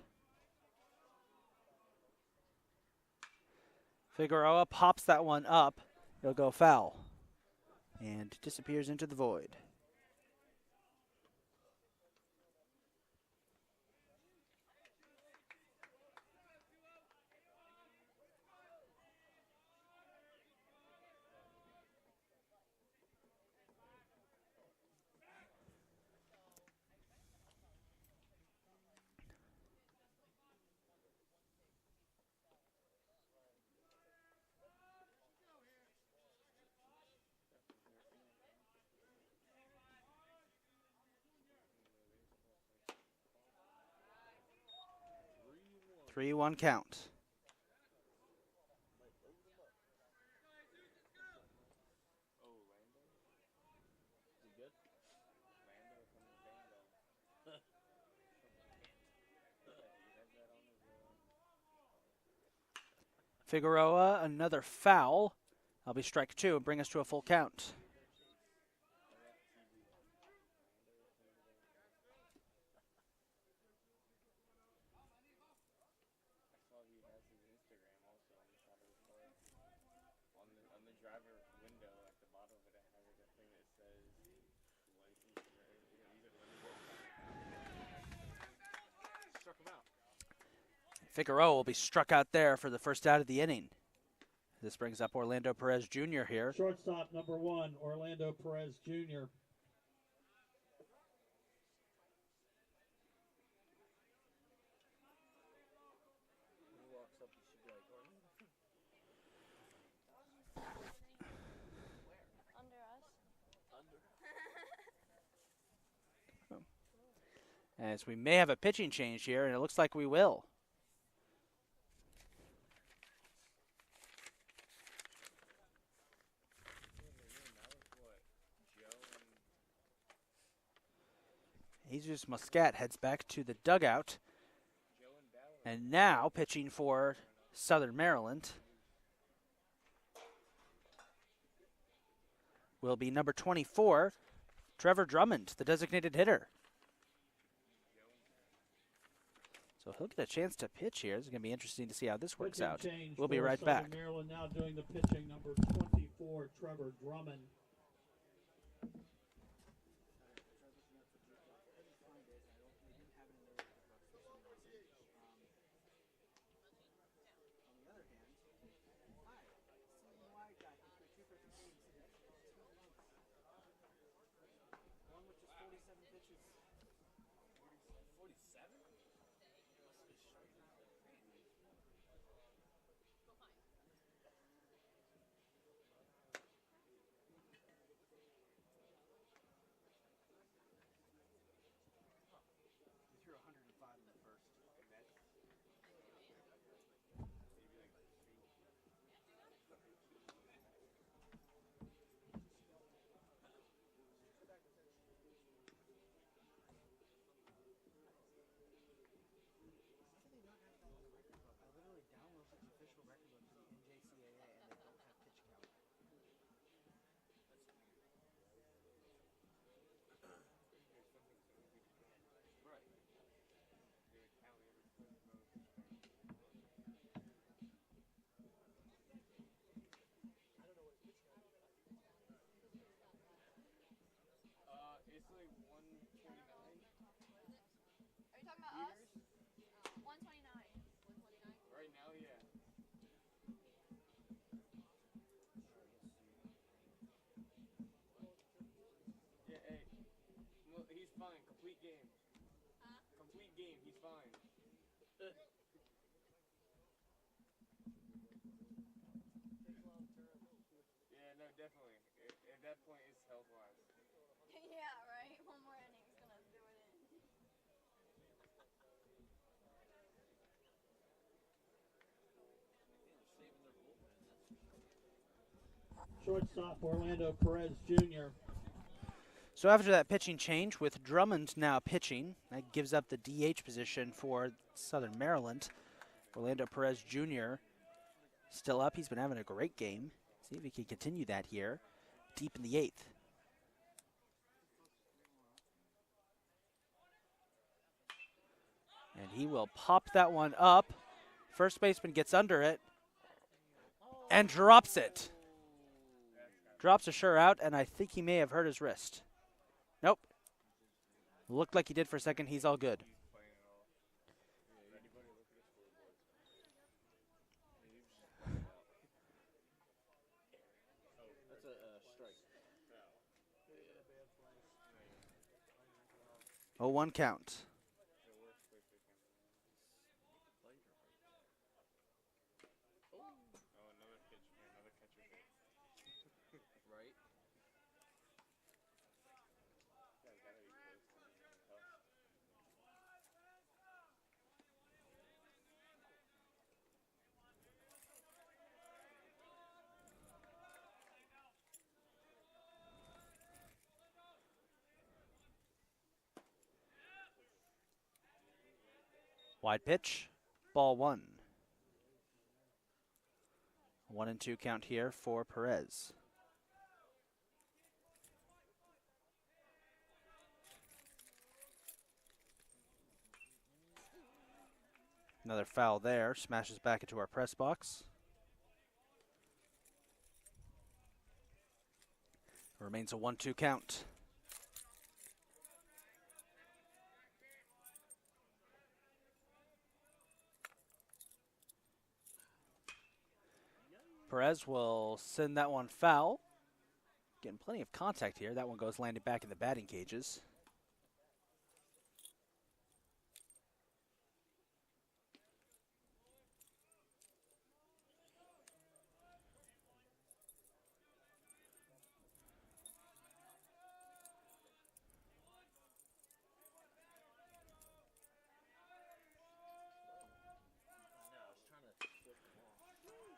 Figueroa pops that one up. It'll go foul. And disappears into the void. Three-one count. Oh, Lando? Is he good? Lando from the band. Figueroa, another foul. That'll be strike two and bring us to a full count. On the driver window at the bottom of it, it has like a thing that says struck him out. Figueroa will be struck out there for the first out of the inning. This brings up Orlando Perez Jr. here. Shortstop number 1, Orlando Perez Jr. Under us. As we may have a pitching change here, and it looks like we will. Jesus Muscat heads back to the dugout. And now pitching for Southern Maryland will be number 24, Trevor Drummond, the designated hitter. So he'll get a chance to pitch here. It's going to be interesting to see how this works Pitching out. change We'll be for right Southern back. Maryland now doing the pitching, number 24, Trevor Drummond. Official record book for the NJCAA, and they don't have pitch count. It's like 129. Are you talking about us? 129. 129. Right now, yeah. Yeah, hey. Well, he's fine. Complete game. Huh? Complete game. He's fine. Yeah, no, definitely. At that point, it's health-wise. Yeah, right? One more inning's gonna do it in. Shortstop Orlando Perez Jr. So after that pitching change, with Drummond now pitching, that gives up the DH position for Southern Maryland. Orlando Perez Jr. still up. He's been having a great game. See if he can continue that here, deep in the 8th. And he will pop that one up. First baseman gets under it and drops it. Drops a sure out, and I think he may have hurt his wrist. Nope. Looked like he did for a second. He's all good. That's a strike. 0-1 count. Right? Wide pitch. Ball 1. 1-2 count here for Perez. Another foul there. Smashes back into our press box. Remains a 1-2 count. Perez will send that one foul. Getting plenty of contact here. That one goes landing back in the batting cages.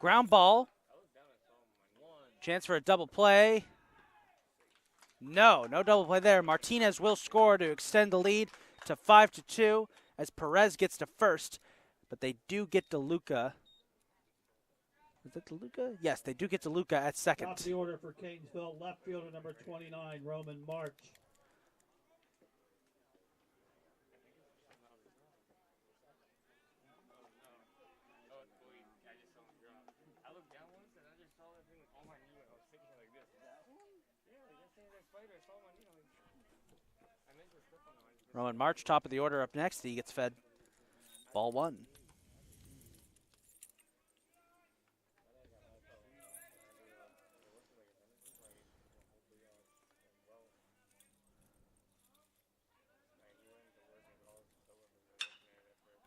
Ground ball. Chance for a double play. No double play there. Martinez will score to extend the lead to 5-2 as Perez gets to first, but they do get DeLuca. Is it DeLuca? Yes, they do get DeLuca at second. Top of the order for Catonsville, left fielder number 29, Roman March. Roman March, top of the order up next. He gets fed ball one.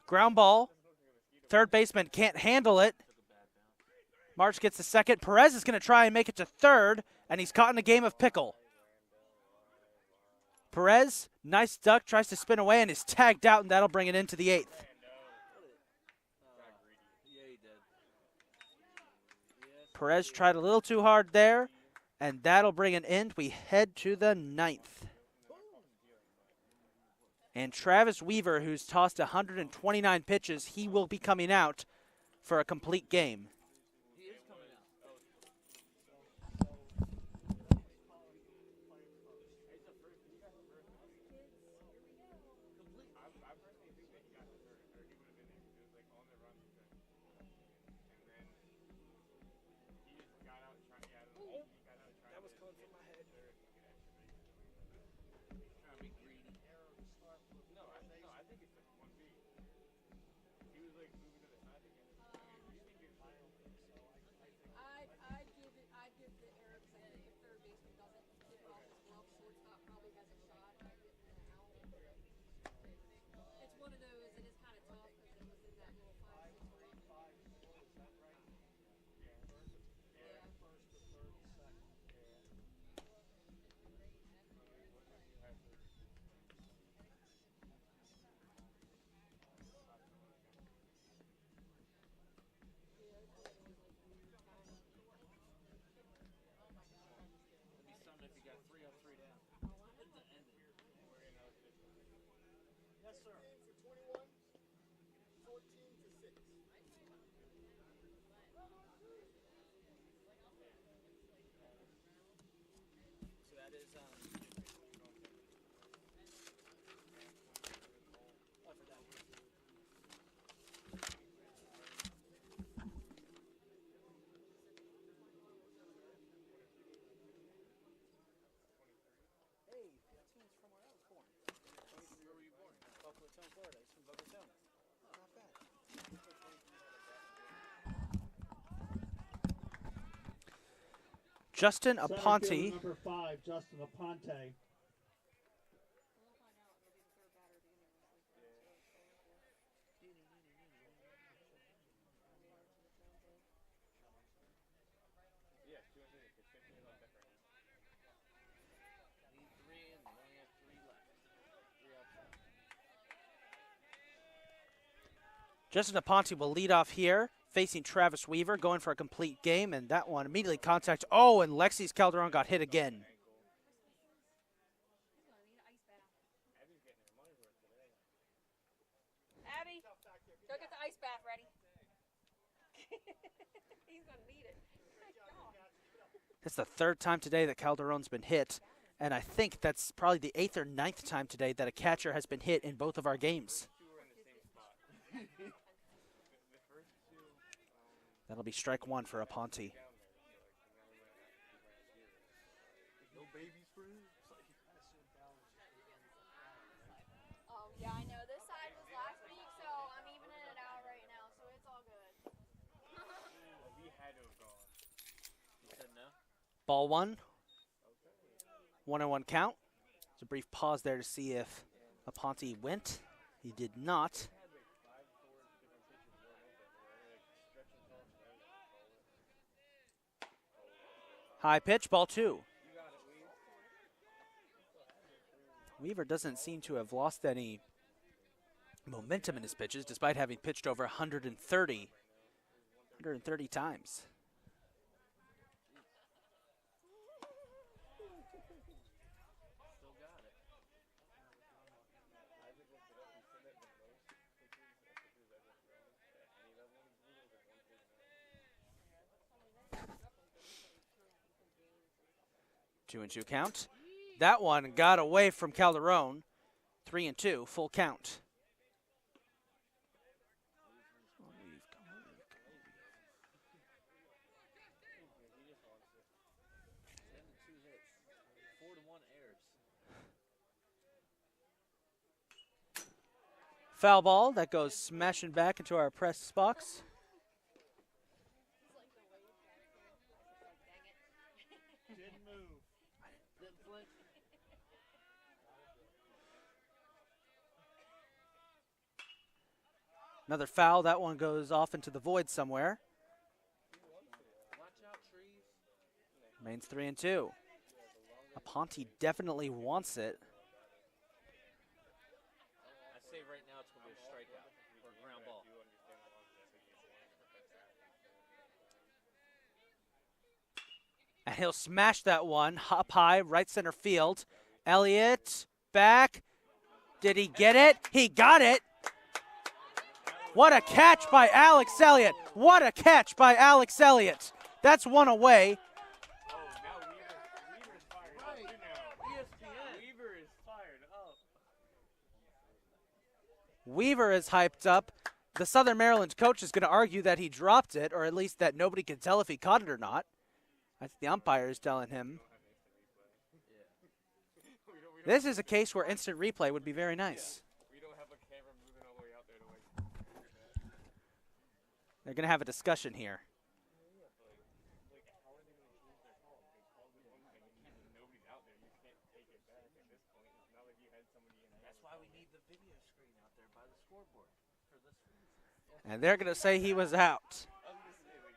Ground ball. Third baseman can't handle it. March gets the second. Perez is going to try and make it to third, and he's caught in a game of pickle. Perez, nice duck, tries to spin away and is tagged out, and that'll bring it into the eighth. Perez tried a little too hard there, and that'll bring an end. We head to the ninth. And Travis Weaver, who's tossed 129 pitches, he will be coming out for a complete game. Justin Center Aponte. fielder number 5, Justin Aponte. Justin Aponte will lead off here, facing Travis Weaver, going for a complete game, and that one immediately contact. Oh, and Lexi's Calderon got hit again. Abby, go get the ice bath ready. He's gonna need it. It's the third time today that Calderon's been hit, and I think that's probably the 8th or 9th time today that a catcher has been hit in both of our games. That'll be strike one for Aponte. Yeah, I know. This side was last week, so I'm evening it out right now, so it's all good. We had to have gone. You said no? Ball one. 1-1 count. There's a brief pause there to see if Aponte went. He did not. High pitch, ball two. Weaver doesn't seem to have lost any momentum in his pitches, despite having pitched over 130 130 times. Still got it. Two and two count. That one got away from Calderon. 3-2, full count. Foul ball that goes smashing back into our press box. Didn't move. Didn't flinch. Another foul. That one goes off into the void somewhere. Watch out, trees. Remains 3-2. Aponte definitely wants it. I say right now it's going to be a strikeout or a ground ball. And he'll smash that one up high, right center field. Elliott back. Did he get it? He got it. What a catch by Alex Elliott. What a catch by Alex Elliott. That's one away. Weaver is fired up. Weaver is hyped up. The Southern Maryland coach is going to argue that he dropped it, or at least that nobody can tell if he caught it or not. I think the umpire is telling him. This is a case where instant replay would be very nice. We don't have a camera moving all the way out there to They're going to have a discussion here. That's why we need the video screen out there by the scoreboard for this reason. And they're going to say he was out.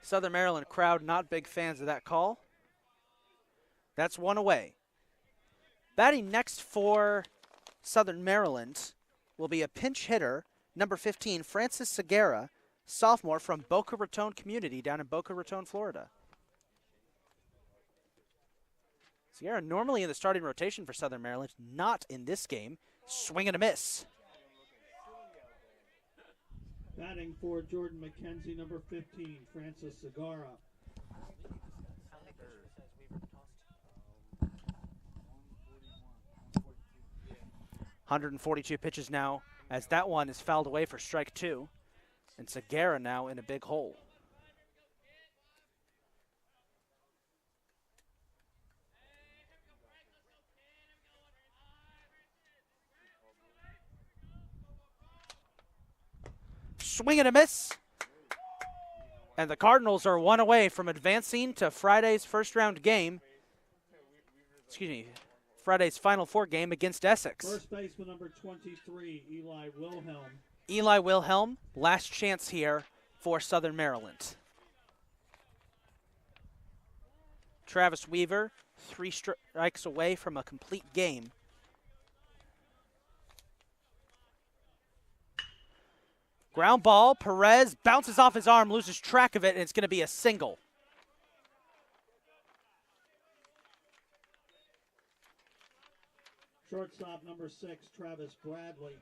Southern Maryland crowd not big fans of that call. That's one away. Batting next for Southern Maryland will be a pinch hitter, number 15, Francis Segura, sophomore from Boca Raton Community down in Boca Raton, Florida. Segura normally in the starting rotation for Southern Maryland, not in this game. Swing and a miss. Batting for Jordan Mckenzie, number 15, Francis Segura. 142 pitches now, as that one is fouled away for strike two. And Segura now in a big hole. Swing and a miss. And the Cardinals are one away from advancing to Friday's first round game. Excuse me, Friday's Final Four game against Essex. First baseman number 23, Eli Wilhelm. Eli Wilhelm, last chance here for Southern Maryland. Travis Weaver, 3 strikes away from a complete game. Ground ball, Perez bounces off his arm, loses track of it, and it's going to be a single. Shortstop number 6, Travis Bradley.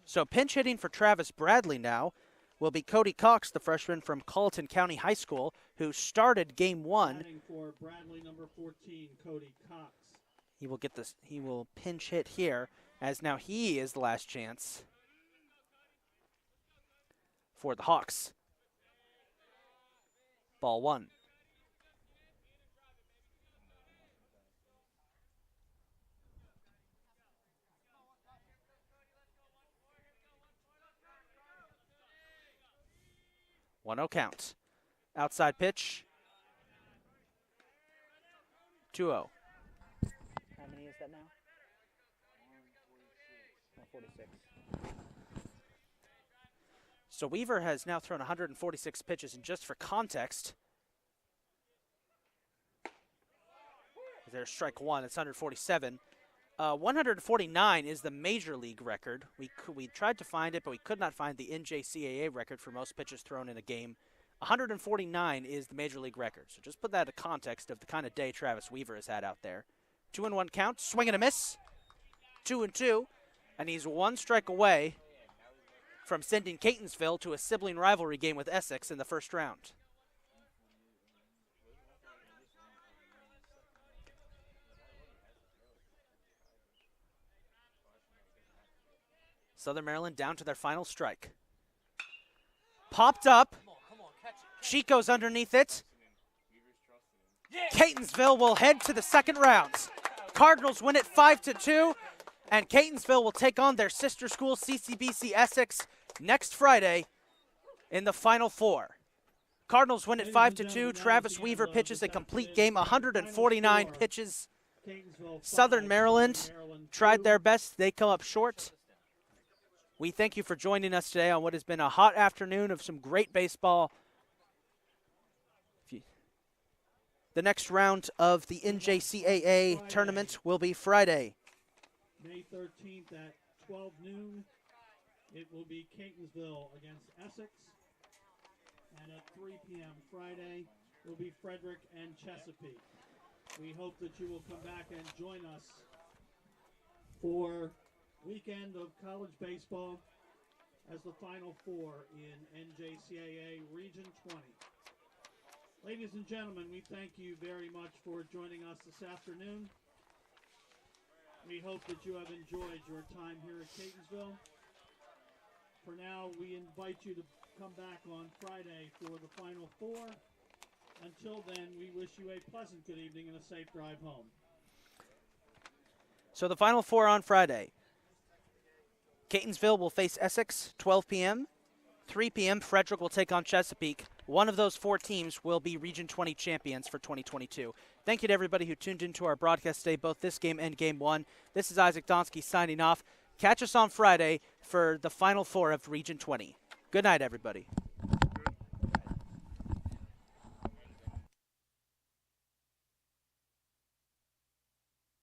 So pinch hitting for Travis Bradley now will be Cody Cox, the freshman from Colleton County High School, who started game one. Batting for Bradley number 14, Cody Cox. He will get this. He will pinch hit here, as now he is the last chance for the Hawks. Ball one. One 0 count. Outside pitch. 2-0. How many is that now? 146. So Weaver has now thrown 146 pitches, and just for context, there's strike one. It's 147. 149 is the major league record. We tried to find it, but we could not find the NJCAA record for most pitches thrown in a game. 149 is the major league record. So just put that in context of the kind of day Travis Weaver has had out there. 2-1 count, swing and a miss. 2-2, and he's one strike away from sending Catonsville to a sibling rivalry game with Essex in the first round. Southern Maryland down to their final strike. Popped up. Chico's underneath it. Catonsville will head to the second round. Cardinals win it 5-2, and Catonsville will take on their sister school CCBC Essex next Friday in the Final Four. Cardinals win it 5-2. Travis Weaver pitches a complete game, 149 pitches. Southern Maryland tried their best. They come up short. We thank you for joining us today on what has been a hot afternoon of some great baseball. The next round of the NJCAA tournament will be Friday. May 13th at 12 noon. It will be Catonsville against Essex. And at 3 p.m. Friday, it will be Frederick and Chesapeake. We hope that you will come back and join us for weekend of college baseball as the Final Four in NJCAA Region 20. Ladies and gentlemen, we thank you very much for joining us this afternoon. We hope that you have enjoyed your time here at Catonsville. For now, we invite you to come back on Friday for the Final Four. Until then, we wish you a pleasant good evening and a safe drive home. So the Final Four on Friday. Catonsville will face Essex, 12 p.m. 3 p.m., Frederick will take on Chesapeake. One of those four teams will be Region 20 champions for 2022. Thank you to everybody who tuned into our broadcast today, both this game and Game 1. This is Isaac Donsky signing off. Catch us on Friday for the Final Four of Region 20. Good night, everybody.